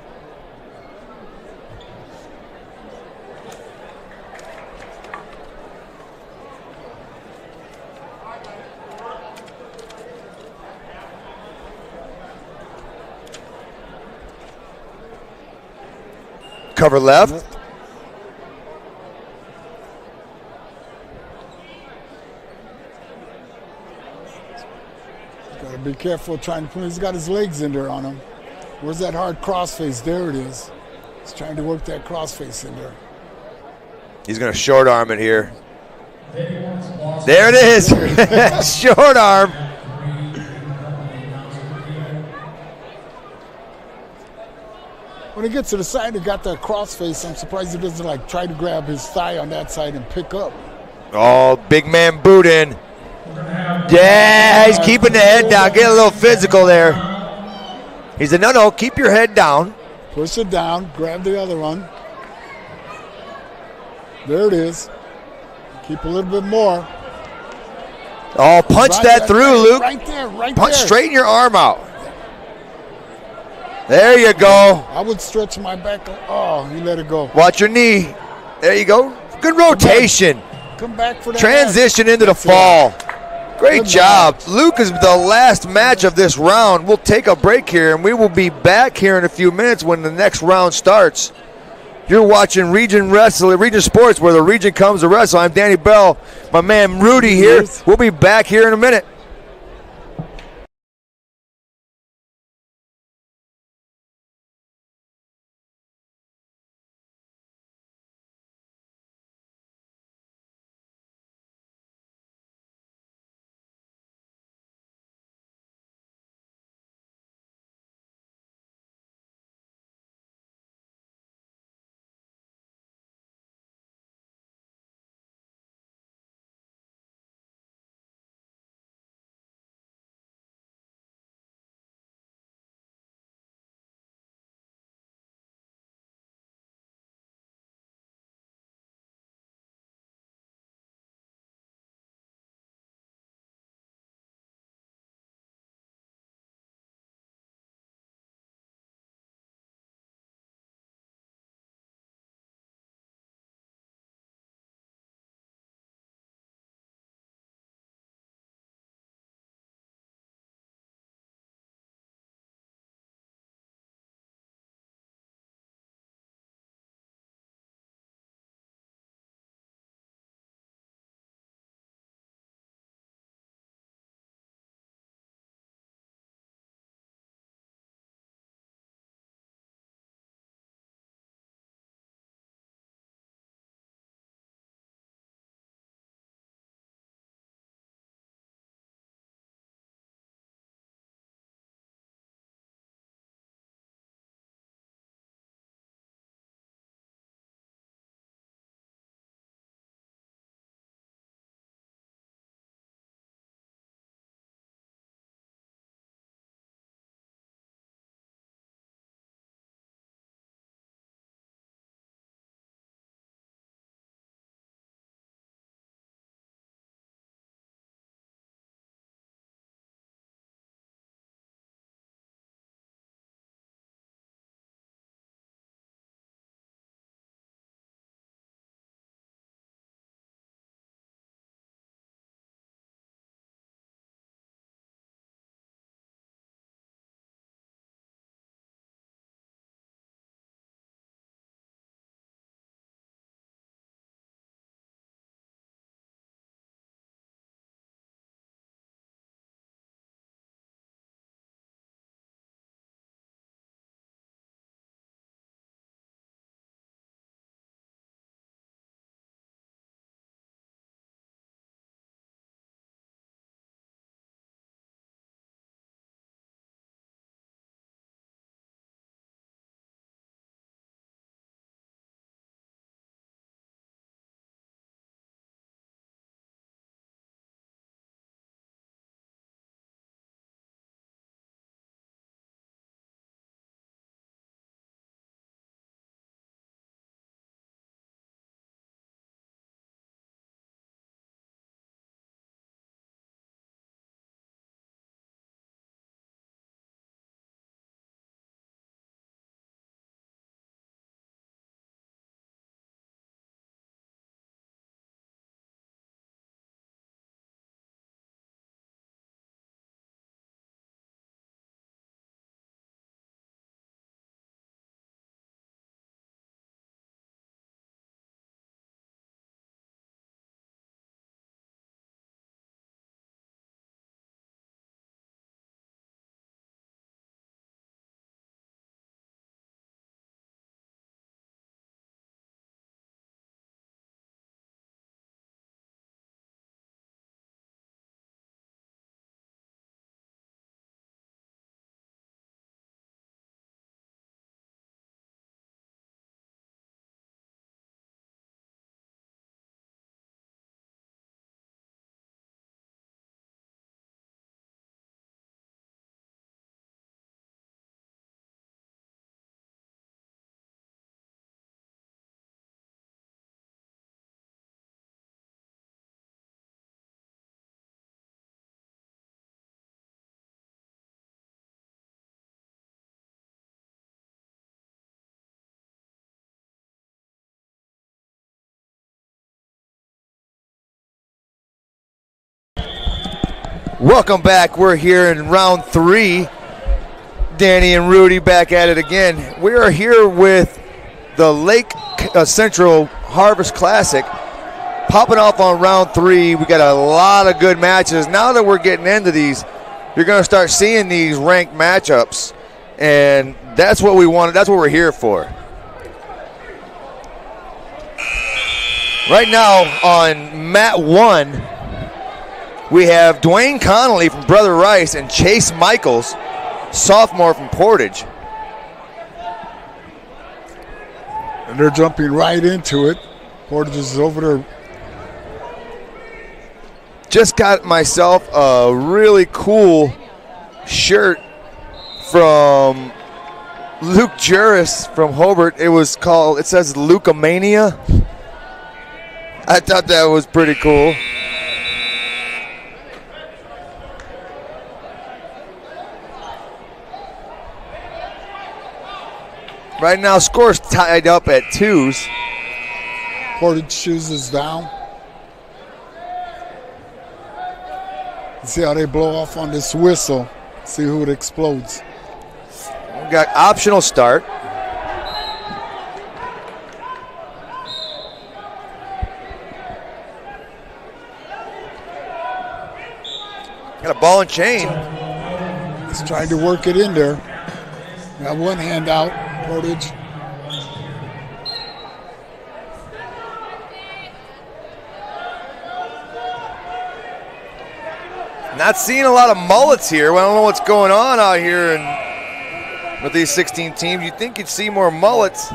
Cover left. Gotta be careful trying to put. He's got his legs in there on him. Where's that hard crossface? There it is. He's trying to work that crossface in there. He's going to short arm it here. There it is. Short arm. When he gets to the side, he got that crossface. I'm surprised he doesn't like try to grab his thigh on that side and pick up. Oh, big man boot in. Yeah, he's keeping the head down. Get a little physical there. He said, no, keep your head down. Push it down. Grab the other one. There it is. Keep a little bit more. Oh, punch that through, Luke. Right there, right punch, there. Straighten your arm out. There you go. I would stretch my back. Oh, you let it go. Watch your knee. There you go. Good rotation. Come back for that. Transition into the fall. Great job. Luke is the last match of this round. We'll take a break here, and we will be back here in a few minutes when the next round starts. You're watching Region Wrestling, Region Sports, where the region comes to wrestle. I'm Danny Bell. My man Rudy here. We'll be back here in a minute. Welcome back. We're here in round 3. Danny and Rudy back at it again. We are here with the Lake Central Harvest Classic. Popping off on round 3. We got a lot of good matches. Now that we're getting into these, you're going to start seeing these ranked matchups. And that's what we wanted. That's what we're here for. Right now on mat 1, we have Dwayne Connolly from Brother Rice and Chase Michaels, sophomore from Portage. And they're jumping right into it. Portage is over there. Just got myself a really cool shirt from Luke Juris from Hobart. It says Lucamania. I thought that was pretty cool. Right now, score's tied up at 2s. Portage shoes is down. See how they blow off on this whistle. See who it explodes. We got optional start. Got a ball and chain. He's trying to work it in there. Got one hand out, Portage. Not seeing a lot of mullets here. Well, I don't know what's going on out here with these 16 teams. You'd think you'd see more mullets.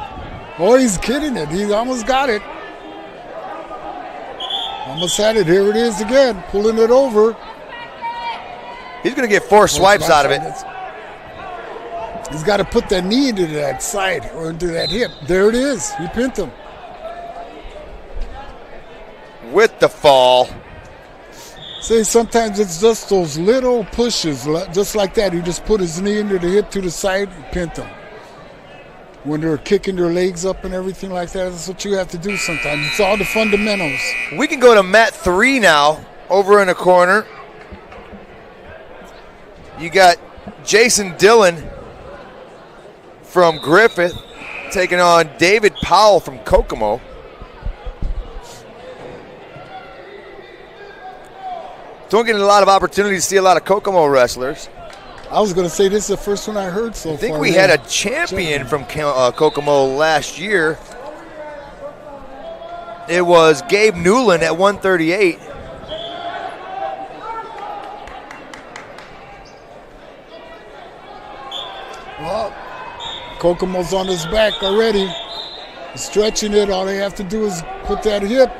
Oh, he's kidding it. He almost got it. Almost had it. Here it is again, pulling it over. He's going to get 4 swipes out of it. He's got to put that knee into that side or into that hip. There it is. He pinned him. With the fall. See, sometimes it's just those little pushes, just like that. He just put his knee into the hip to the side and pinned him. When they're kicking their legs up and everything like that, that's what you have to do sometimes. It's all the fundamentals. We can go to mat 3 now, over in the corner. You got Jason Dillon from Griffith taking on David Powell from Kokomo. Don't get a lot of opportunity to see a lot of Kokomo wrestlers. I was going to say this is the first one I heard so far. I think we had a champion from Kokomo last year. It was Gabe Newland at 138. Well, Kokomo's on his back already. He's stretching it. All they have to do is put that hip,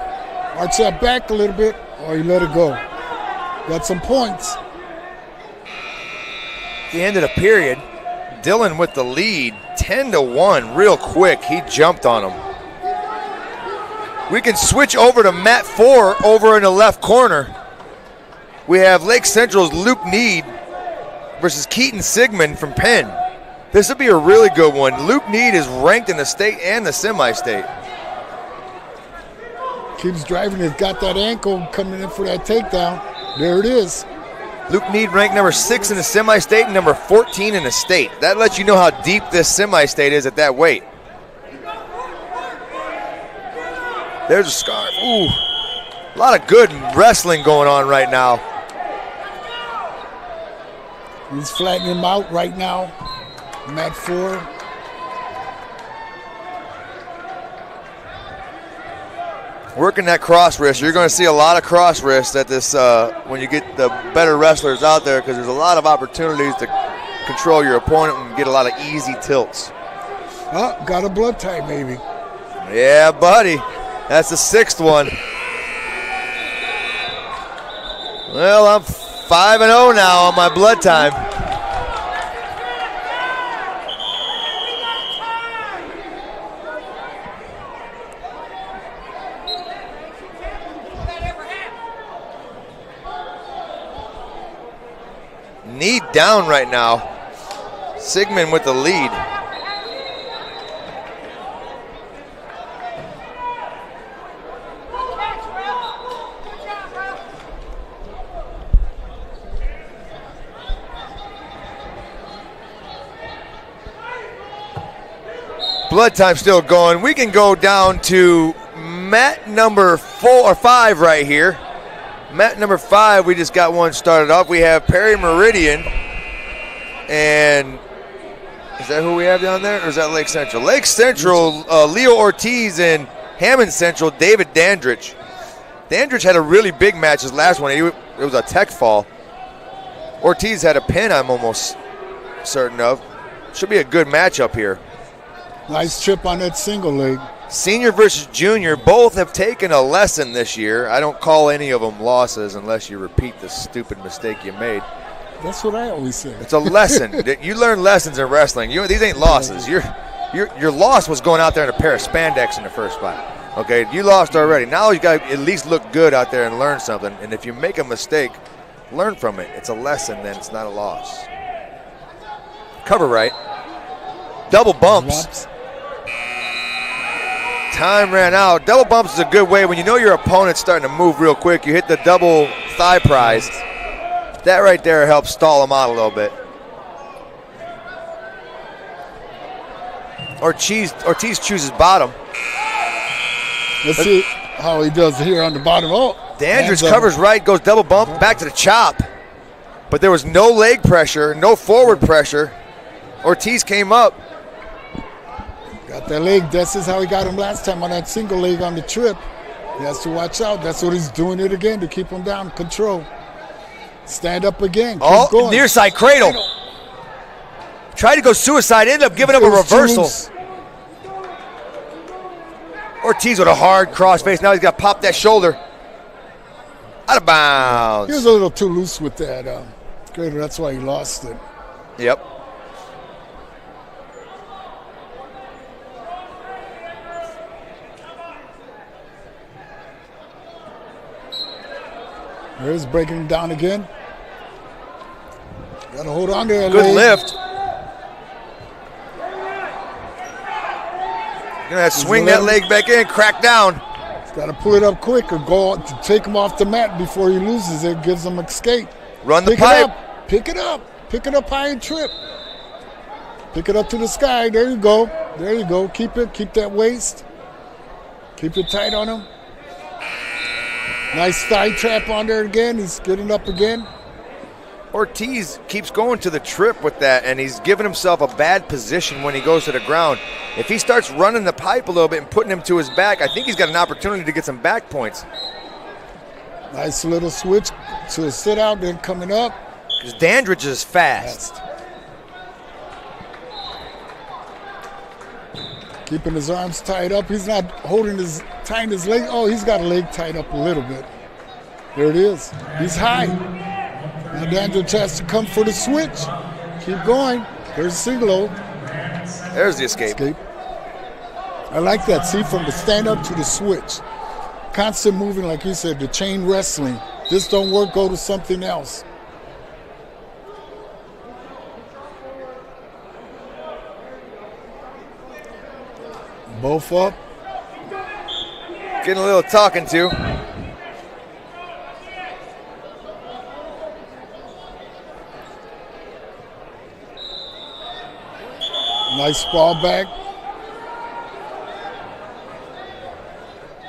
arch that back a little bit, or you let it go. Got some points. The end of the period, Dillon with the lead, 10-1, real quick. He jumped on him. We can switch over to mat 4 over in the left corner. We have Lake Central's Luke Need versus Keaton Sigmund from Penn. This will be a really good one. Luke Need is ranked in the state and the semi-state. Keeps driving it, got that ankle coming in for that takedown. There it is. Luke Need ranked number 6 in the semi-state and number 14 in the state. That lets you know how deep this semi-state is at that weight. There's a scarf. Ooh, a lot of good wrestling going on right now. He's flattening him out right now. Mat 4. Working that cross wrist. You're going to see a lot of cross wrists at this when you get the better wrestlers out there, because there's a lot of opportunities to control your opponent and get a lot of easy tilts. Oh, got a blood tie maybe. Yeah, buddy. That's the 6th one. Well, I'm 5-0 now on my blood time. Knee down right now. Sigmund with the lead. Blood time still going. We can go down to mat number 4 or 5 right here. Mat number 5, we just got one started off. We have Perry Meridian. And is that who we have down there? Or is that Lake Central? Lake Central, Leo Ortiz, and Hammond Central, David Dandridge. Dandridge had a really big match his last one. It was a tech fall. Ortiz had a pin, I'm almost certain of. Should be a good matchup here. Nice trip on that single leg. Senior versus junior, both have taken a lesson this year. I don't call any of them losses unless you repeat the stupid mistake you made. That's what I always say. It's a lesson. You learn lessons in wrestling. These ain't losses. Your loss was going out there in a pair of spandex in the first spot. Okay, you lost already. Now you got to at least look good out there and learn something. And if you make a mistake, learn from it. It's a lesson, then it's not a loss. Cover right. Double bumps. Time ran out. Double bumps is a good way when you know your opponent's starting to move real quick. You hit the double thigh prise. That right there helps stall him out a little bit. Ortiz chooses bottom. Let's see how he does here on the bottom. Oh, Dandridge covers right, goes double bump, back to the chop. But there was no leg pressure, no forward pressure. Ortiz came up. Got that leg. This is how he got him last time on that single leg on the trip. He has to watch out. That's what he's doing it again to keep him down. Control. Stand up again. Keep going. Near side cradle. Tried to go suicide, ended up giving him a reversal. Ortiz with a hard crossface. Now he's got to pop that shoulder. Out of bounds. He was a little too loose with that cradle. That's why he lost it. Yep. There's breaking him down again. Got to hold on there. Good lift. Gonna have to swing that leg back in, crack down. He's got to pull it up quick or go to take him off the mat before he loses it. Gives him escape. Run the pipe. Pick it up. Pick it up high and trip. Pick it up to the sky. There you go. There you go. Keep it. Keep that waist. Keep it tight on him. Nice thigh trap on there again. He's getting up again. Ortiz keeps going to the trip with that, and he's giving himself a bad position when he goes to the ground. If he starts running the pipe a little bit and putting him to his back, I think he's got an opportunity to get some back points. Nice little switch to a sit out, then coming up. Because Dandridge is fast. Keeping his arms tied up. He's not tying his leg. Oh, he's got a leg tied up a little bit. There it is. He's high. Now Dandridge has to come for the switch. Keep going. There's a single. There's the escape. I like that. See, from the stand up to the switch. Constant moving, like you said, the chain wrestling. This don't work, go to something else. Both up. Getting a little talking to. Nice ball back.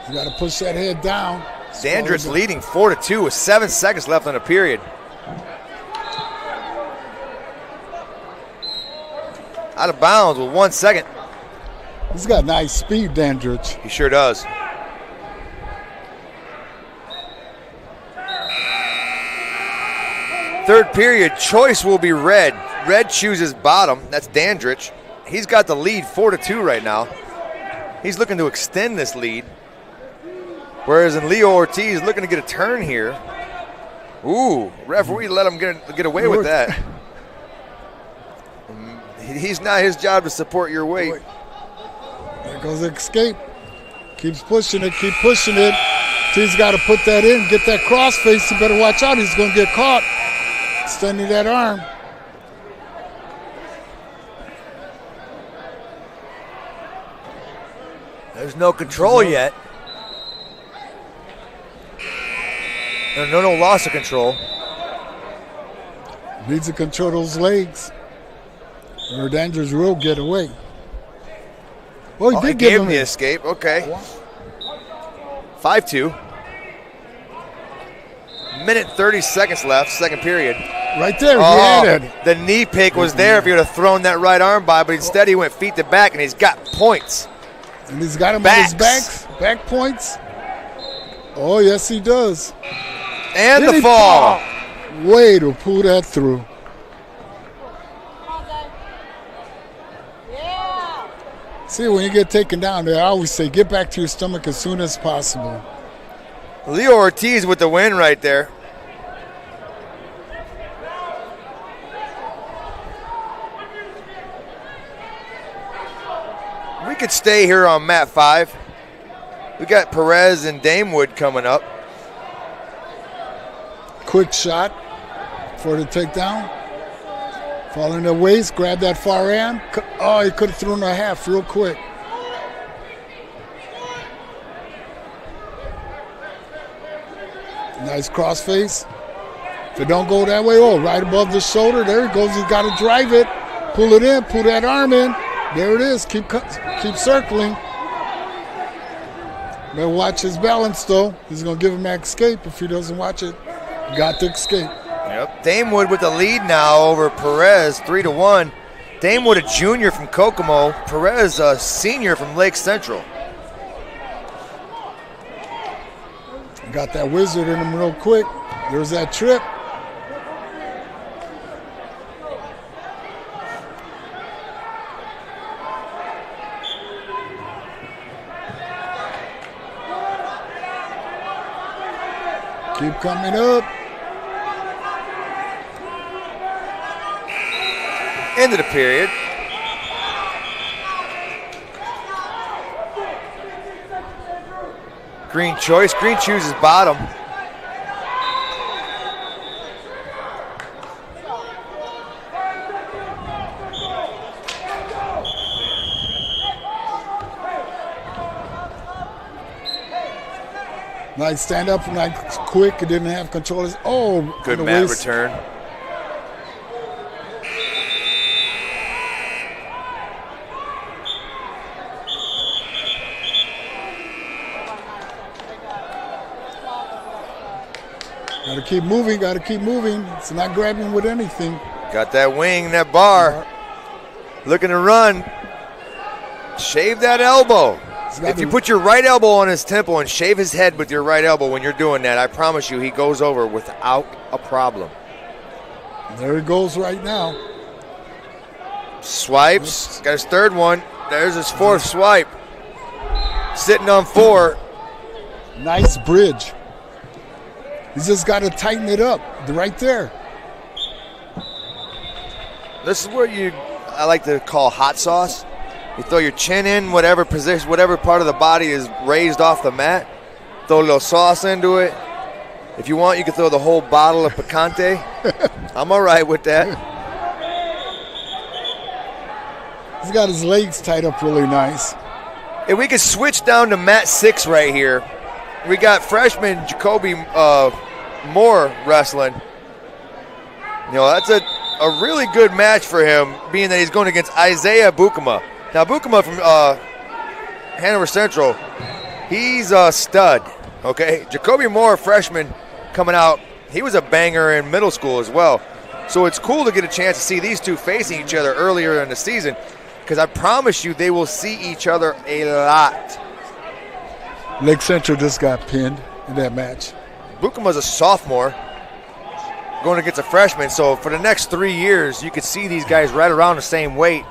You got to push that head down. Dandridge leading 4-2 with 7 seconds left on the period. Out of bounds with 1 second. He's got nice speed, Dandridge. He sure does. Third period, choice will be red. Red chooses bottom. That's Dandridge. He's got the lead 4-2 right now. He's looking to extend this lead. Whereas in Leo Ortiz looking to get a turn here. Ooh, referee let him get away with that. He's not his job to support your weight. There goes the escape. Keeps pushing it, keep pushing it. He's got to put that in, get that cross face. You better watch out, he's going to get caught. Extending that arm. There's no control yet. No loss of control. Needs to control those legs, or Dandridge will get away. Oh, he did give gave him the it. escape. Okay. 5-2. Minute 30 seconds left, second period. Right there, he had it. The knee pick was there if he would have thrown that right arm by, but instead he went feet to back, and he's got points. And he's got him on his back points. Oh, yes, he does. And the fall. Way to pull that through. See, when you get taken down there, I always say get back to your stomach as soon as possible. Leo Ortiz with the win right there. We could stay here on mat 5. We got Perez and Damewood coming up. Quick shot for the takedown. Following the waist, grab that far end. Oh, he could have thrown a half real quick. Nice crossface. If it don't go that way, right above the shoulder, there it goes. He's got to drive it. Pull it in, pull that arm in. There it is. Keep circling. Better watch his balance, though. He's going to give him that escape if he doesn't watch it. Got the escape. Yep. Damewood with the lead now over Perez, 3-1. Damewood, a junior from Kokomo. Perez, a senior from Lake Central. Got that wizard in him real quick. There's that trip. Keep coming up. End of the period. Green choice. Green chooses bottom. Nice stand up, nice quick. It didn't have control. Oh, good mat return. Gotta keep moving, gotta keep moving. It's not grabbing with anything. Got that wing, that bar. Looking to run. Shave that elbow. If you put your right elbow on his temple and shave his head with your right elbow when you're doing that, I promise you he goes over without a problem. There he goes right now. Swipes. Got his third one. There's his fourth swipe. Sitting on 4. Nice bridge. He's just got to tighten it up right there. This is where I like to call hot sauce. You throw your chin in, whatever position, whatever part of the body is raised off the mat. Throw a little sauce into it. If you want, you can throw the whole bottle of picante. I'm all right with that. He's got his legs tied up really nice. If we could switch down to mat 6 right here. We got freshman Jacoby Moore wrestling. You know, that's a really good match for him, being that he's going against Isaiah Bukama. Now, Bukama from Hanover Central, he's a stud, okay? Jacoby Moore, freshman, coming out. He was a banger in middle school as well. So it's cool to get a chance to see these two facing each other earlier in the season, because I promise you they will see each other a lot. Lake Central just got pinned in that match. Bukama's a sophomore going against a freshman, so for the next 3 years, you could see these guys right around the same weight.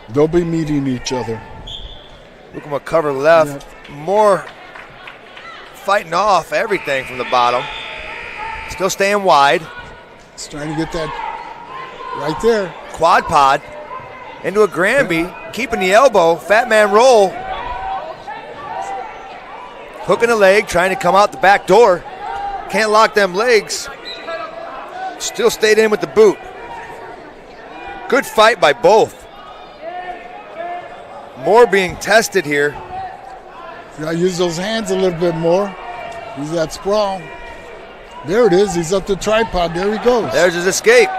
They'll be meeting each other. Bukama cover left. Yep. Moore fighting off everything from the bottom. Still staying wide. He's trying to get that right there. Quad pod into a Granby, keeping the elbow. Fat man roll. Hooking the leg, trying to come out the back door. Can't lock them legs. Still stayed in with the boot. Good fight by both. Moore being tested here. You gotta use those hands a little bit more. Use that sprawl. There it is. He's up the tripod. There he goes. There's his escape.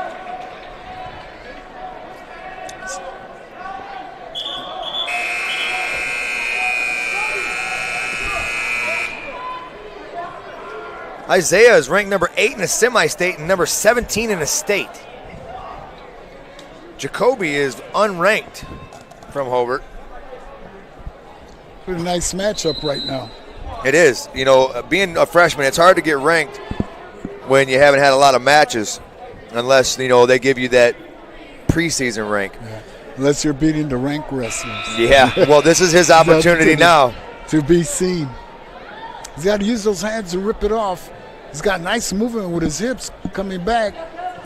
Isaiah is ranked number 8 in the semi-state and number 17 in the state. Jacoby is unranked from Hobart. Pretty nice matchup right now. It is. You know, being a freshman, it's hard to get ranked when you haven't had a lot of matches, unless, you know, they give you that preseason rank. Yeah. Unless you're beating the ranked wrestlers. Yeah, well, this is his opportunity now. To be seen. He's got to use those hands to rip it off. He's got nice movement with his hips coming back.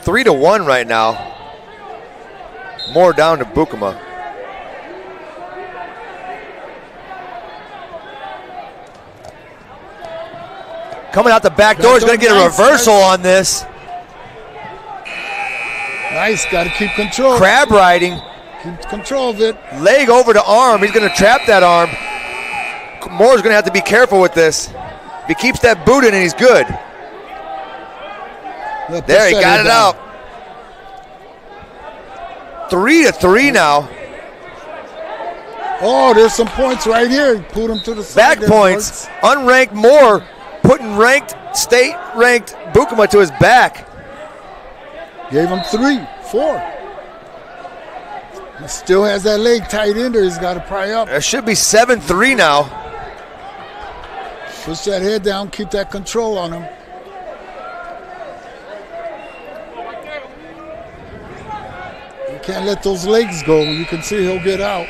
3-1 right now. More down to Bukama. Coming out the back door, he's going to get a reversal on this. Nice, got to keep control. Crab riding. Keep control of it. Leg over to arm. He's going to trap that arm. Moore's going to have to be careful with this. If he keeps that boot in, he's good. There, he got it out. 3-3 now. Oh, there's some points right here. He pulled him to the side. Back points. Unranked Moore putting ranked, state-ranked Bukama to his back. Gave him 3, 4. He still has that leg tight in there. He's got to pry up. There should be 7-3 now. Push that head down. Keep that control on him. You can't let those legs go. You can see he'll get out.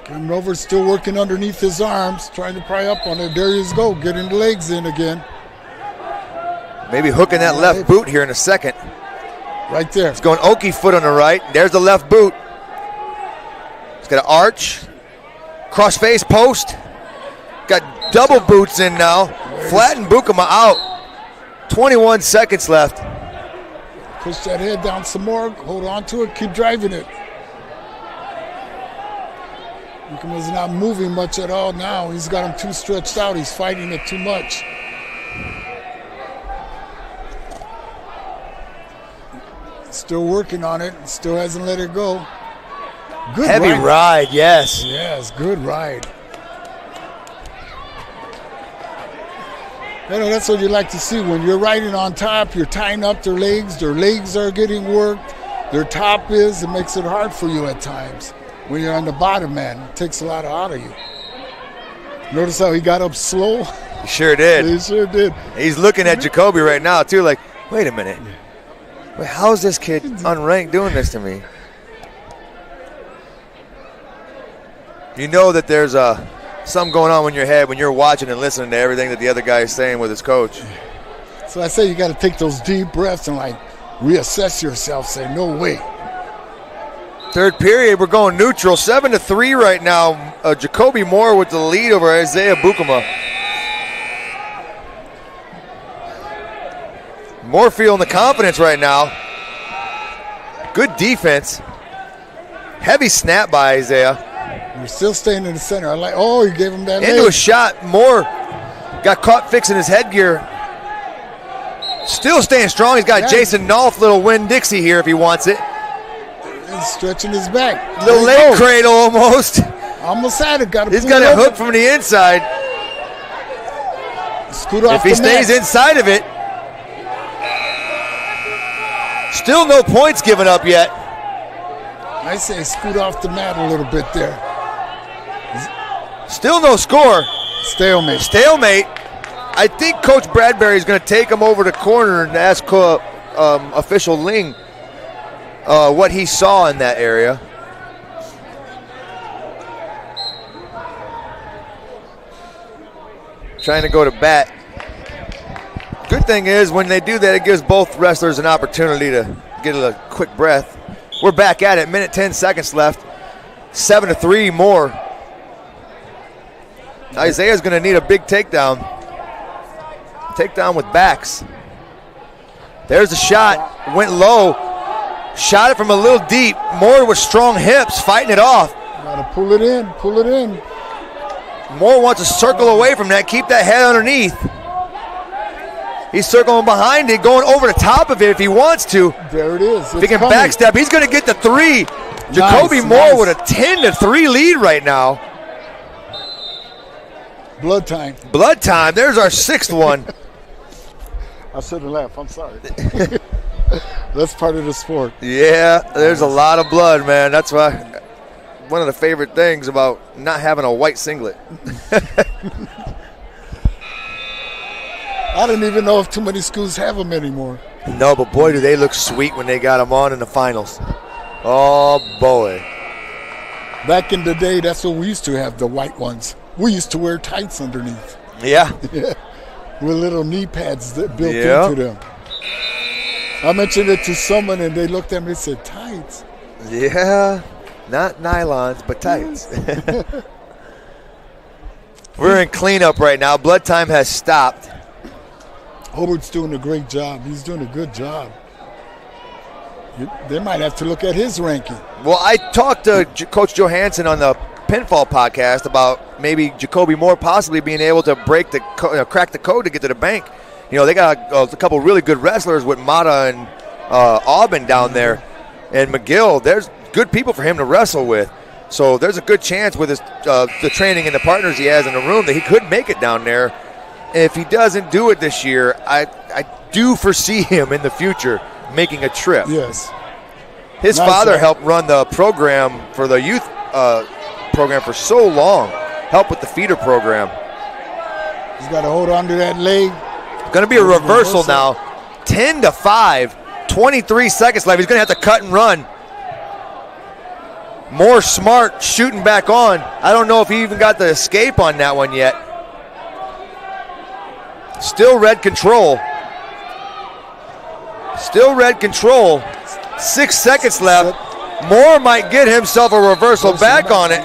Coming over, still working underneath his arms, trying to pry up on it. There he go, getting the legs in again. Maybe hooking that left boot here in a second. Right there. He's going Oki foot on the right. There's the left boot. He's got an arch. Cross face post. Got double boots in now. Flatten Bukama out. 21 seconds left. Push that head down some more. Hold on to it. Keep driving it. Bukama's not moving much at all now. He's got him too stretched out. He's fighting it too much. Still working on it. Still hasn't let it go. Good heavy ride, yes. Yes, good ride. You know, that's what you like to see. When you're riding on top, you're tying up their legs are getting worked, their top is, it makes it hard for you at times. When you're on the bottom, man, it takes a lot out of you. Notice how he got up slow? He sure did. He sure did. He's looking at Jacoby right now, too, like, wait a minute. Wait, how's this kid unranked doing this to me? You know that there's something going on in your head when you're watching and listening to everything that the other guy is saying with his coach. So I say you got to take those deep breaths and, like, reassess yourself, say, no way. Third period, we're going neutral. 7-3 right now. Jacoby Moore with the lead over Isaiah Bukama. Moore feeling the confidence right now. Good defense. Heavy snap by Isaiah. You're still staying in the center. I like. Oh, you gave him that into leg. A shot. Moore got caught fixing his headgear. Still staying strong. He's got Jason Nolf, little Winn-Dixie here if he wants it. He's stretching his back. Little leg cradle almost. Almost had it. He's got a hook from the inside. Scoot off if he stays inside of it. Still no points given up yet. I say scoot off the mat a little bit there. Still no score. Stalemate. Stalemate. I think Coach Bradbury is going to take him over to corner and ask official Ling what he saw in that area. Trying to go to bat. Good thing is when they do that, it gives both wrestlers an opportunity to get a quick breath. We're back at it. Minute 10 seconds left. 7-3 more. Isaiah's going to need a big takedown. Takedown with backs. There's a shot. Went low. Shot it from a little deep. Moore with strong hips, fighting it off. Gotta pull it in. Pull it in. Moore wants to circle away from that. Keep that head underneath. He's circling behind it, going over the top of it if he wants to. There it is. If he can backstep, he's going to get the 3. Jacoby Moore with a 10-3 lead right now. Blood time. Blood time. There's our 6th one. I shouldn't laugh. I'm sorry. That's part of the sport. Yeah, there's a lot of blood, man. That's why one of the favorite things about not having a white singlet. I don't even know if too many schools have them anymore. No, but boy, do they look sweet when they got them on in the finals. Oh, boy. Back in the day, that's when we used to have the white ones. We used to wear tights underneath. Yeah. Yeah. With little knee pads that built into them. I mentioned it to someone, and they looked at me and said, tights. Yeah. Not nylons, but tights. We're in cleanup right now. Blood time has stopped. Hobart's doing a great job. He's doing a good job. They might have to look at his ranking. Well, I talked to Coach Johansson on the Pinfall podcast about maybe Jacoby Moore possibly being able to crack the code to get to the bank. You know, they got a couple really good wrestlers with Mata and Aubin down there. And McGill, there's good people for him to wrestle with. So there's a good chance with his the training and the partners he has in the room that he could make it down there. And if he doesn't do it this year, I do foresee him in the future making a trip. Yes. His father helped run the program for the youth program for so long, helped with the feeder program. He's got to hold on to that leg. Going to be a reversal now. 10-5, 23 seconds left. He's going to have to cut and run. More smart shooting back on. I don't know if he even got the escape on that one yet. Still red control. Still red control. 6 seconds left. Moore might get himself a reversal back on it.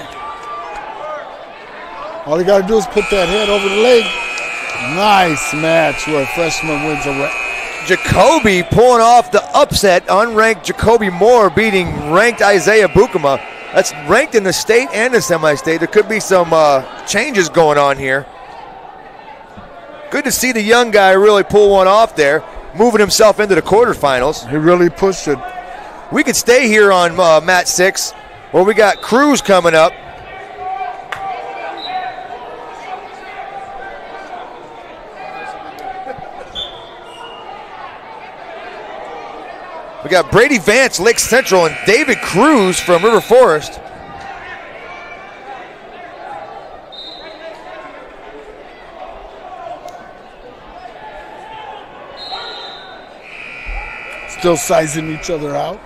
All you got to do is put that head over the leg. Nice match where a freshman wins a ranked. Jacoby pulling off the upset. Unranked Jacoby Moore beating ranked Isaiah Bukama. That's ranked in the state and the semi-state. There could be some changes going on here. Good to see the young guy really pull one off there, moving himself into the quarterfinals. He really pushed it. We could stay here on mat 6, where we got Cruz coming up. We got Brady Vance, Lake Central, and David Cruz from River Forest. Still sizing each other out.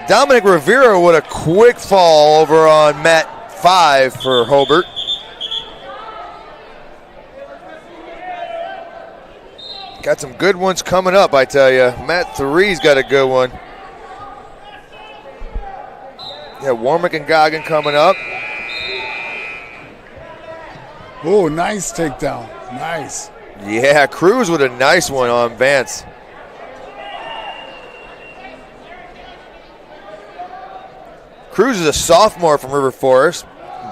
Dominic Rivera with a quick fall over on mat 5 for Hobart. Got some good ones coming up, I tell you. Mat 3's got a good one. Yeah, Warmick and Goggin coming up. Oh, nice takedown. Nice. Yeah, Cruz with a nice one on Vance. Cruz is a sophomore from River Forest.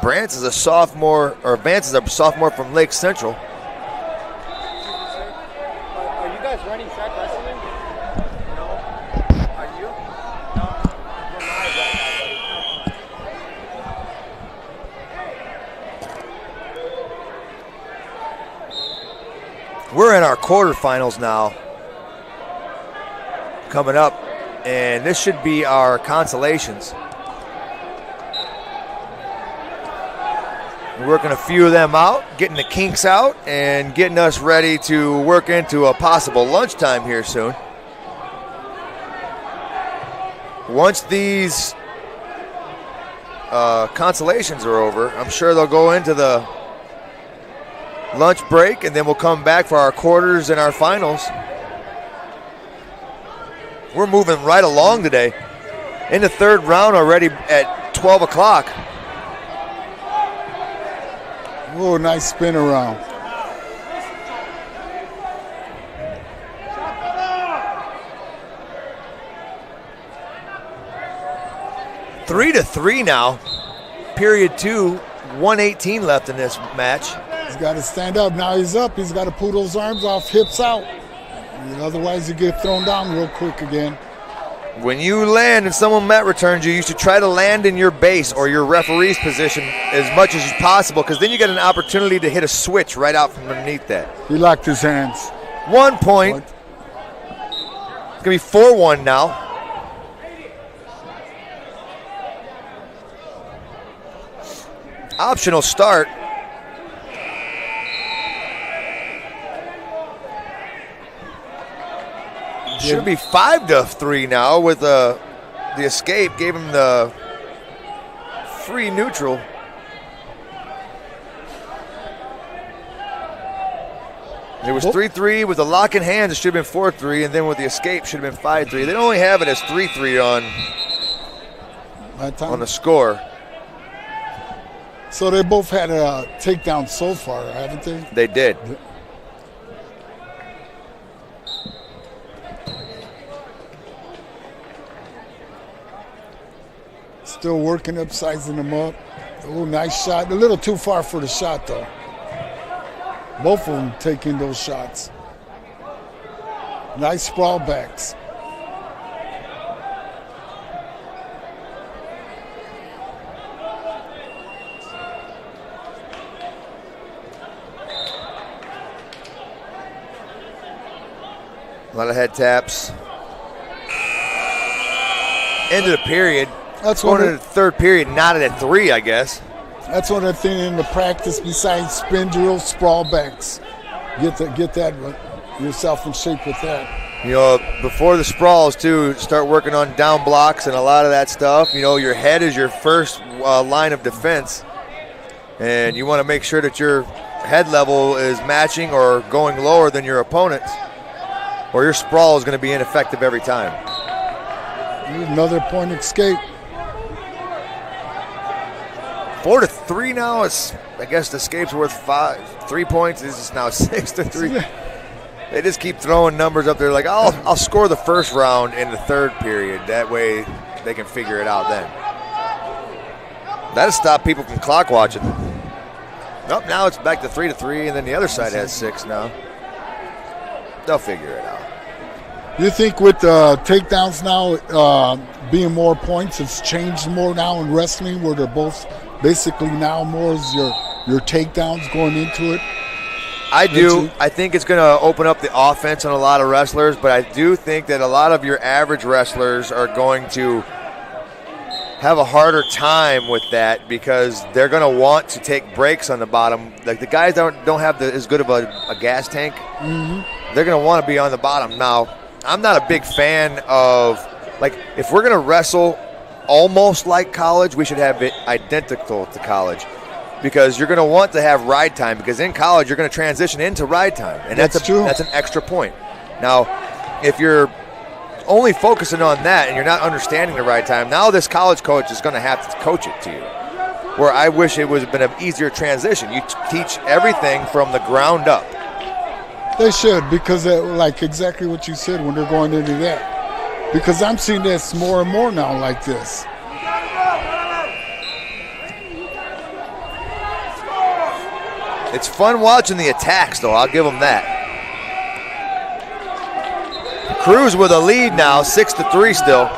Vance is a sophomore from Lake Central. Are you guys running track wrestling? No. Are you? No. We're live right now, We're in our quarterfinals now. Coming up, and this should be our consolations. We're working a few of them out, getting the kinks out, and getting us ready to work into a possible lunchtime here soon. Once these consolations are over, I'm sure they'll go into the lunch break, and then we'll come back for our quarters and our finals. We're moving right along today. In the third round already at 12 o'clock. Oh, nice spin around. Three to 3 now. Period 2, 1:18 left in this match. He's got to stand up. Now he's up. He's got to pull those arms off, hips out. Otherwise, you get thrown down real quick again. When you land and someone mat returns you, you should try to land in your base or your referee's position as much as possible, because then you get an opportunity to hit a switch right out from underneath that. He locked his hands. 1 point. It's going to be 4-1 now. Optional start. Should be 5-3 now with the escape. Gave him the free neutral. It was 3-3 with the lock in hands. It should have been 4-3, and then with the escape should have been 5-3. They only have it as 3-3 on the score. So they both had a takedown so far, haven't they? They did. Still working up, sizing them up. Oh, nice shot. A little too far for the shot, though. Both of them taking those shots. Nice sprawl backs. A lot of head taps. End of the period. That's going one into the third period, not at 3, I guess. That's one of the things in the practice besides spin drills, sprawl backs. Get that yourself in shape with that. You know, before the sprawls too, start working on down blocks and a lot of that stuff. You know, your head is your first line of defense, and you want to make sure that your head level is matching or going lower than your opponent's, or your sprawl is going to be ineffective every time. Another point escape. 4-3 now. I guess the escape's worth 3 points. This is now 6-3. They just keep throwing numbers up there. Like, I'll score the first round in the third period. That way they can figure it out then. That'll stop people from clock watching. Nope, now it's back to 3-3, and then the other side has 6 now. They'll figure it out. You think with takedowns now being more points, it's changed more now in wrestling where they're both basically now more as your takedowns going into it? I do. I think it's going to open up the offense on a lot of wrestlers, but I do think that a lot of your average wrestlers are going to have a harder time with that because they're going to want to take breaks on the bottom. Like the guys don't have as good of a gas tank. Mm-hmm. They're going to want to be on the bottom. Now, I'm not a big fan of, like, if we're going to wrestle almost like college, we should have it identical to college, because you're going to want to have ride time, because in college you're going to transition into ride time, and that's an extra point. Now, if you're only focusing on that and you're not understanding the ride time, now this college coach is going to have to coach it to you, where I wish it would have been an easier transition. You teach everything from the ground up. They should, because like exactly what you said when they're going into that. Because I'm seeing this more and more now like this. It's fun watching the attacks, though. I'll give them that. Cruz with a lead now, 6-3 still.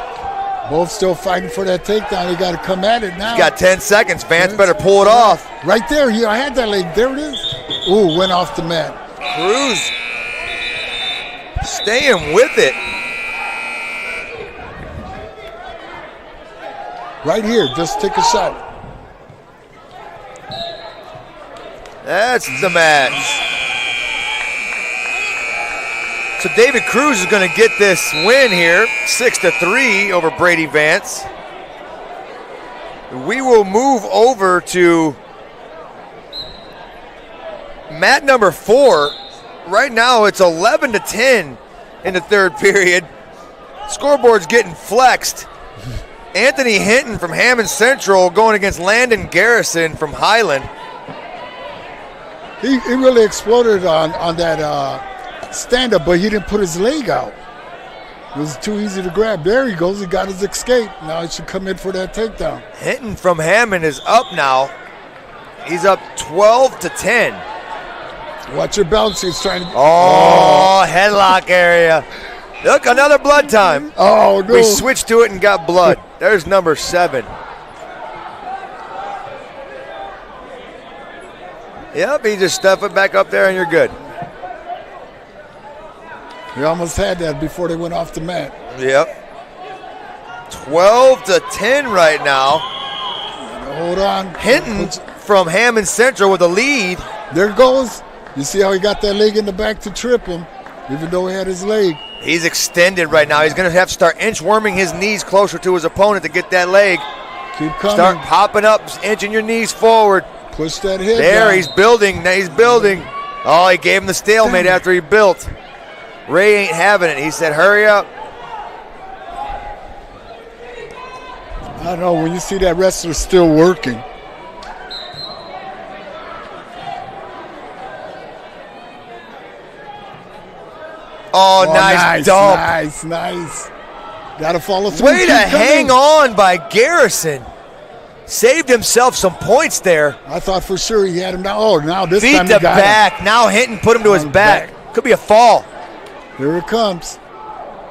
Both still fighting for that takedown. They got to come at it now. He's got 10 seconds. Vance better pull it off. Right there. I had that leg. There it is. Ooh, went off the mat. Cruz staying with it. Right here. Just take a shot. That's the match. So David Cruz is going to get this win here, 6-3 over Brady Vance. We will move over to mat number 4. Right now it's 11-10 in the third period. Scoreboard's getting flexed. Anthony Hinton from Hammond Central going against Landon Garrison from Highland. He really exploded on that stand-up, but he didn't put his leg out. It was too easy to grab. There he goes. He got his escape. Now he should come in for that takedown. Hinton from Hammond is up now. He's up 12-10. Watch your bounce. He's trying to... Oh, headlock area. Look, another blood time. Oh, no. We switched to it and got blood. There's number 7. Yep, he just stuff it back up there and you're good. We almost had that before they went off the mat. Yep. 12-10 right now. Hold on. Hinton from Hammond Central with a lead. There goes. You see how he got that leg in the back to trip him, even though he had his leg. He's extended right now. He's going to have to start inchworming his knees closer to his opponent to get that leg. Keep coming. Start popping up, inching your knees forward. Push that head There, down. he's building. He's building. Oh, he gave him the stalemate after he built. Ray ain't having it. He said, hurry up. I don't know, when you see that wrestler still working. Oh, nice dump. Nice. Got to follow through. Way to hang on by Garrison. Saved himself some points there. I thought for sure he had him down. Oh, now this Beat time he the got back. Now Hinton put him to his back. Could be a fall. Here it comes.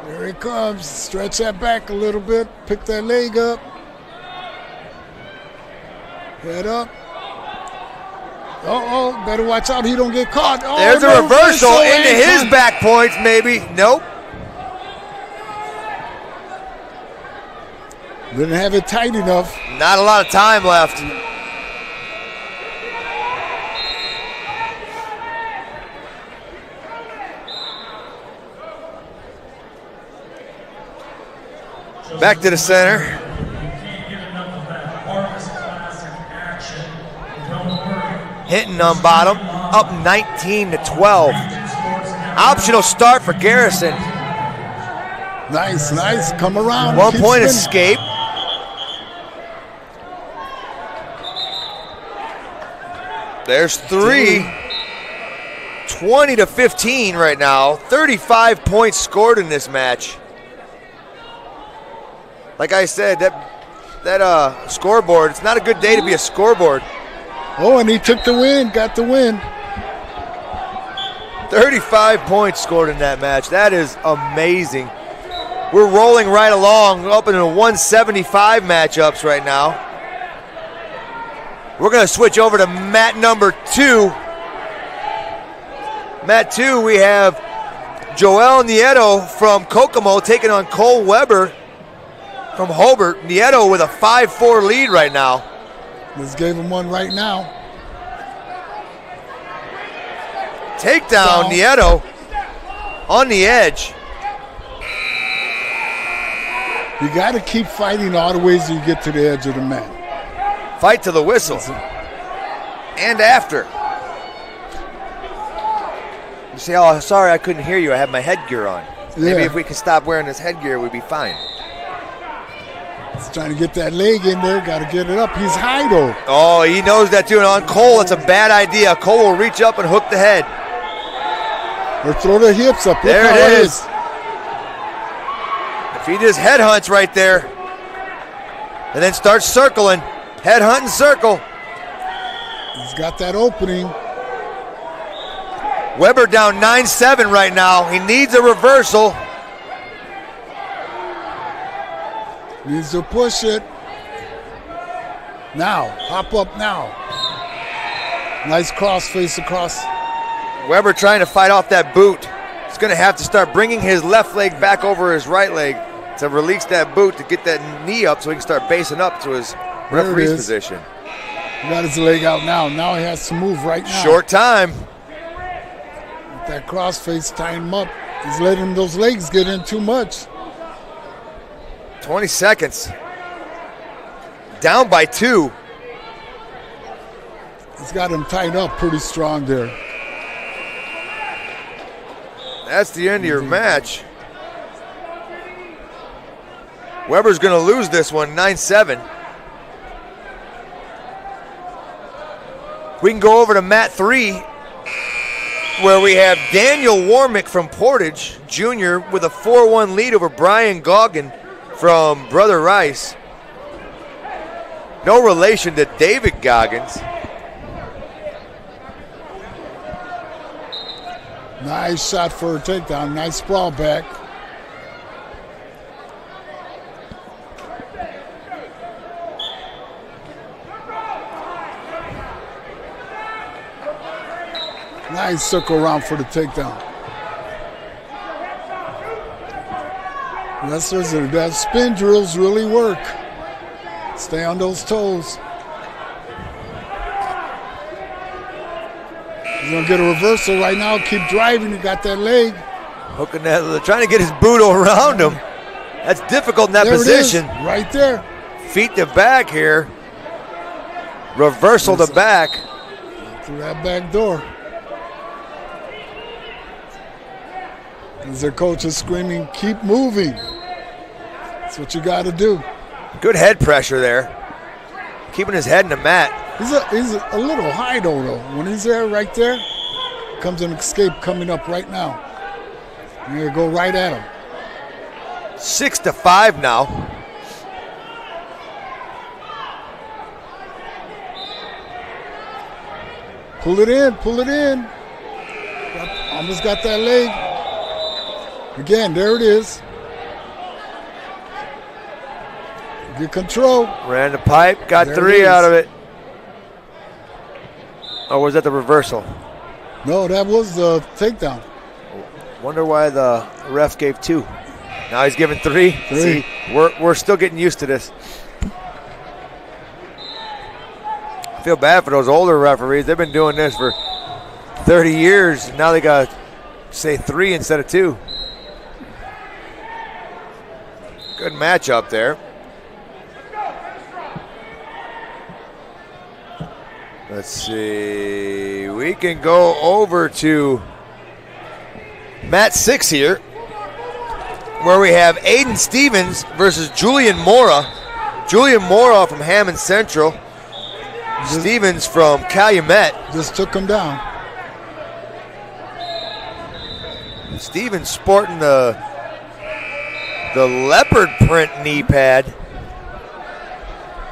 Here it comes. Stretch that back a little bit. Pick that leg up. Head up. Oh, better watch out he don't get caught. Oh, there's a reversal into his back points, maybe. Nope. Didn't have it tight enough. Not a lot of time left. Back to the center. Hinton on bottom, up 19-12. Optional start for Garrison. Nice. Come around. 1 point escape. There's 3. 20-15 right now. 35 points scored in this match. Like I said, that scoreboard, it's not a good day to be a scoreboard. Oh, and he took the win, got the win. 35 points scored in that match. That is amazing. We're rolling right along, up into 175 matchups right now. We're going to switch over to mat number 2. Mat 2, we have Joel Nieto from Kokomo taking on Cole Weber from Hobart. Nieto with a 5-4 lead right now. Let's give him one right now. Takedown, Nieto on the edge. You got to keep fighting all the ways you get to the edge of the mat. Fight to the whistle. And after. You say, oh, sorry, I couldn't hear you. I have my headgear on. Maybe if we could stop wearing this headgear, we'd be fine. He's trying to get that leg in there. Got to get it up. He's high, though. Oh, he knows that, too. And on Cole, it's a bad idea. Cole will reach up and hook the head. Or throw the hips up. There it is. If he just headhunts right there and then starts circling, headhunt and circle. He's got that opening. Weber down 9-7 right now. He needs a reversal. Needs to push it. Now, hop up now. Nice cross face across. Weber trying to fight off that boot. He's going to have to start bringing his left leg back over his right leg to release that boot to get that knee up so he can start basing up to his referee's position. He got his leg out now. Now he has to move right now. Short time. With that cross face tying him up. He's letting those legs get in too much. 20 seconds. Down by 2. He's got him tied up pretty strong there. That's the end of your match. Weber's going to lose this one, 9-7. We can go over to mat 3, where we have Daniel Warmick from Portage Jr. with a 4-1 lead over Brian Goggin from Brother Rice. No relation to David Goggins. Nice shot for a takedown. Nice sprawl back. Nice circle around for the takedown. Wrestlers, that spin drills really work. Stay on those toes. He's going to get a reversal right now. Keep driving. You got that leg. Hooking that, trying to get his boot around him. That's difficult in that position. It is, right there. Feet to back here. Reversal to back. Through that back door. As their coach is screaming, keep moving. That's what you got to do. Good head pressure there. Keeping his head in the mat. He's a little high though. When he's there, right there, comes an escape coming up right now. You're going to go right at him. 6-5 now. Pull it in, pull it in. Almost got that leg. Again, there it is. Get control. Ran the pipe, got there 3 out of it. Or was that the reversal? No, that was the takedown. Wonder why the ref gave 2. Now he's giving 3. See, we're still getting used to this. I feel bad for those older referees. They've been doing this for 30 years. Now they got to say 3 instead of 2. Good matchup there. Let's see. We can go over to mat 6 here, where we have Aiden Stevens versus Julian Mora. Julian Mora from Hammond Central. Stevens from Calumet. Just took him down. Stevens sporting the leopard print knee pad.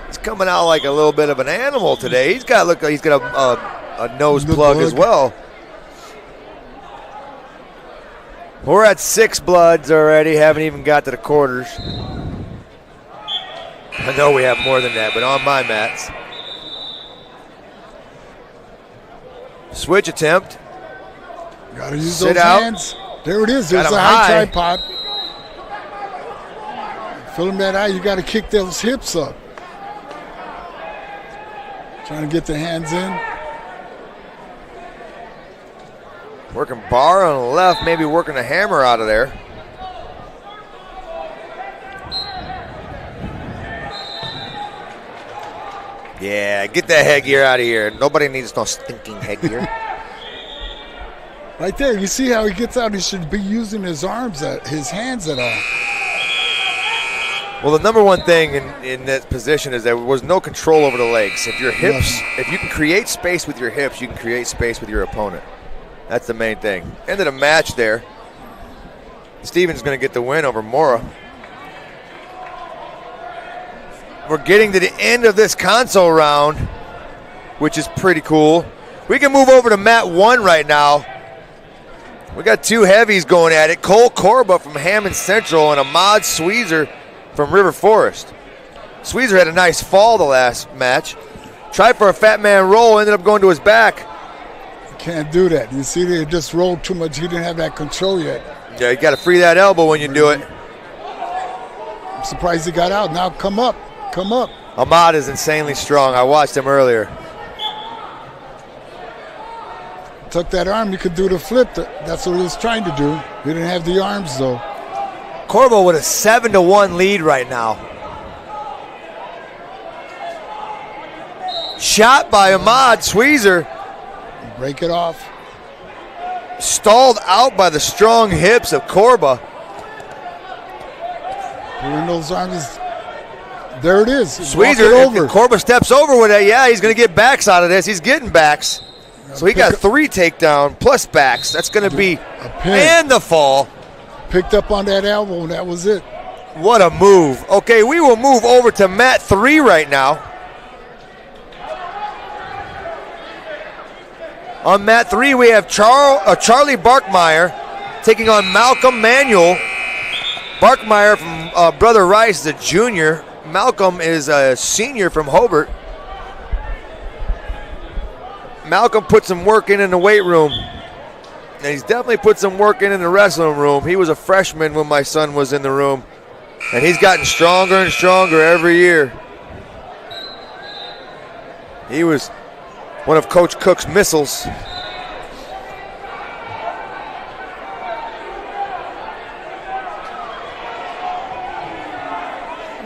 He's coming out like a little bit of an animal today. He's got a nose plug as well. We're at 6 bloods already. Haven't even got to the quarters. I know we have more than that, but on my mats. Switch attempt. Got to use Sit those out. hands. There it is. There's Got a him high high. tripod. Fill him that high. You got to kick those hips up. Trying to get the hands in. Working bar on the left, maybe working a hammer out of there. Yeah, get that headgear out of here. Nobody needs no stinking headgear. Right there, you see how he gets out. He should be using his hands at all. Well, the number one thing in that position is there was no control over the legs. If your hips, if you can create space with your hips, you can create space with your opponent. That's the main thing. End of the match there. Stevens going to get the win over Mora. We're getting to the end of this console round, which is pretty cool. We can move over to mat 1 right now. We got 2 heavies going at it. Cole Corba from Hammond Central and Ahmad Sweezer from River Forest. Sweezer had a nice fall the last match. Tried for a fat man roll, ended up going to his back. Can't do that. You see, they just rolled too much. He didn't have that control yet. Yeah, you got to free that elbow when you do it. I'm surprised he got out. Now come up. Come up. Ahmad is insanely strong. I watched him earlier. Took that arm. You could do the flip. That's what he was trying to do. He didn't have the arms, though. Corbo with a 7-1 lead right now. Shot by Ahmad Sweezer. Break it off. Stalled out by the strong hips of Corba. Pulling those arms. There it is. Sweezer, if Corba steps over with it, yeah, he's going to get backs out of this. He's getting backs. So he got 3 takedown plus backs. That's going to be, and the fall. Picked up on that elbow, and that was it. What a move. Okay, we will move over to mat 3 right now. On mat 3, we have Charlie Barkmeyer taking on Malcolm Manuel. Barkmeyer from Brother Rice is a junior. Malcolm is a senior from Hobart. Malcolm put some work in the weight room. And he's definitely put some work in the wrestling room. He was a freshman when my son was in the room. And he's gotten stronger and stronger every year. He was one of Coach Cook's missiles.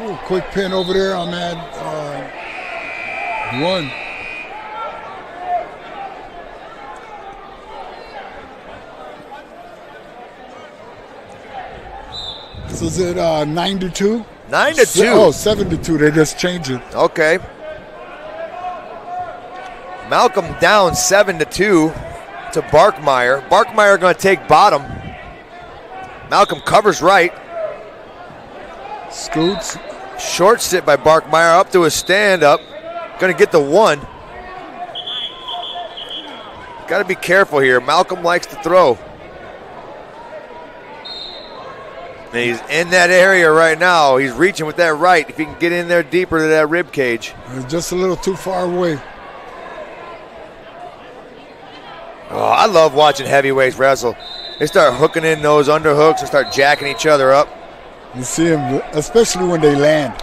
Ooh, quick pin over there on that one. So is it 9-2? 9-2. Oh, 7-2. They just changed it. Okay. Malcolm down 7-2 to Barkmeyer. Barkmeyer going to take bottom. Malcolm covers right. Scoots. Short sit by Barkmeyer up to a stand-up. Going to get the one. Got to be careful here. Malcolm likes to throw. And he's in that area right now. He's reaching with that right. If he can get in there deeper to that rib cage. Just a little too far away. Oh, I love watching heavyweights wrestle. They start hooking in those underhooks and start jacking each other up. You see them, especially when they land.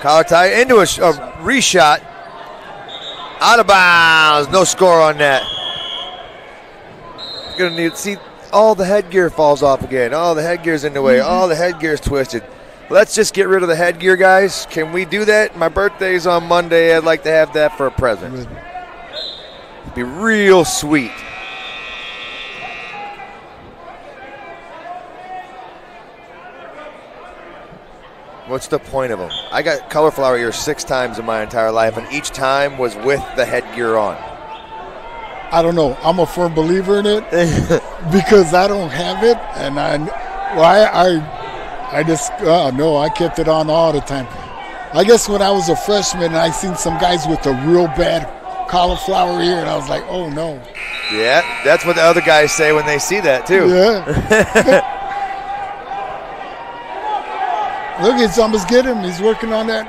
Collar tie into a reshot. Out of bounds. No score on that. Gonna need to see all the headgear falls off again. Oh, the headgear's in the way. Oh, the headgear's twisted. Let's just get rid of the headgear, guys. Can we do that? My birthday's on Monday. I'd like to have that for a present. It'd be real sweet. What's the point of them? I got cauliflower ears 6 times in my entire life, and each time was with the headgear on. I don't know. I'm a firm believer in it because I don't have it, and I kept it on all the time. I guess when I was a freshman, I seen some guys with a real bad cauliflower ear, and I was like, oh no. Yeah, that's what the other guys say when they see that too. Yeah. Look, it's almost get him. He's working on that.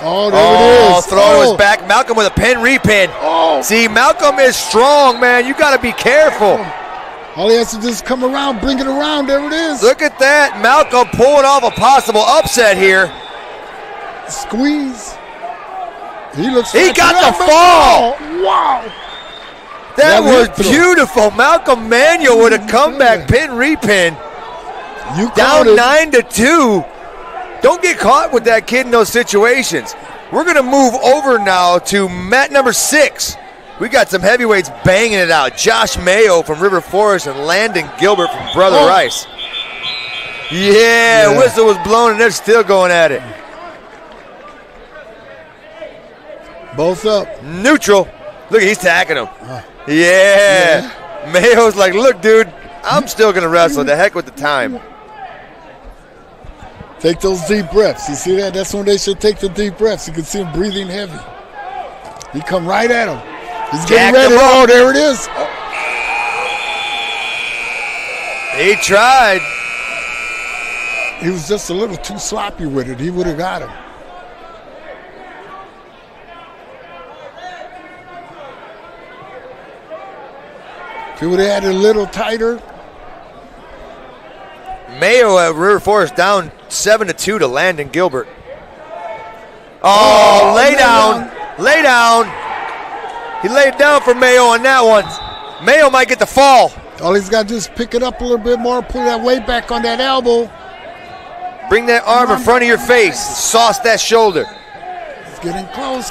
Oh, there it is. Throw to his back. Malcolm with a pin repin. Oh. See, Malcolm is strong, man. You got to be careful. All he has to do is come around, bring it around. There it is. Look at that. Malcolm pulling off a possible upset here. Squeeze. He got the fall. Oh, wow. That was beautiful. Malcolm Manuel with a comeback pin repin. Down 9-2. Don't get caught with that kid in those situations. We're going to move over now to mat number 6. We got some heavyweights banging it out. Josh Mayo from River Forest and Landon Gilbert from Brother Rice. Yeah, whistle was blown and they're still going at it. Both up. Neutral. Look, he's tacking him. Yeah. Mayo's like, look, dude, I'm still going to wrestle. The heck with the time. Take those deep breaths. You see that? That's when they should take the deep breaths. You can see him breathing heavy. He come right at him. He's getting ready. Oh, there it is. Oh. He tried. He was just a little too sloppy with it. He would have got him. If he would have had it a little tighter. Mayo at River Forest down 7-2 to Landon Gilbert. Oh, lay down. Lay down. He laid down for Mayo on that one. Mayo might get the fall. All he's got to do is pick it up a little bit more, pull that weight back on that elbow. Bring that arm in front of your face. Sauce that shoulder. It's getting close.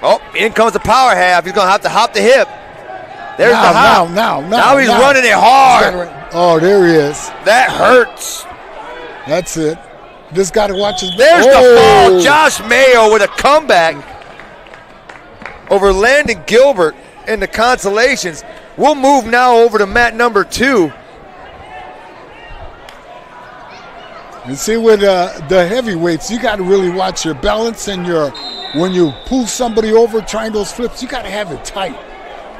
Oh, in comes the power half. He's going to have to hop the hip. There's the hop. Now he's running it hard. Oh, there he is. That hurts. That's it. Just got to watch his. There's the fall. Josh Mayo with a comeback over Landon Gilbert in the consolations. We'll move now over to mat number 2. You see, with the heavyweights, you got to really watch your balance and when you pull somebody over, trying those flips, you got to have it tight.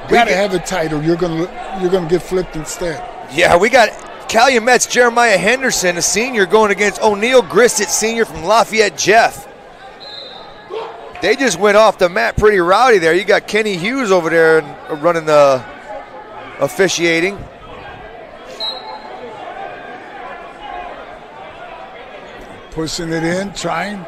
Gotta have it tight, or you're gonna get flipped instead. Yeah, we got Calumet's Jeremiah Henderson, a senior, going against O'Neal Grissett, senior from Lafayette Jeff. They just went off the mat pretty rowdy there. You got Kenny Hughes over there running the officiating. Pushing it in, trying.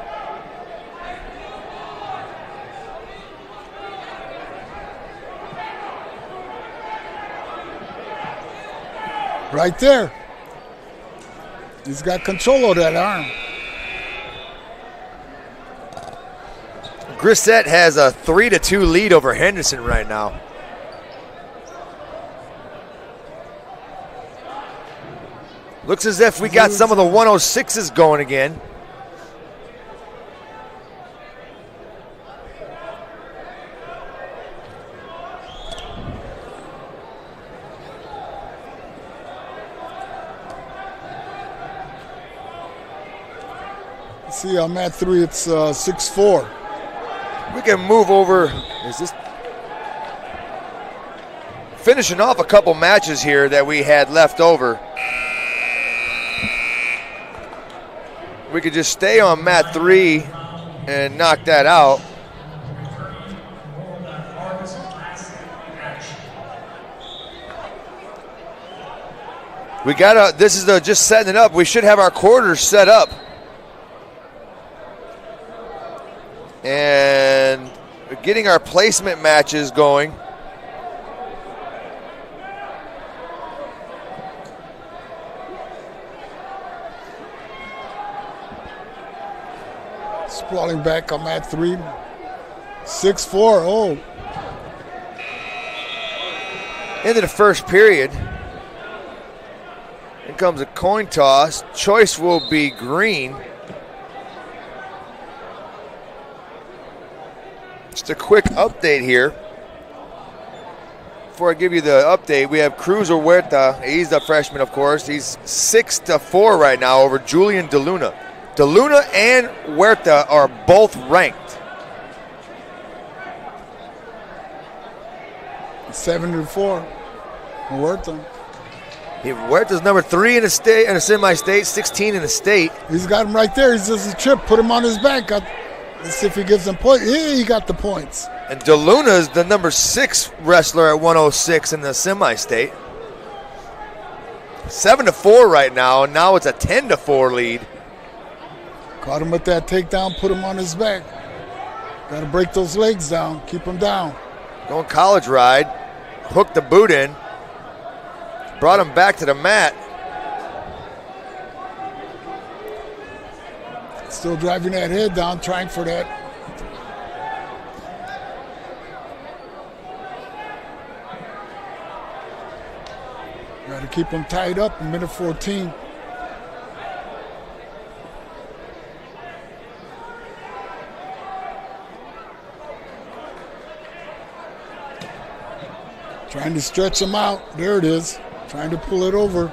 Right there. He's got control of that arm. Grissett has a 3-2 lead over Henderson right now. Looks as if we got some of the 106s going again. See, I'm at 3, it's 6-4. We can move over. Is this finishing off a couple matches here that we had left over? We could just stay on mat 3 and knock that out. We got this is just setting it up. We should have our quarters set up. And getting our placement matches going. Sprawling back, I'm at 3. 6-4, oh. Into the first period. Here comes a coin toss. Choice will be green. Just a quick update here. Before I give you the update, we have Cruz Huerta. He's the freshman, of course. He's 6-4 right now over Julian DeLuna. DeLuna and Huerta are both ranked. 7-4. Huerta. Huerta's number 3 in the state, in the semi-state, 16 in the state. He's got him right there. He's just a chip. Put him on his back. Let's see if he gives him points. Yeah, he got the points. And DeLuna's the number 6 wrestler at 106 in the semi-state. 7-4 right now, and now it's a 10-4 lead. Caught him with that takedown, put him on his back. Got to break those legs down, keep him down. Going college ride, hooked the boot in, brought him back to the mat. Still driving that head down, trying for that. Got to keep him tied up in minute 14. Trying to stretch him out. There it is. Trying to pull it over.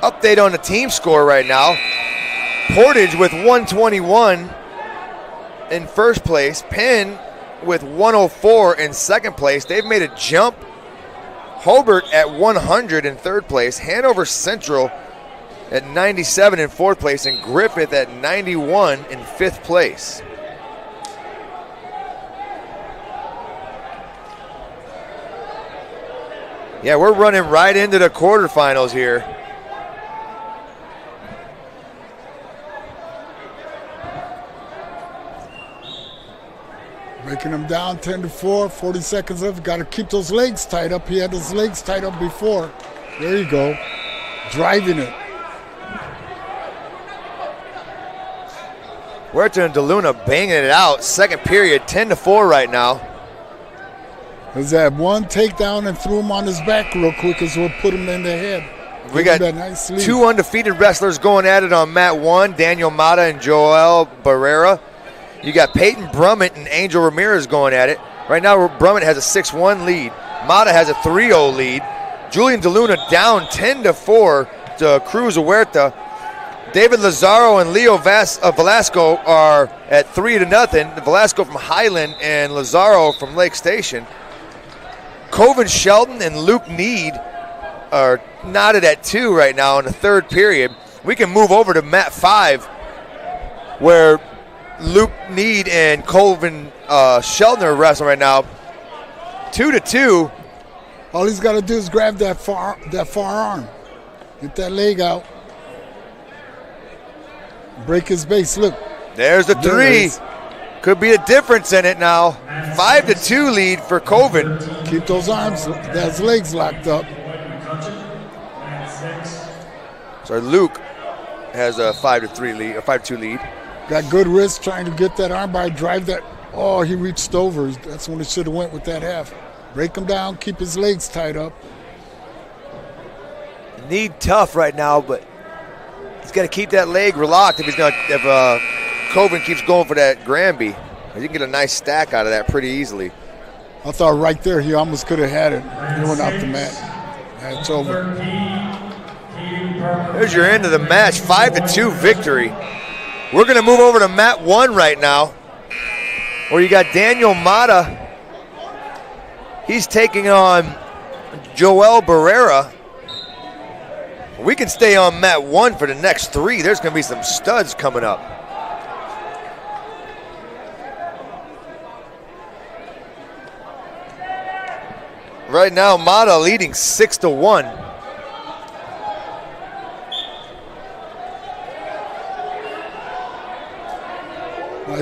Update on the team score right now. Portage with 121 in first place. Penn with 104 in second place. They've made a jump. Hobart at 100 in third place. Hanover Central at 97 in fourth place. And Griffith at 91 in fifth place. Yeah, we're running right into the quarterfinals here. Breaking him down 10-4, 40 seconds left. Got to keep those legs tied up. He had his legs tied up before. There you go. Driving it. Huerta and DeLuna banging it out. Second period, 10-4 right now. There's that one takedown and threw him on his back real quick as we'll put him in the head. We got nice two undefeated wrestlers going at it on mat 1, Daniel Mata and Joel Barrera. You got Peyton Brummett and Angel Ramirez going at it. Right now, Brummett has a 6-1 lead. Mata has a 3-0 lead. Julian DeLuna down 10-4 to Cruz Huerta. David Lazaro and Leo Velasco are at 3-0. Velasco from Highland and Lazaro from Lake Station. Coven Sheldon and Luke Need are knotted at 2 right now in the third period. We can move over to mat 5, where Luke Need and Coven Sheldon are wrestling right now. 2-2. All he's got to do is grab that far arm. Get that leg out. Break his base. Look. There's the 3. Could be a difference in it now. 5-2 lead for Coven. Keep those legs locked up. So Luke has a 5-3 lead, a 5-2 lead. Got good wrist trying to get that arm by, drive that. Oh, he reached over. That's when he should have went with that half. Break him down, keep his legs tied up. Need tough right now, but he's got to keep that leg locked if Coven keeps going for that Granby. He can get a nice stack out of that pretty easily. I thought right there he almost could have had it. He went off the mat. It's over. There's your end of the match, 5-2 victory. We're going to move over to mat 1 right now, where you got Daniel Mata. He's taking on Joel Barrera. We can stay on mat 1 for the next 3. There's going to be some studs coming up. Right now, Mata leading 6-1.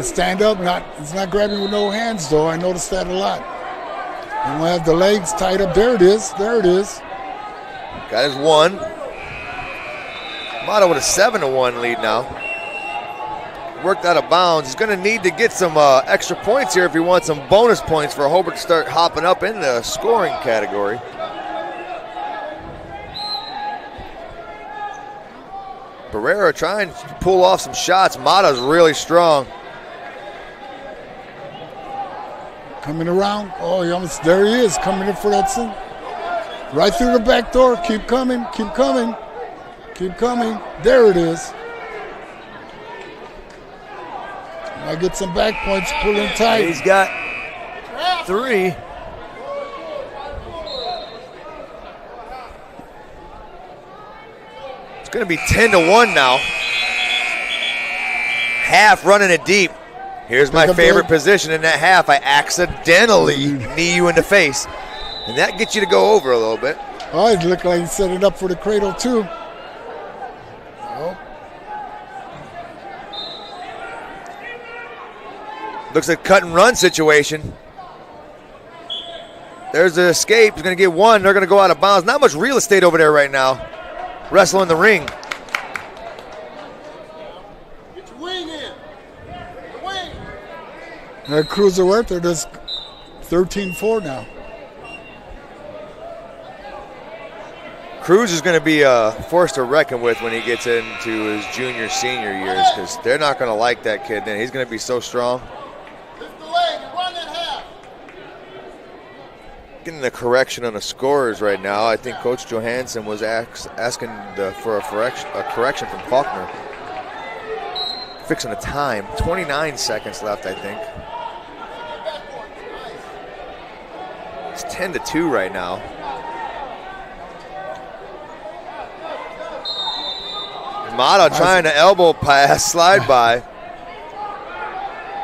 Stand up, it's not grabbing with no hands though. I noticed that a lot. You don't have the legs tied up. There it is. Got his 1. Mata with a 7-1 lead now. Worked out of bounds. He's going to need to get some extra points here if he wants some bonus points for Hobart to start hopping up in the scoring category. Barrera trying to pull off some shots. Mata's really strong. Coming around. Oh, there he is, coming in for that thing. Right through the back door. Keep coming. There it is. I get some back points, pulling tight. He's got 3. It's going to be 10-1 now. Half running it deep. Here's my favorite position in that half. I accidentally knee you in the face. And that gets you to go over a little bit. Oh, it looked like he set it up for the cradle too. Oh. Looks like cut and run situation. There's the escape. He's going to get 1. They're going to go out of bounds. Not much real estate over there right now. Wrestle in the ring. Get your wing in. Wing. That cruiserweight, they're just 13-4 now. Cruz is going to be a force to reckon with when he gets into his junior, senior years, because they're not going to like that kid then. He's going to be so strong. Lift the leg and run that half. Getting the correction on the scores right now. I think Coach Johansson was asking for a correction from Faulkner. Fixing the time. 29 seconds left, I think. It's 10-2 right now. Mata trying to elbow pass, slide by.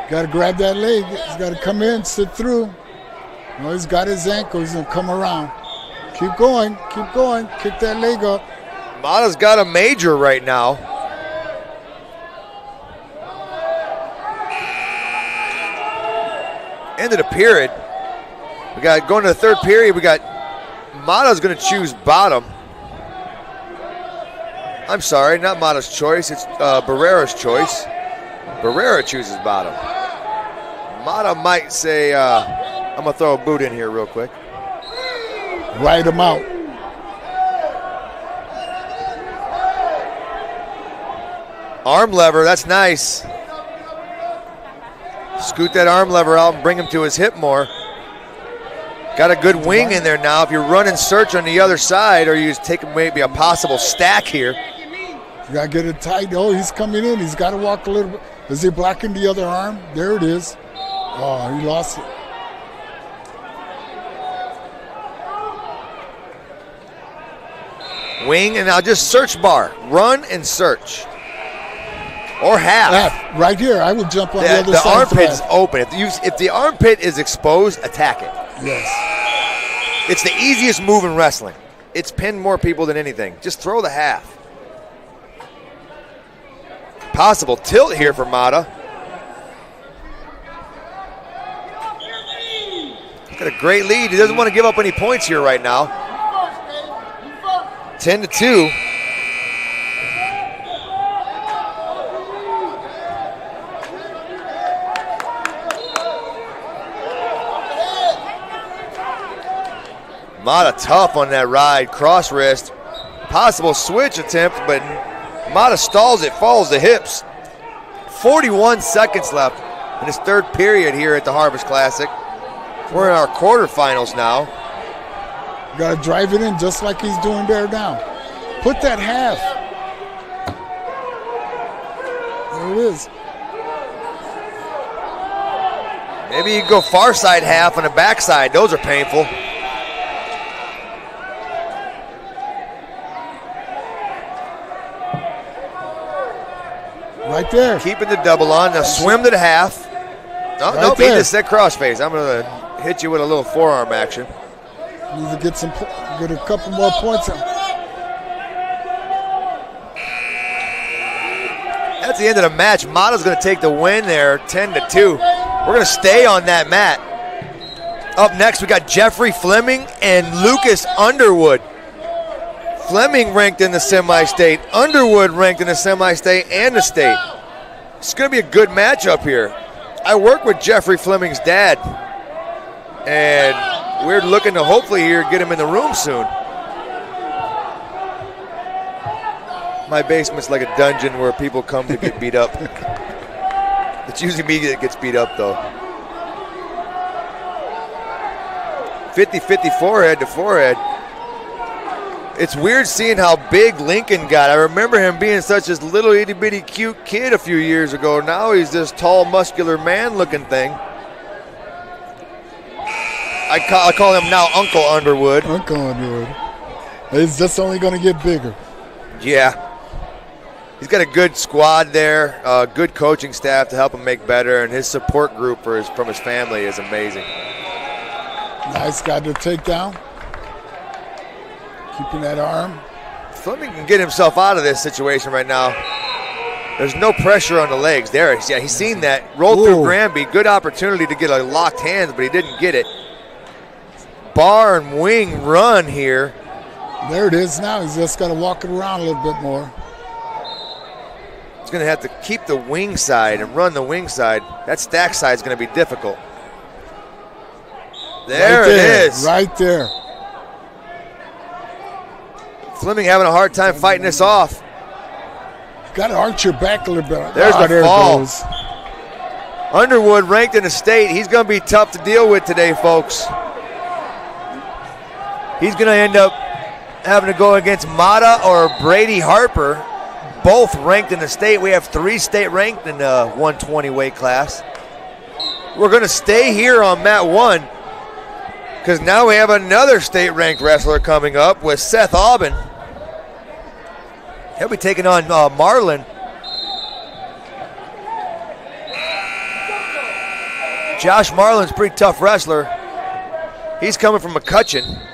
Got to grab that leg. He's got to come in, sit through. No, he's got his ankle. He's going to come around. Keep going. Kick that leg up. Mata's got a major right now. End of the period. We got going to the third period. We got Mata's going to choose bottom. I'm sorry, not Mata's choice. It's Barrera's choice. Barrera chooses bottom. Mata might say, I'm going to throw a boot in here real quick. Ride him out. Arm lever, that's nice. Scoot that arm lever out and bring him to his hip more. Got a good wing in there now. If you're running search on the other side, or you just take maybe a possible stack here. You got to get it tight. Oh, he's coming in. He's got to walk a little bit. Is he blocking the other arm? There it is. Oh, he lost it. Wing, and now just search bar. Run and search. Or half. Right here. I would jump on the other side. The armpit is open. If the armpit is exposed, attack it. Yes. It's the easiest move in wrestling. It's pinned more people than anything. Just throw the half. Possible tilt here for Mata. Got a great lead. He doesn't want to give up any points here right now. 10-2. Mata tough on that ride. Cross wrist. Possible switch attempt, but Mata stalls it, follows the hips. 41 seconds left in his third period here at the Harvest Classic. We're in our quarterfinals now. You got to drive it in just like he's doing there now. Put that half. There it is. Maybe you can go far side half on the backside. Those are painful. Right there. Keeping the double on. Now swim to the half. No, Right nope, he there. just said crossface. I'm going to hit you with a little forearm action. Need to get a couple more points. At the end of the match, Mata's going to take the win there, 10-2. We're going to stay on that mat. Up next, we got Jeffrey Fleming and Lucas Underwood. Fleming ranked in the semi-state. Underwood ranked in the semi-state and the state. It's going to be a good matchup here. I work with Jeffrey Fleming's dad, and we're looking to hopefully here get him in the room soon. My basement's like a dungeon where people come to get beat up. It's usually me that gets beat up, though. 50-50 forehead to forehead. It's weird seeing how big Lincoln got. I remember him being such a little itty-bitty cute kid a few years ago. Now he's this tall, muscular man-looking thing. I call him now Uncle Underwood. Uncle Underwood. It's just only going to get bigger. Yeah. He's got a good squad there, good coaching staff to help him make better, and his support group from his family is amazing. Nice guy to take down. Keeping that arm. Fleming can get himself out of this situation right now. There's no pressure on the legs. There, yeah, he's seen that. Rolled through Granby. Good opportunity to get a locked hands, but he didn't get it. Bar and wing run here. There it is now. He's just got to walk it around a little bit more. He's going to have to keep the wing side and run the wing side. That stack side is going to be difficult. There it is. Right there. Fleming having a hard time fighting this off. Got to arch your back a little bit. There's the there fall. It goes. Underwood ranked in the state. He's going to be tough to deal with today, folks. He's going to end up having to go against Mata or Brady Harper, both ranked in the state. We have 3 state ranked in the 120 weight class. We're going to stay here on mat 1 because now we have another state ranked wrestler coming up with Seth Aubin. He'll be taking on Marlin. Josh Marlin's a pretty tough wrestler. He's coming from McCutcheon.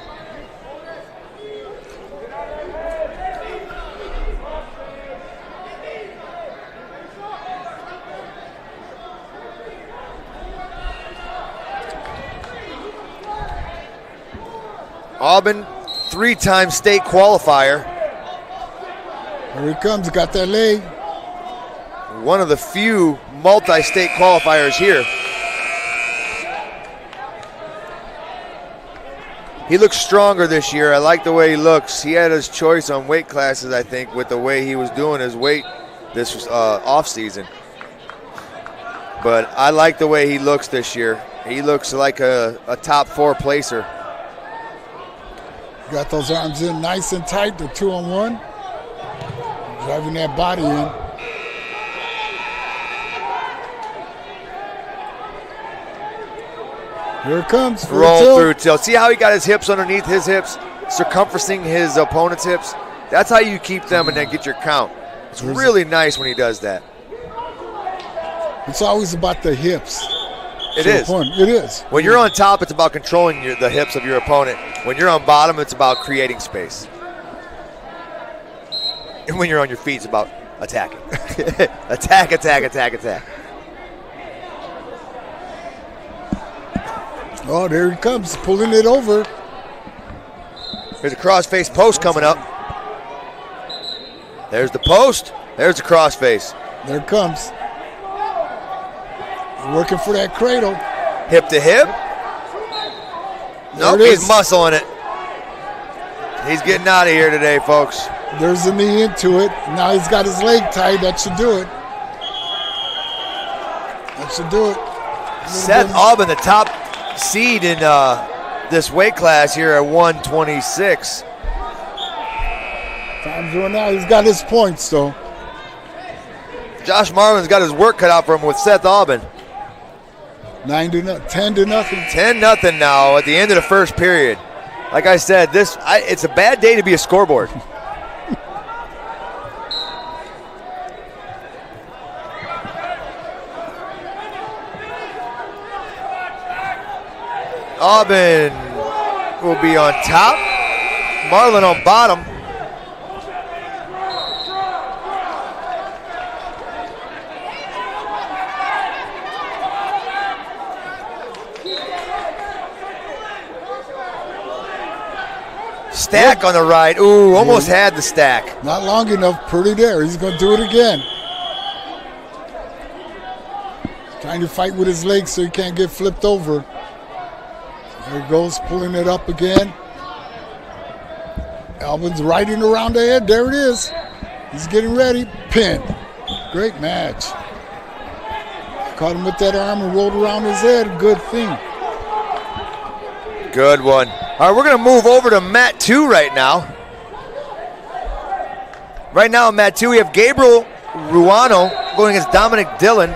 Aubin, 3-time state qualifier. Here he comes, got that leg. One of the few multi-state qualifiers here. He looks stronger this year. I like the way he looks. He had his choice on weight classes, I think, with the way he was doing his weight this off-season. But I like the way he looks this year. He looks like a top 4 placer. Got those arms in nice and tight, the 2-on-1. Driving that body in. Here it comes. Roll through tilt. See how he got his hips underneath his hips, circumferencing his opponent's hips? That's how you keep them and then get your count. It's really nice when he does that. It's always about the hips. It is. It is. When you're on top, it's about controlling the hips of your opponent. When you're on bottom, it's about creating space. And when you're on your feet, it's about attacking. Attack, attack, attack, attack. Oh, there he comes, pulling it over. There's a cross-face post coming up. There's the post. There's the cross-face. There it comes. Working for that cradle. Hip to hip. Nope, he's muscling it. He's getting out of here today, folks. There's the knee into it. Now he's got his leg tied. That should do it. That should do it. Seth Aubin, the top seed in this weight class here at 126. Time's running out. He's got his points, though. Josh Marlin's got his work cut out for him with Seth Aubin. 10 to nothing. 10-0 now at the end of the first period. Like I said, it's a bad day to be a scoreboard. Aubin will be on top. Marlin on bottom. Stack on the right. Ooh, almost had the stack. Not long enough. Pretty there. He's going to do it again. Trying to fight with his legs so he can't get flipped over. There he goes, pulling it up again. Albin's riding around the head. There it is. He's getting ready. Pin. Great match. Caught him with that arm and rolled around his head. Good thing. Good one. All right, we're going to move over to mat 2 right now. Right now in mat 2, we have Gabriel Ruano going against Dominic Dillon.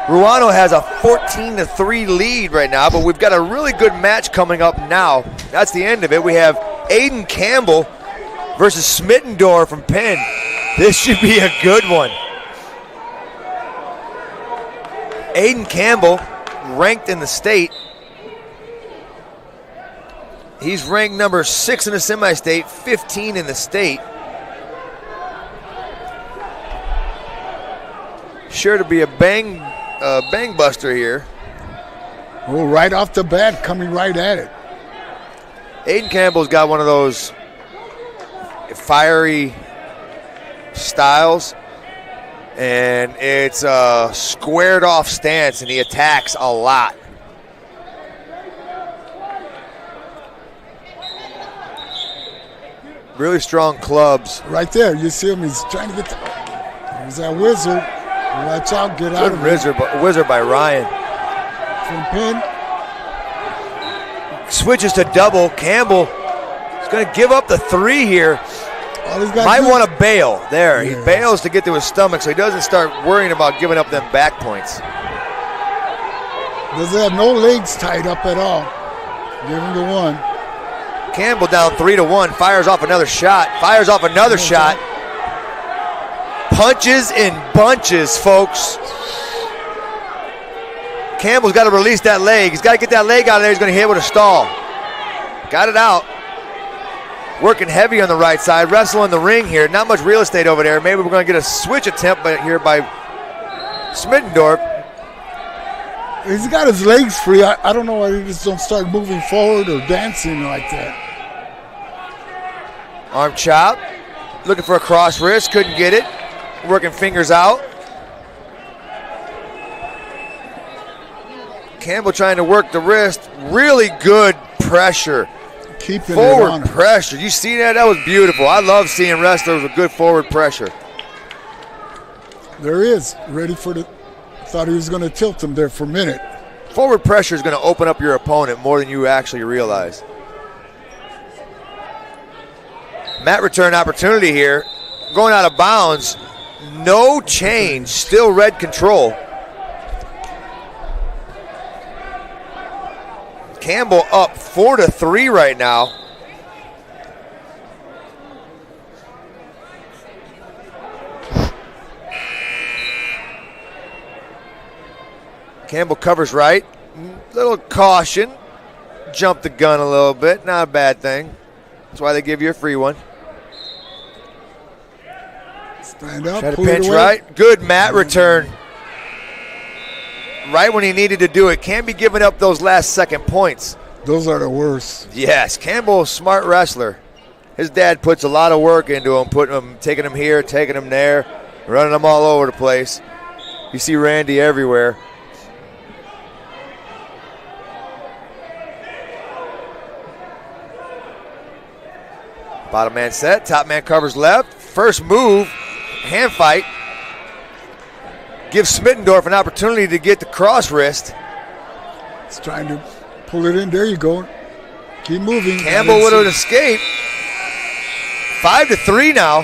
Ruano has a 14-3 lead right now, but we've got a really good match coming up now. That's the end of it. We have Aiden Campbell versus Smittendorf from Penn. This should be a good one. Aiden Campbell, ranked in the state. He's ranked number 6 in the semi-state, 15 in the state. Sure to be a bang buster here. Oh, right off the bat, coming right at it. Aiden Campbell's got one of those fiery styles, and it's a squared off stance, and he attacks a lot. Really strong clubs. Right there, you see him, he's trying to get there's that wizard. Watch out, get out of it. Wizard by Ryan. From Penn. Switches to double. Campbell is going to give up the 3 here. Might want to bail there. Yeah. He bails to get to his stomach so he doesn't start worrying about giving up them back points. Doesn't have no legs tied up at all. Give him the 1. Campbell down 3-1. Fires off another shot. Fires off another shot. Punches in bunches, folks. Campbell's got to release that leg. He's got to get that leg out of there. He's going to hit with a stall. Got it out. Working heavy on the right side. Wrestling the ring here. Not much real estate over there. Maybe we're going to get a switch attempt here by Smittendorf. He's got his legs free. I don't know why he just don't start moving forward or dancing like that. Arm chop. Looking for a cross wrist. Couldn't get it. Working fingers out. Campbell trying to work the wrist. Really good pressure. Keeping forward pressure. You see that? That was beautiful. I love seeing wrestlers with good forward pressure. There is. Ready for the... Thought he was going to tilt him there for a minute. Forward pressure is going to open up your opponent more than you actually realize. Mat return opportunity here. Going out of bounds. No change. Still red control. Campbell up 4-3 right now. Campbell covers right. Little caution. Jump the gun a little bit. Not a bad thing. That's why they give you a free one. Stand up. Try to pull it pinch away. right. Good mat return. Right when he needed to do it. Can't be giving up those last second points. Those are the worst. Yes, Campbell, smart wrestler. His dad puts a lot of work into him, taking him here, taking him there, running him all over the place. You see Randy everywhere. Bottom man set, top man covers left. First move, hand fight. Gives Smittendorf an opportunity to get the cross wrist. He's trying to pull it in. There you go. Keep moving. Campbell with an escape. 5-3 now.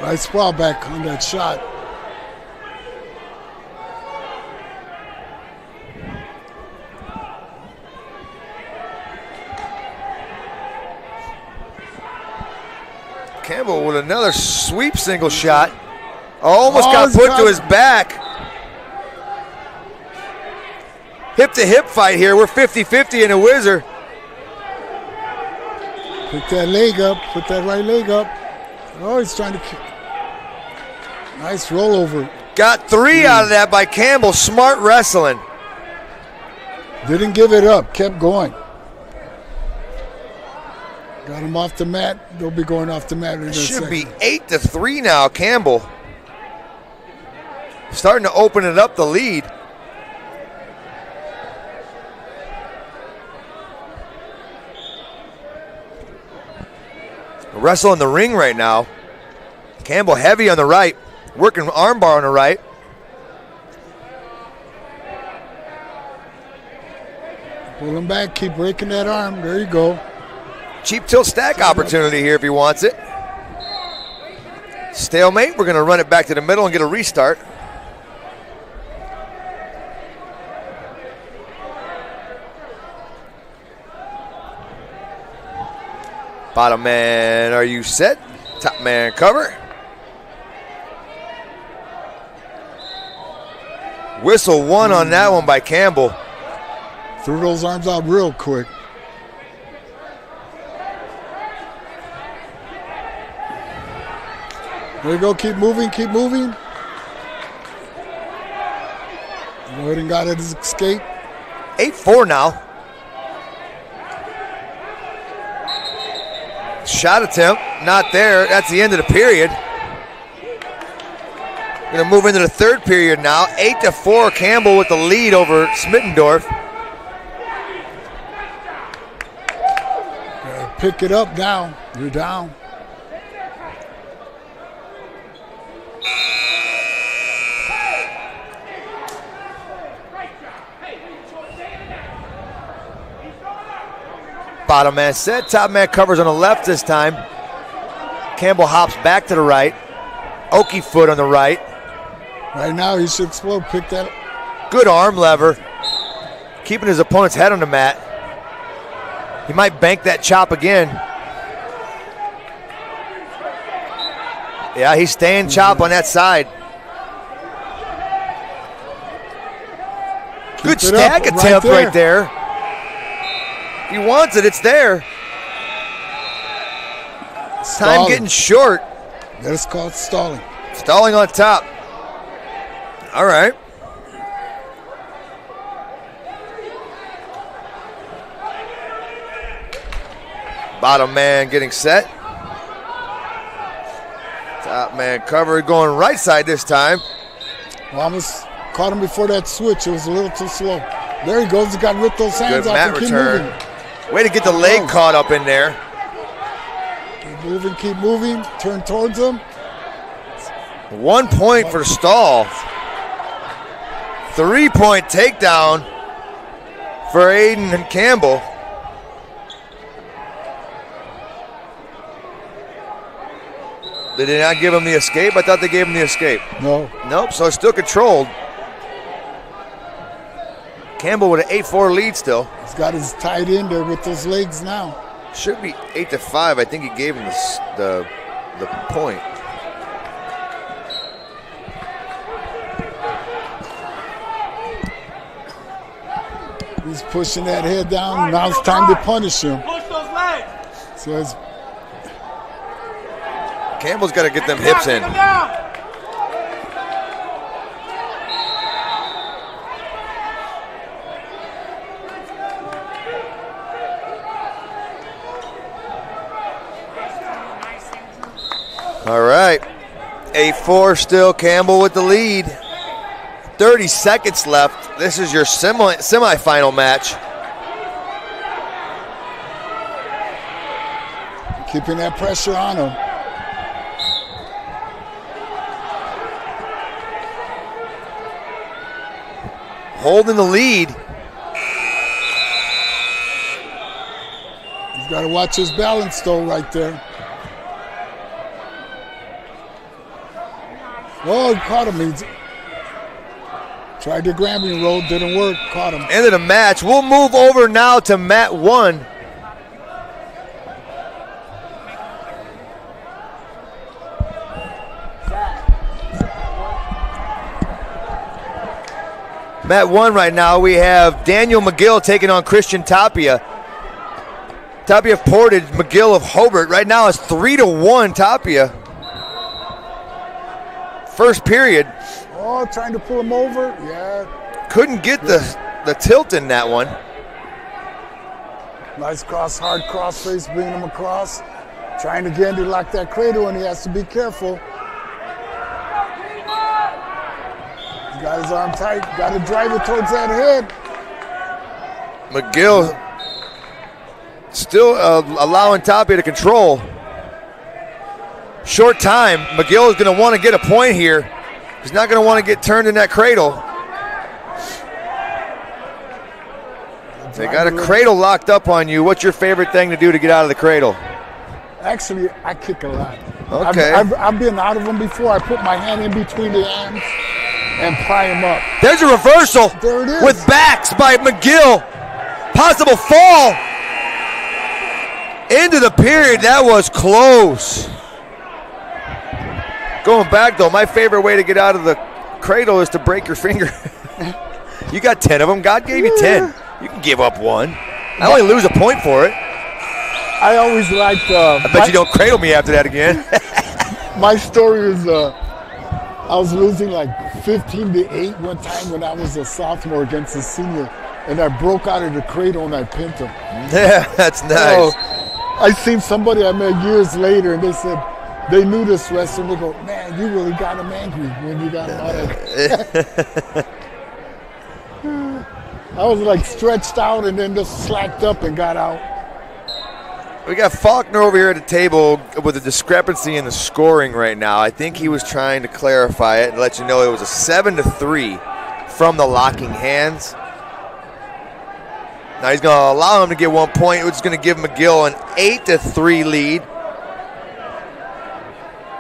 Nice spot back on that shot. Campbell with another sweep single shot. Almost got put to his back. Hip-to-hip fight here. We're 50-50 in a whizzer. Put that leg up. Put that right leg up. Oh, he's trying to kick. Nice rollover. Got 3 out of that by Campbell. Smart wrestling. Didn't give it up. Kept going. Got him off the mat. They'll be going off the mat in a Should second. be 8-3 now, Campbell. Starting to open it up the lead. Wrestle in the ring right now. Campbell heavy on the right. Working armbar on the right. Pull him back. Keep breaking that arm. There you go. Cheap tilt stack opportunity here if he wants it. Stalemate. We're going to run it back to the middle and get a restart. Bottom man, are you set? Top man cover. Whistle one on that one by Campbell. Threw those arms out real quick. There you go. Keep moving. Keep moving. Go ahead and got his escape. 8-4 now. Shot attempt, not there. That's the end of the period. Going to move into the third period now. 8-4, Campbell with the lead over Smittendorf. Pick it up now. You're down. Bottom man set, top man covers on the left this time. Campbell hops back to the right. Okie foot on the right. Right now he should explode. Pick that up. Good arm lever. Keeping his opponent's head on the mat. He might bank that chop again. Yeah, he's staying chop on that side. Good stack attempt right there. He wants it, it's there. Time getting short. That's called stalling. Stalling on top. All right. Bottom man getting set. Top man covered, going right side this time. Well, almost caught him before that switch. It was a little too slow. There he goes. He got to rip those hands off and keep moving. Way to get the leg caught up in there. Keep moving, keep moving. Turn towards him. 1 point for Stahl. 3-point takedown for Aiden and Campbell. Did they not give him the escape? I thought they gave him the escape. No. Nope, so it's still controlled. Campbell with an 8-4 lead still. He's got his tight end there with those legs now. Should be 8-5. I think he gave him the point. He's pushing that head down. Now it's time to punish him. Push those legs. So it's Campbell's got to get them hips in. All right, 8-4 still, Campbell with the lead. 30 seconds left. This is your semifinal match. keeping that pressure on him. Holding the lead. He's got to watch his balance though right there. Oh, he caught him. He tried the grabbing roll, didn't work, caught him. End of the match. We'll move over now to mat 1. Mat 1 right now, we have Daniel McGill taking on Christian Tapia. Tapia of Portage, McGill of Hobart. Right now it's 3-1 Tapia. First period. Oh, trying to pull him over. Yeah. Couldn't get the tilt in that one. Nice cross, hard cross face, bringing him across. Trying again to lock that cradle, and he has to be careful. He's got his arm tight. Got to drive it towards that head. McGill still allowing Tapia to control. Short time. McGill is going to want to get a point here. He's not going to want to get turned in that cradle. They got a cradle locked up on you. What's your favorite thing to do to get out of the cradle? Actually, I kick a lot. Okay. I've been out of them before. I put my hand in between the arms and pry him up. There's a reversal. There it is. With backs by McGill. Possible fall. Into the period. That was close. Going back, though, my favorite way to get out of the cradle is to break your finger. You got 10 of them. God gave you 10. You can give up one. I only lose a point for it. I always liked... I bet you don't cradle me after that again. My story is I was losing like 15-8 one time when I was a sophomore against a senior, and I broke out of the cradle and I pinned him. Yeah, that's nice. So, I seen somebody I met years later, and they said, they knew this wrestler, and they go, man, you really got him angry when you got him out of it. I was like stretched out and then just slacked up and got out. We got Faulkner over here at the table with a discrepancy in the scoring right now. I think he was trying to clarify it and let you know it was a 7-3 from the locking hands. Now he's going to allow him to get 1 point, which is going to give McGill an 8-3 lead.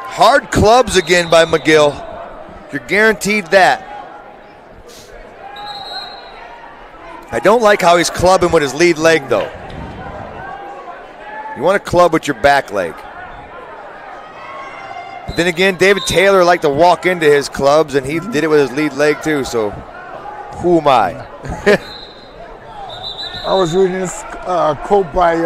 Hard clubs again by McGill. You're guaranteed that. I don't like how he's clubbing with his lead leg, though. You want to club with your back leg. But then again, David Taylor liked to walk into his clubs, and he did it with his lead leg, too, so who am I? I was reading this quote by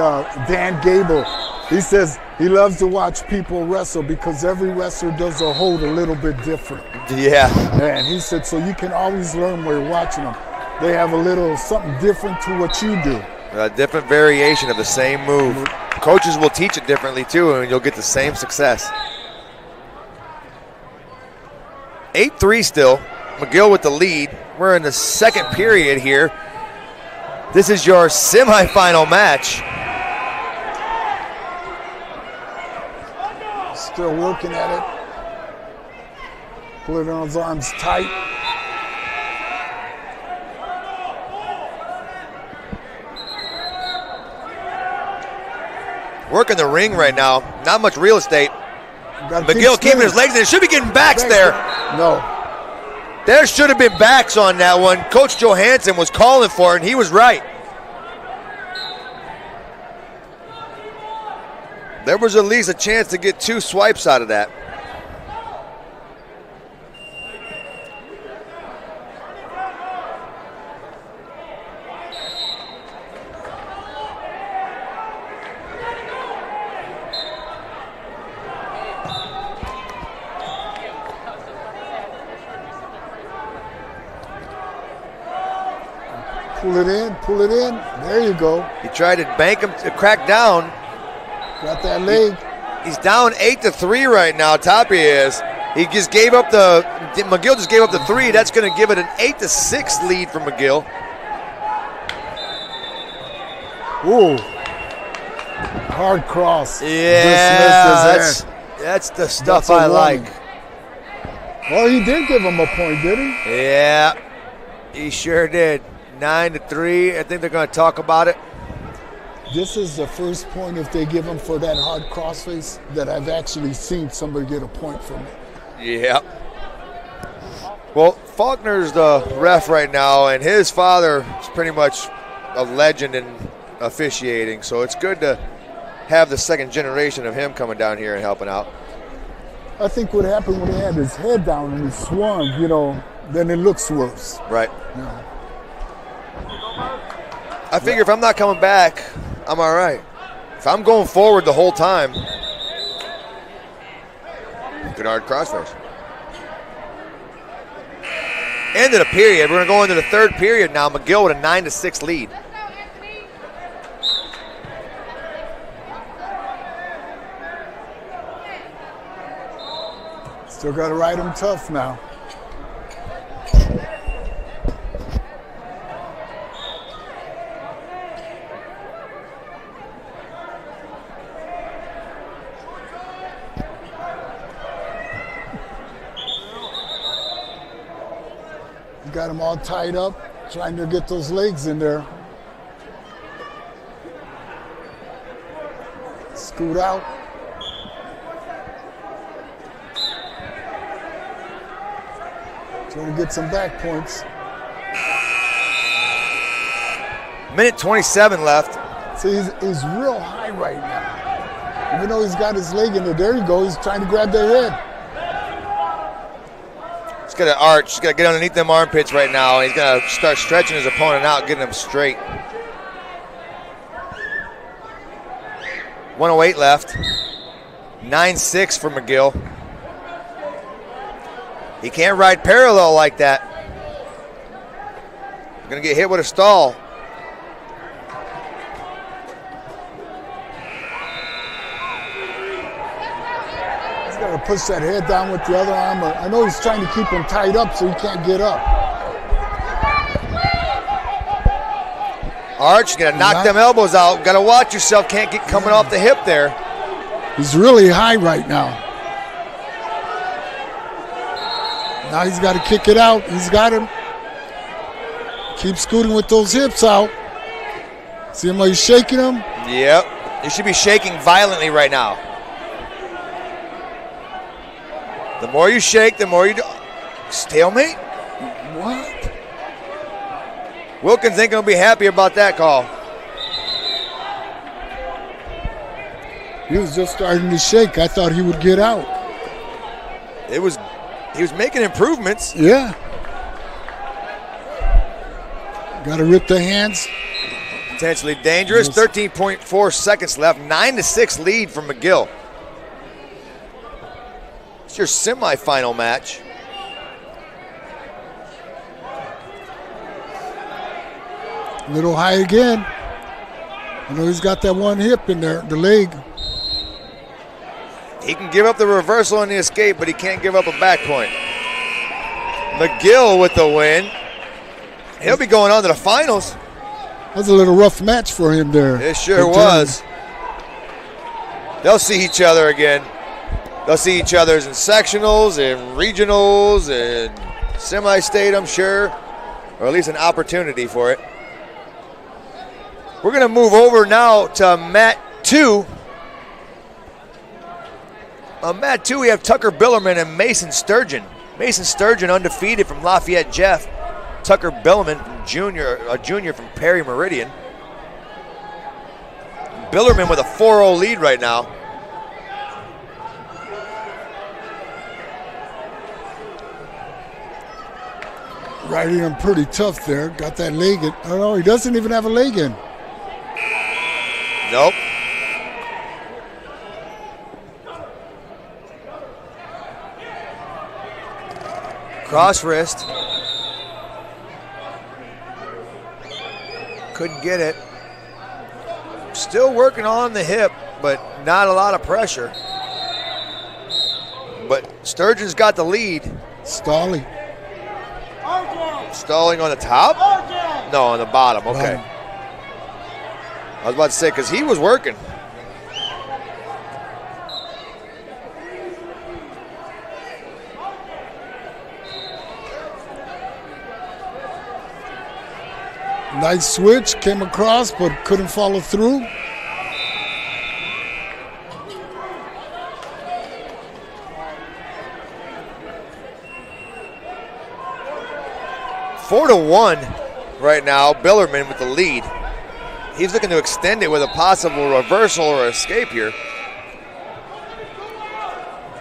Dan Gable. He says he loves to watch people wrestle because every wrestler does a hold a little bit different. Yeah. And he said, so you can always learn while you're watching them. They have a little something different to what you do. A different variation of the same move. Coaches will teach it differently too, and you'll get the same success. 8-3 still. McGill with the lead. We're in the second period here. This is your semifinal match. Still working at it. Pulling on his arms tight. Working the ring right now. Not much real estate. McGill keeping his legs in. Should be getting backs there. No. There should have been backs on that one. Coach Johansson was calling for it, and he was right. There was at least a chance to get 2 swipes out of that. Pull it in, pull it in. There you go. He tried to bank him to crack down. Got that leg. He's down 8-3 right now. Tapi is. He just gave up McGill just gave up the 3. That's going to give it an 8-6 lead for McGill. Ooh. Hard cross. Yeah, that's the stuff I like. Well, he did give him a point, did he? Yeah, he sure did. 9-3. I think they're going to talk about it. This is the first point, if they give him for that hard crossface, that I've actually seen somebody get a point from it. Yeah. Well, Faulkner's the ref right now, and his father is pretty much a legend in officiating, so it's good to have the second generation of him coming down here and helping out. I think what happened when he had his head down and he swung, you know, then it looks worse. Right. Yeah. I figure if I'm not coming back, I'm all right. If I'm going forward the whole time, good hard crossface. End of the period. We're going to go into the third period now. McGill with a 9-6 lead. Still got to ride him tough now. Got him all tied up, trying to get those legs in there. Scoot out. Trying to get some back points. Minute 27 left. See, he's real high right now. Even though he's got his leg in there you go, he's trying to grab their head. He's got to arch. He's got to get underneath them armpits right now. He's got to start stretching his opponent out, getting him straight. 1:08 left. 9-6 for McGill. He can't ride parallel like that. Going to get hit with a stall. He's got to push that head down with the other arm. I know he's trying to keep him tied up so he can't get up. Arch, got to knock them elbows out. Got to watch yourself. Can't get coming off the hip there. He's really high right now. Now he's got to kick it out. He's got him. Keep scooting with those hips out. See him how he's shaking him? Yep. He should be shaking violently right now. The more you shake, the more you do. Stalemate? What? Wilkins ain't going to be happy about that call. He was just starting to shake. I thought he would get out. He was making improvements. Yeah. Got to rip the hands. Potentially dangerous. 13.4 seconds left. 9-6 lead from McGill. It's your semifinal match. A little high again. I know he's got that one hip in there, the leg. He can give up the reversal and the escape, but he can't give up a back point. McGill with the win. He'll be going on to the finals. That was a little rough match for him there. It sure was. They'll see each other again. They'll see each other in sectionals and regionals and semi-state, I'm sure, or at least an opportunity for it. We're going to move over now to Mat 2. On Mat 2, we have Tucker Billerman and Mason Sturgeon. Mason Sturgeon undefeated from Lafayette Jeff. Tucker Billerman, a junior from Perry Meridian. Billerman with a 4-0 lead right now. Riding him pretty tough there. Got that leg in. Oh, no, he doesn't even have a leg in. Nope. Cross wrist. Couldn't get it. Still working on the hip, but not a lot of pressure. But Sturgeon's got the lead. Stalling. Stalling on the top? No, on the bottom. Okay. I was about to say, because he was working. Nice switch, came across, but couldn't follow through. Four to 1 right now, Billerman with the lead. He's looking to extend it with a possible reversal or escape here.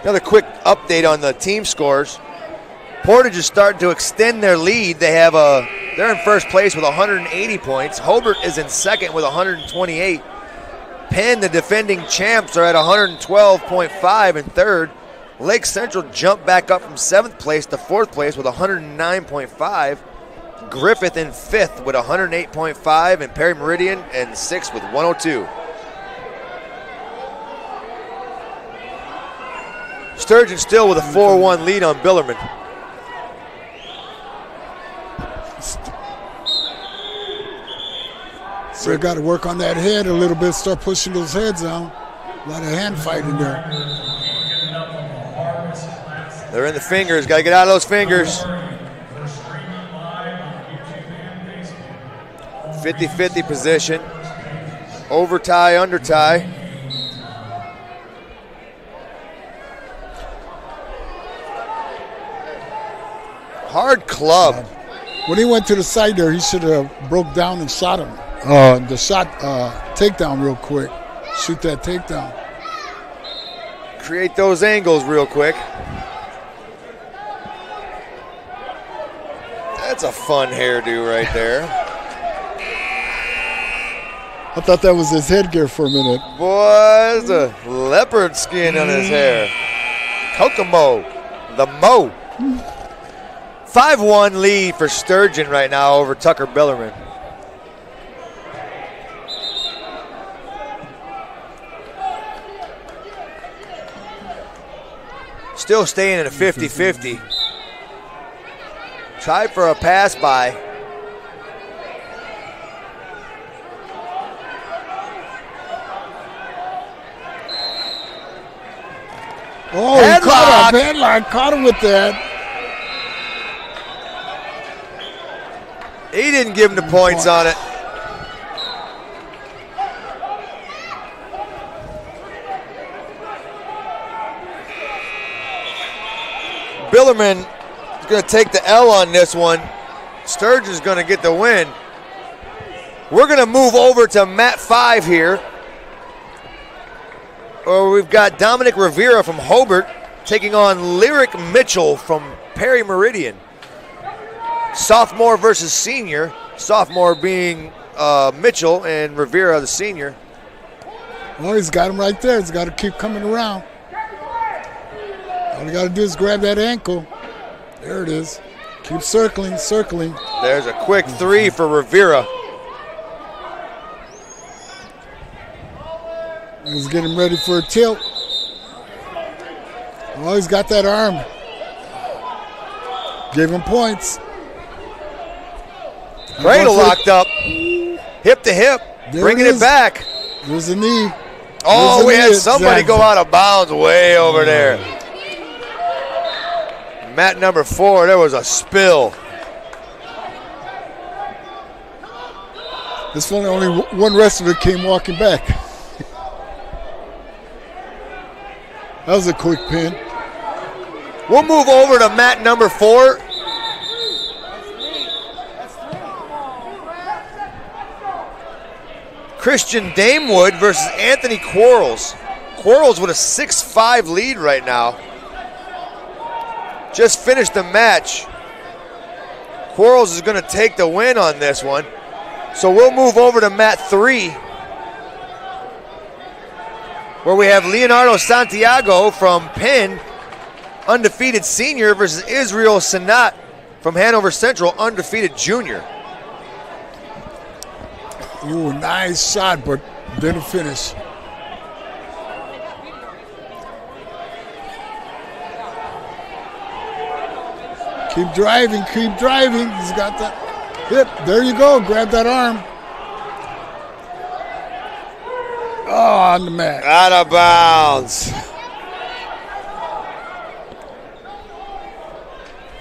Another quick update on the team scores. Portage is starting to extend their lead. They're in first place with 180 points. Hobart is in second with 128. Penn, the defending champs, are at 112.5 in third. Lake Central jumped back up from 7th place to 4th place with 109.5. Griffith in 5th with 108.5, and Perry Meridian in 6th with 102. Sturgeon still with a 4-1 lead on Billerman. So got to work on that head a little bit, start pushing those heads down. A lot of hand fighting there. They're in the fingers, got to get out of those fingers. 50-50 position. Over tie, under tie. Hard club. When he went to the side there, he should have broke down and shot him. The shot takedown real quick. Shoot that takedown. Create those angles real quick. That's a fun hairdo right there. I thought that was his headgear for a minute. Boy, there's a leopard skin on his hair. Kokomo, the Mo. 5-1 lead for Sturgeon right now over Tucker Billerman. Still staying in a 50-50. Tried for a pass by. Oh, headlock, caught him with that. He didn't give him the points on it. Billerman is going to take the L on this one. Sturgeon's going to get the win. We're going to move over to mat 5 here. We've got Dominic Rivera from Hobart taking on Lyric Mitchell from Perry Meridian. Sophomore versus senior. Sophomore being Mitchell and Rivera the senior. Well, he's got him right there. He's got to keep coming around. All you got to do is grab that ankle. There it is. Keep circling, circling. There's a quick 3 for Rivera. He's getting ready for a tilt. Oh, he's got that arm. Gave him points. Cradle locked up. Hip to hip. Bringing it back. There's a knee. Oh, we had somebody go out of bounds way over there. Mat number 4, there was a spill. This one, only one wrestler came walking back. That was a quick pin. We'll move over to mat number 4. Christian Damewood versus Anthony Quarles. Quarles with a 6-5 lead right now. Just finished the match. Quarles is going to take the win on this one. So we'll move over to mat 3, where we have Leonardo Santiago from Penn, undefeated senior, versus Israel Sanat from Hanover Central, undefeated junior. Ooh, nice shot, but didn't finish. Keep driving, keep driving. He's got that hip. There you go. Grab that arm. Oh, on the mat. Out of bounds.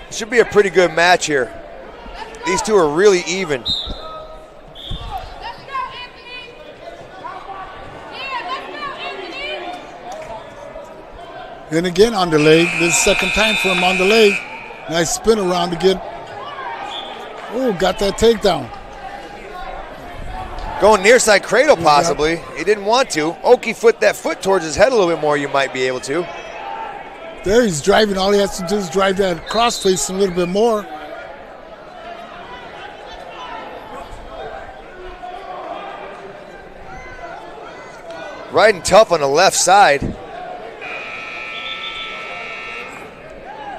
Should be a pretty good match here. These two are really even. And again on the leg. This is the second time for him on the leg. Nice spin around to get. Oh, got that takedown. Going near side cradle possibly. He didn't want to. Oki foot that foot towards his head a little bit more, you might be able to. There he's driving. All he has to do is drive that cross face a little bit more. Riding tough on the left side.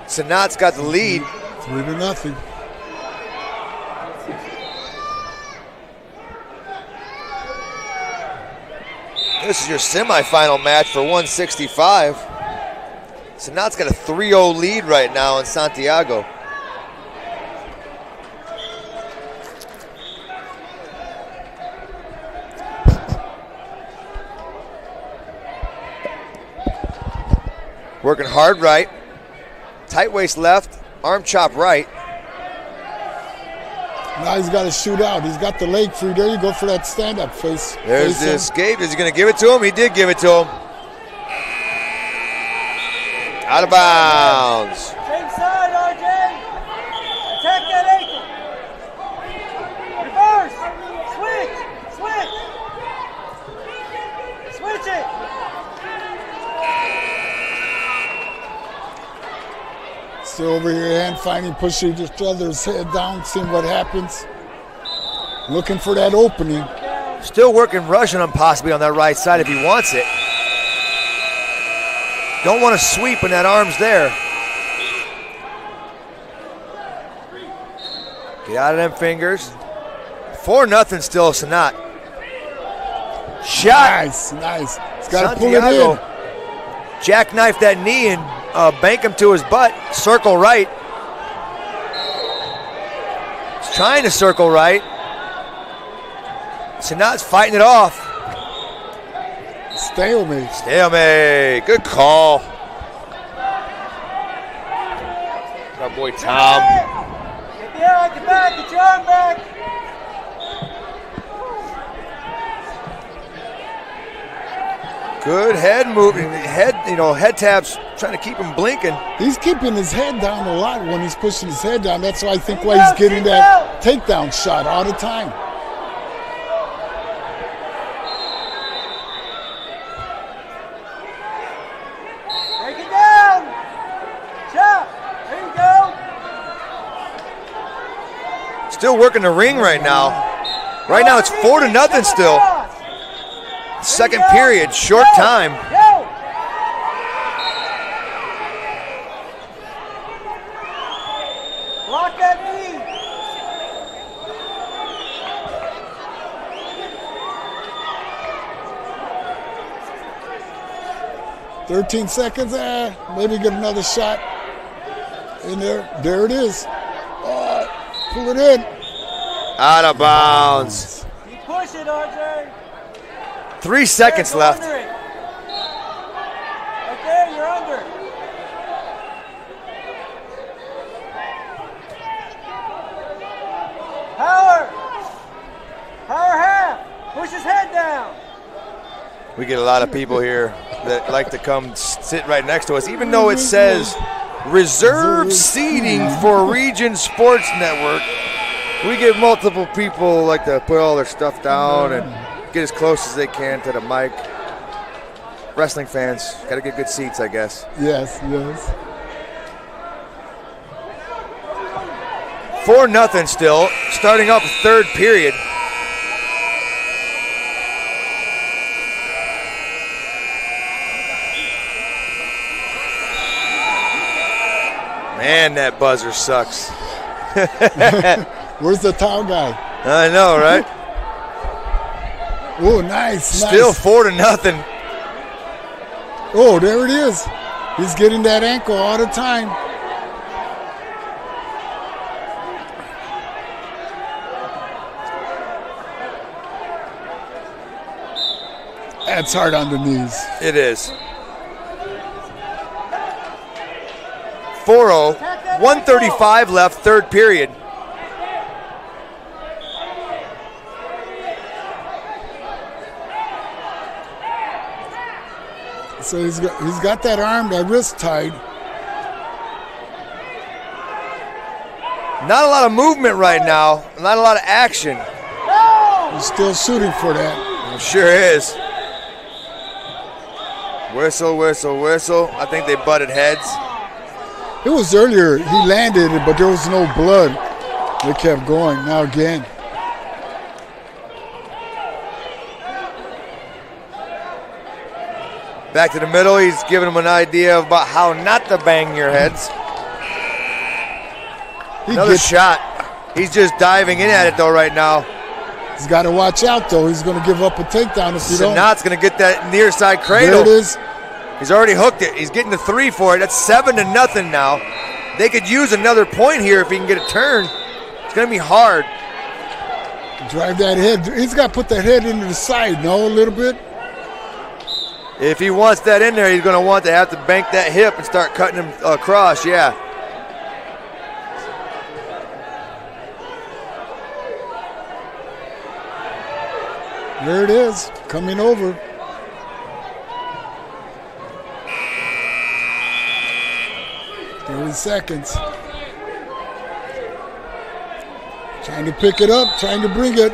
Sanat's got the lead. 3-0. This is your semifinal match for 165. Sanat's got a 3-0 lead right now in Santiago. Working hard right. Tight waist left. Arm chop right. Now he's got to shoot out. He's got the leg free. There you go for that stand-up face. There's the escape. Is he going to give it to him? He did give it to him. Out of bounds. Same side, RJ. Attack that ankle. Reverse. Switch. Switch it. Still over here, hand finding, pushing each other's head down, seeing what happens. Looking for that opening. Still working Russian on possibly on that right side if he wants it. Don't want to sweep when that arm's there. Get out of them fingers. 4-0 still, Sanat. Shot. Nice. He's got to pull it in. Jackknife that knee and bank him to his butt. Circle right. He's trying to circle right. Sanat's fighting it off. Stalemate. Good call. Our boy Tom. Get back. Get your arm back. Good head moving. Head taps trying to keep him blinking. He's keeping his head down a lot when he's pushing his head down. That's why I think why he's getting that takedown shot all the time. Break it down. Chop. There you go. Still working the ring right now. Right now it's 4-0 still. Second period, short time. Block that knee. 13 seconds. Maybe get another shot in there. There it is. Pull it in. Out of bounds. You push it, RJ. 3 seconds left. Right there, you're under. Power half. Push his head down. We get a lot of people here that like to come sit right next to us, even though it says reserved seating for Region Sports Network. We get multiple people like to put all their stuff down and get as close as they can to the mic. Wrestling fans, gotta get good seats, I guess. Yes. 4-0 still, starting off the third period. Man, that buzzer sucks. Where's the towel guy? I know, right? Oh, nice. Still 4-0. Oh, there it is. He's getting that ankle all the time. That's hard on the knees. It is. 4-0. 1:35 left, third period. So he's got that arm, that wrist tied. Not a lot of movement right now. Not a lot of action. He's still shooting for that. It sure is. Whistle, whistle, whistle. I think they butted heads. It was earlier. He landed it, but there was no blood. They kept going. Now again. Back to the middle. He's giving them an idea about how not to bang your heads. Another shot. He's just diving in at it, though, right now. He's got to watch out, though. He's going to give up a takedown if he don't. Sanat's going to get that near side cradle. There it is. He's already hooked it. He's getting the 3 for it. That's 7-0 now. They could use another point here if he can get a turn. It's going to be hard. Drive that head. He's got to put that head into the side, no, a little bit. If he wants that in there, he's going to want to have to bank that hip and start cutting him across, yeah. There it is, coming over. Seconds. Trying to pick it up, trying to bring it.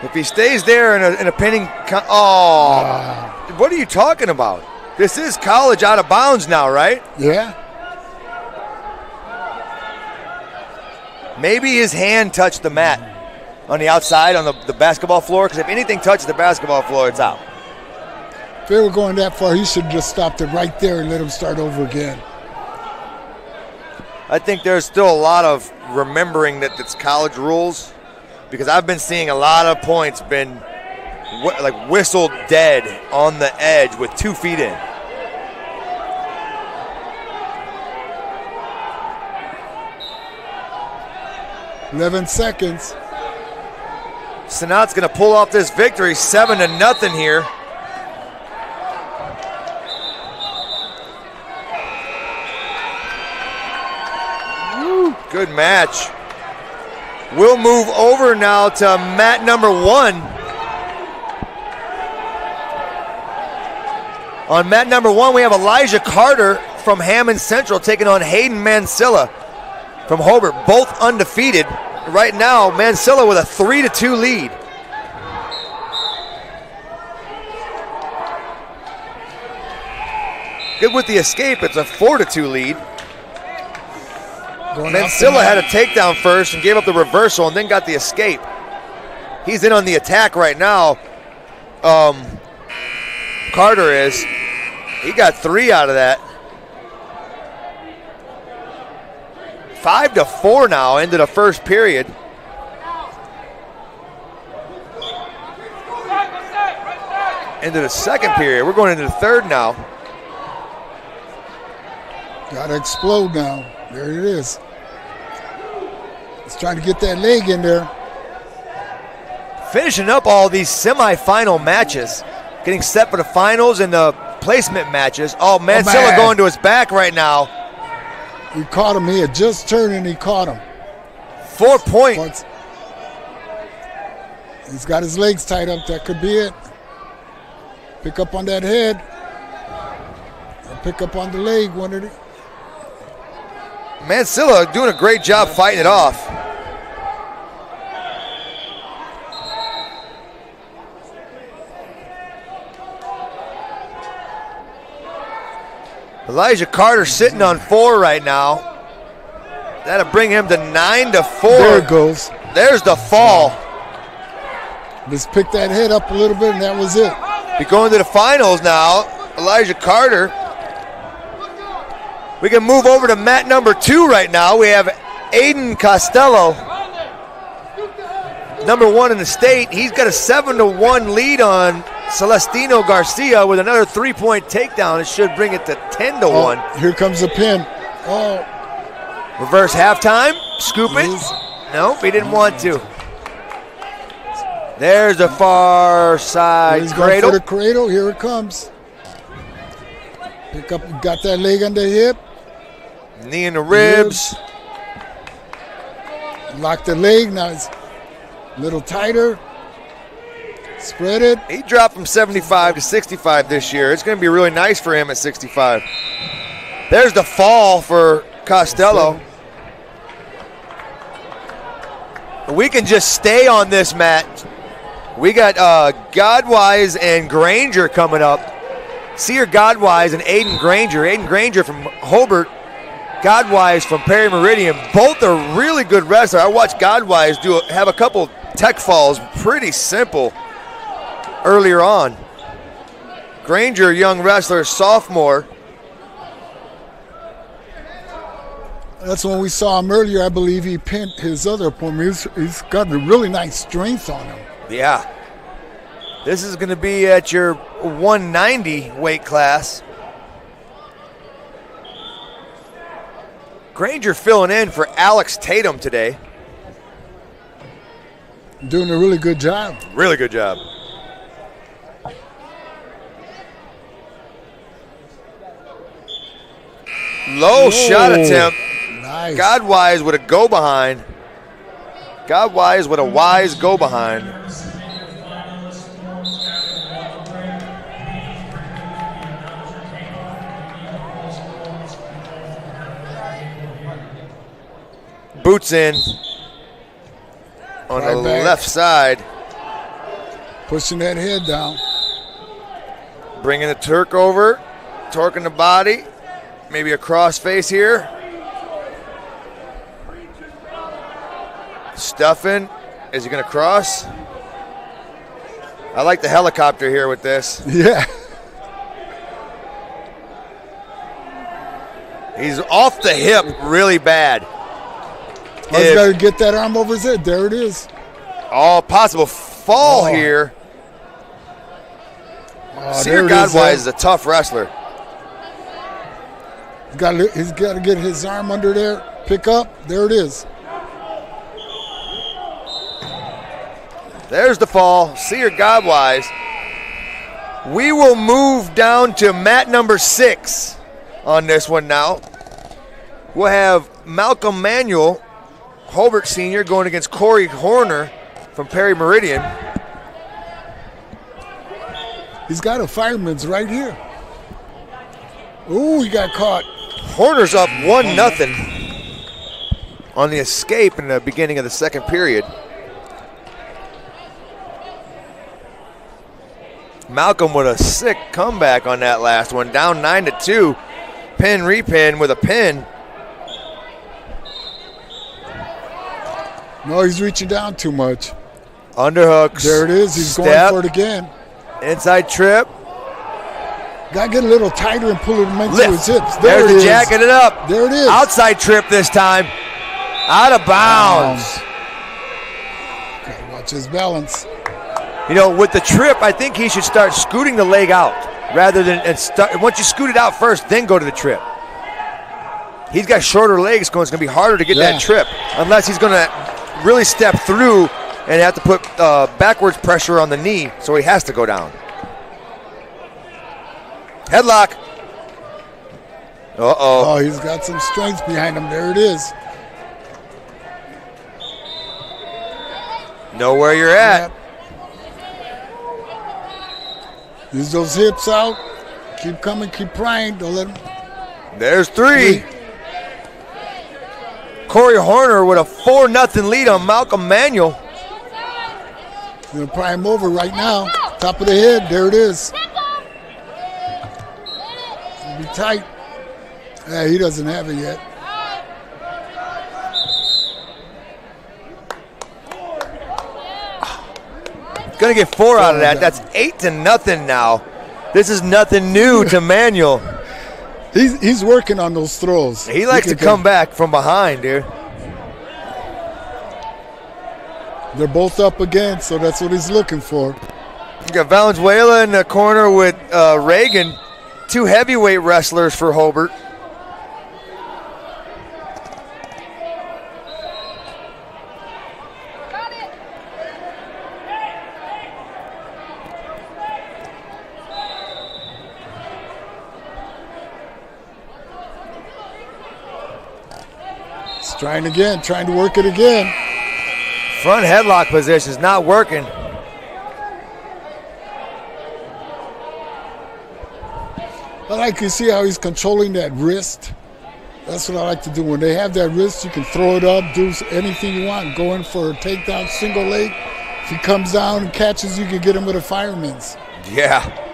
If he stays there in a pinning, what are you talking about? This is college out of bounds now, right? Yeah. Maybe his hand touched the mat on the outside on the basketball floor, because if anything touches the basketball floor, it's out. If they were going that far, he should have just stopped it right there and let him start over again. I think there's still a lot of remembering that it's college rules, because I've been seeing a lot of points been like whistled dead on the edge with 2 feet in. "11 seconds. Sanat's going to pull off this victory, 7-0 here. Good match. We'll move over now to mat number 1. On mat number 1, we have Elijah Carter from Hammond Central taking on Hayden Mansilla from Hobart, both undefeated. Right now, Mansilla with a 3-2 lead. Good with the escape, it's a 4-2 lead. Mansilla had a takedown first and gave up the reversal and then got the escape. He's in on the attack right now. Carter is. He got 3 out of that. 5-4 now into the first period. Into the second period. We're going into the third now. Got to explode now. There it is. He's trying to get that leg in there. Finishing up all these semifinal matches. Getting set for the finals and the placement matches. Oh, Mansilla going to his back right now. He caught him. He had just turned and he caught him. 4 points. He's got his legs tied up. That could be it. Pick up on that head. Or pick up on the leg. One of the. Mansilla doing a great job fighting it off. Elijah Carter sitting on 4 right now. That'll bring him to 9-4. There it goes. There's the fall. Just pick that head up a little bit and that was it. We're going to the finals now. Elijah Carter. We can move over to mat number 2 right now. We have Aiden Costello number one in the state. He's got a 7-1 lead on Celestino Garcia with another 3-point takedown. It should bring it to 10-1. Here comes the pin. Oh. Reverse halftime. Scoop it. Nope, he didn't want to. There's the far side cradle. For the cradle. Here it comes. Pick up. Got that leg on the hip. Knee in the ribs. Lock the leg. Now it's a little tighter. Spread it. He dropped from 75 to 65 this year. It's going to be really nice for him at 65. There's the fall for Costello. We can just stay on this, Matt. We got Godwise and Granger coming up. Sear Godwise and Aiden Granger. Aiden Granger from Hobart. Godwise from Perry Meridian. Both are really good wrestlers. I watched Godwise have a couple tech falls, pretty simple, earlier on. Granger, young wrestler, sophomore. That's when we saw him earlier. I believe he pinned his other opponent. He's got a really nice strength on him. Yeah. This is going to be at your 190 weight class. Granger filling in for Alex Tatum today. Doing a really good job. Really good job. Low shot attempt. Nice. Godwise with a go behind. Godwise with a wise go behind. Boots in on Right the back. left side. Pushing that head down. Bringing the Turk over. Torquing the body. Maybe a cross face here. Stuffing. Is he going to cross? I like the helicopter here with this. Yeah. He's off the hip really bad. He's got to get that arm over his head. There it is. All possible fall here. Sear Godwise is a tough wrestler. He's got to get his arm under there. Pick up. There it is. There's the fall. Sear Godwise. We will move down to mat number 6 on this one now. We'll have Malcolm Manuel, Hobart Sr., going against Corey Horner from Perry Meridian. He's got a fireman's right here. Ooh, he got caught. Horner's up 1-0 on the escape in the beginning of the second period. Malcolm with a sick comeback on that last one, down 9-2. Pin, repin with a pin. No, he's reaching down too much. Underhooks. There it is. He's Step. going for it again. Inside trip. Got to get a little tighter and pull it into Lift. his hips. There's There it the is. jacking it up. There it is. Outside trip this time. Out of bounds. Got to watch his balance. You know, with the trip, I think he should start scooting the leg out rather than once you scoot it out first, then go to the trip. He's got shorter legs, so it's going to be harder to get that trip unless he's going to really step through and have to put backwards pressure on the knee, so he has to go down. Headlock. Oh, he's got some strength behind him. There it is. Know where you're at. Yep. Use those hips out. Keep coming, keep prying. Don't let him. There's 3. Corey Horner with a 4-0 lead on Malcolm Manuel. He's going to pry him over right now. Top of the head. There it is. It'll be tight. Yeah, he doesn't have it yet. Gonna get 4 out of that. That's 8-0 now. This is nothing new to Manuel. He's working on those throws. He likes to come back from behind, dude. They're both up again, so that's what he's looking for. You got Valenzuela in the corner with Reagan, two heavyweight wrestlers for Hobart. He's trying again, trying to work it again. Front headlock position is not working. I like to see how he's controlling that wrist. That's what I like to do. When they have that wrist, you can throw it up, do anything you want. Go in for a takedown, single leg. If he comes down and catches you, can get him with a fireman's. Yeah.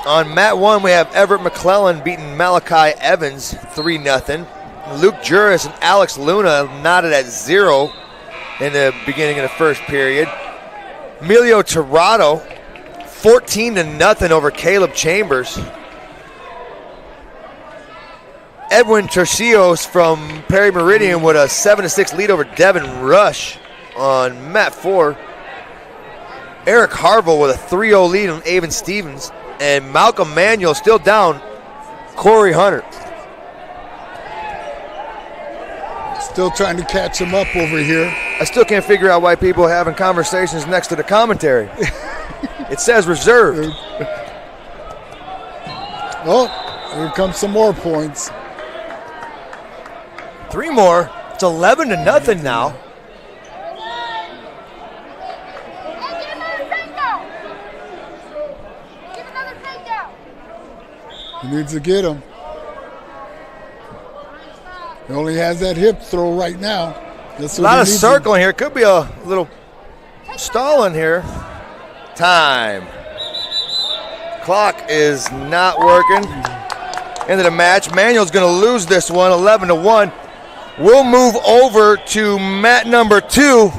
On mat 1, we have Everett McClellan beating Malachi Evans 3-0. Luke Juris and Alex Luna knotted at 0 in the beginning of the first period. Emilio Tirado 14-0 over Caleb Chambers. Edwin Tercios from Perry Meridian with a 7-6 lead over Devin Rush on mat 4. Eric Harville with a 3-0 lead on Avon Stevens. And Malcolm Manuel still down Corey Hunter. Still trying to catch him up over here. I still can't figure out why people are having conversations next to the commentary. It says reserved. Oh, here comes some more points. 3 more. It's 11-0 now. He needs to get him. He only has that hip throw right now. That's A lot of circling here. Could be a little stalling here. Time. Clock is not working. End of the match. Manuel's going to lose this one, 11-1. We'll move over to mat number 2,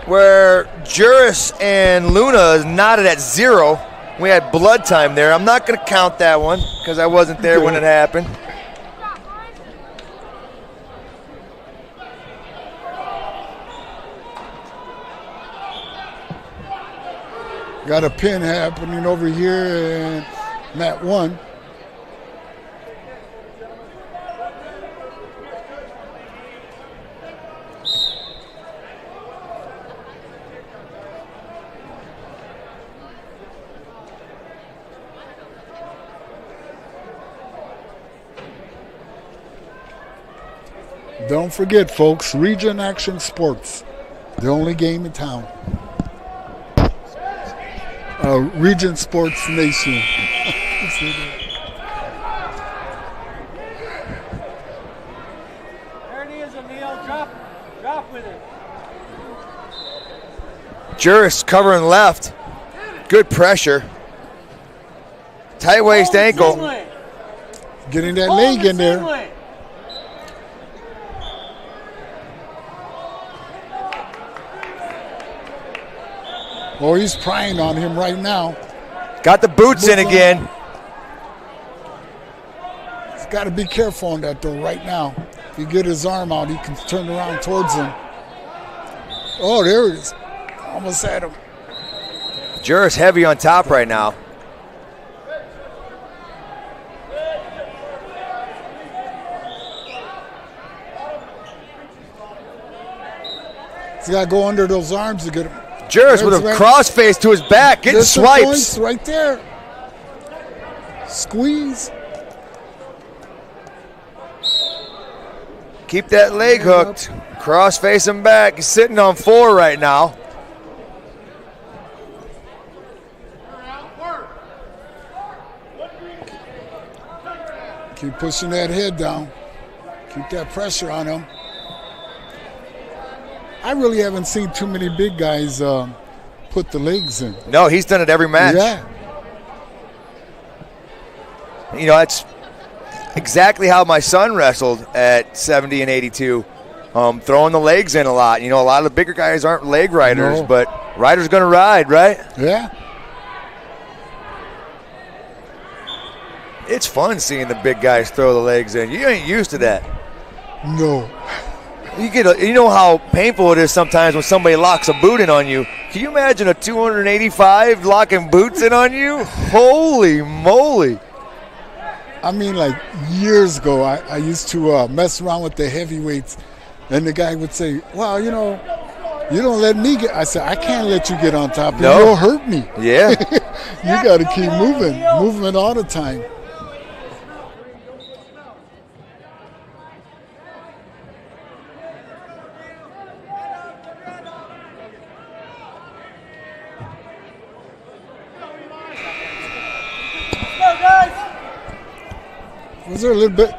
where Juris and Luna is knotted at 0. We had blood time there. I'm not going to count that one because I wasn't there when it happened. Got a pin happening over here in mat 1. Don't forget, folks, Region Action Sports, the only game in town. Region Sports Nation. There it is, Emil. Drop with it. Juris covering left. Good pressure. Tight waist ankle. Getting that leg in there. Oh, he's prying on him right now. Got the boots in again. He's got to be careful on that, though, right now. If you get his arm out, he can turn around towards him. Oh, there it is. Almost had him. Juris heavy on top right now. He's got to go under those arms to get him. Juris with a crossface to his back, getting swipes. Right there. Squeeze. Keep that leg hooked. Crossface him back. He's sitting on 4 right now. Keep pushing that head down. Keep that pressure on him. I really haven't seen too many big guys put the legs in. No, he's done it every match. Yeah. You know, that's exactly how my son wrestled at 70 and 82. Throwing the legs in a lot. You know, a lot of the bigger guys aren't leg riders, but riders going to ride, right? Yeah. It's fun seeing the big guys throw the legs in. You ain't used to that. No. You know how painful it is sometimes when somebody locks a boot in on you. Can you imagine a 285 locking boots in on you? Holy moly. I mean, like years ago, I used to mess around with the heavyweights, and the guy would say, well, you know, you don't let me get. I said, I can't let you get on top. No. You'll hurt me. Yeah. You got to keep moving all the time. Was there a little bit?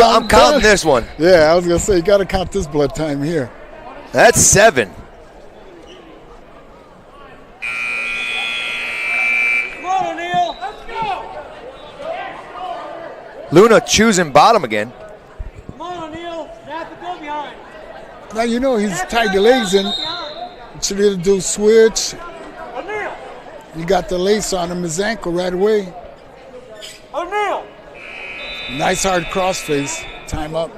I'm counting this one. Yeah, I was going to say, you got to count this blood time here. That's 7. Come on, O'Neal. Let's go. Luna choosing bottom again. Come on, O'Neal. Snap and go behind. Now, you know, he's tied the legs in. Should either do switch. O'Neal. You got the lace on him, his ankle right away. O'Neal. Nice hard crossface. Time up.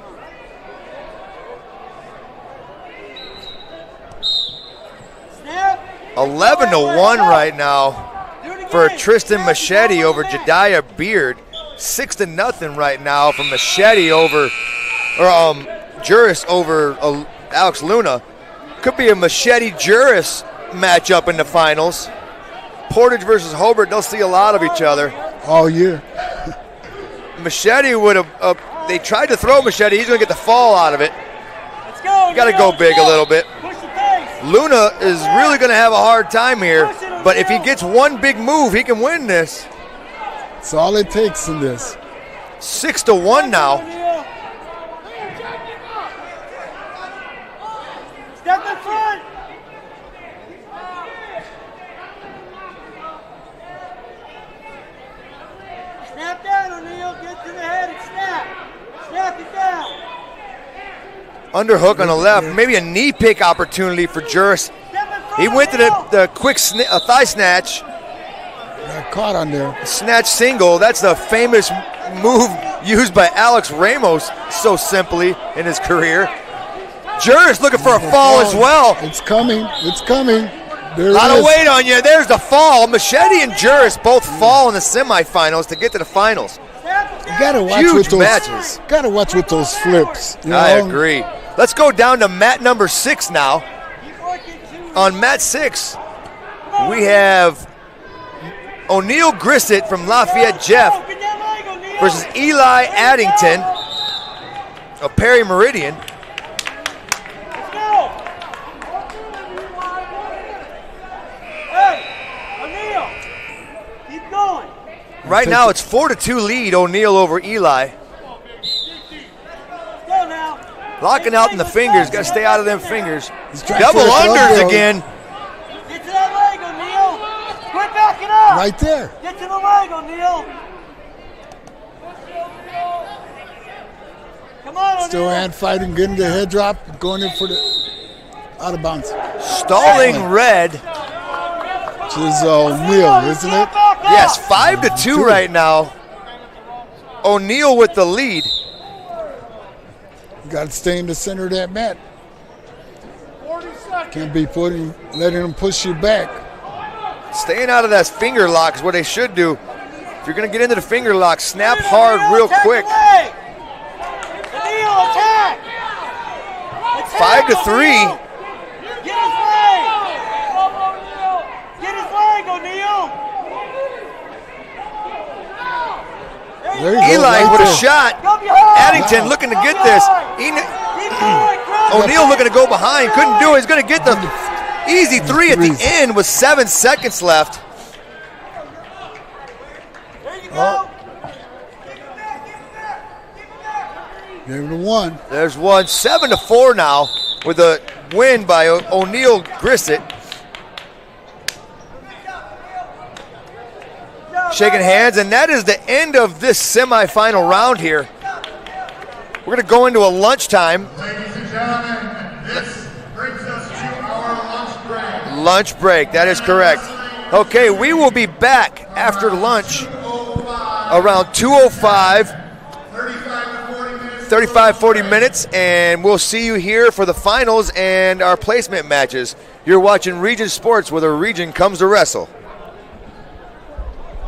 Snap. 11-1 right now for Tristan Machete over Jediah Beard. 6-0 right now for Machete over, Juris over Alex Luna. Could be a Machete-Juris matchup in the finals. Portage versus Hobart, they'll see a lot of each other. All year. Machete would have, they tried to throw Machete. He's going to get the fall out of it. Let's go. Got to go big a little bit. Push the pace. Luna is really going to have a hard time here, but if he gets one big move, he can win this. That's all it takes in this. 6-1 now. Step in front. Snap down, O'Neal. Get to the head and snap. Snap it down. Underhook on the left. Maybe a knee pick opportunity for Juris. Step in front, He went to O'Neal. the quick thigh snatch. Got caught on there. Snatch single. That's the famous move used by Alex Ramos so simply in his career. Juris looking for a fall as well. It's coming. It's coming. There A lot it of is. weight on you. There's the fall. Machete and Juris both fall in the semifinals to get to the finals. You gotta watch Huge with those matches. Gotta watch with those flips. You I know? agree. Let's go down to mat number 6 now. On mat 6, we have O'Neal Grissett from Lafayette Jeff versus Eli Addington of Perry Meridian. Let's go. Hey, O'Neal. Keep going. Right now it's 4-2 lead, O'Neal over Eli. Let's go now. Locking out in the fingers, got to stay out of them fingers. He's trying Double for a club unders throw. again. Get to that leg, O'Neal. Quit backing up. Right there. Get to the leg, O'Neal. Come on, O'Neal. Still hand fighting, getting the head drop, going in for the out of bounds. Stalling red. Which is O'Neal, isn't it? Yes, 5-2 right now. O'Neal with the lead. You got to stay in the center of that mat. Can't be letting them push you back. Staying out of that finger lock is what they should do. If you're going to get into the finger lock, snap hard real quick. O'Neal, attack. 5-3. Get his leg. Get his leg, O'Neal. There you go, Eli right with a there. shot. Go behind. Addington looking to get this. Keep going, Chris. O'Neal looking to go behind. Couldn't do it. He's going to get the easy 3 at the end with 7 seconds left. There you go. Gave it a 1. There's one. 7-4 now with a win by O'Neal Grissett. Shaking hands, and that is the end of this semifinal round here. We're going to go into a lunchtime. Ladies and gentlemen, this brings us to our lunch break. Lunch break, that is correct. Okay, we will be back after lunch. 2:05 around 2:05, 35-40 minutes, and we'll see you here for the finals and our placement matches. You're watching Region Sports, where the region comes to wrestle.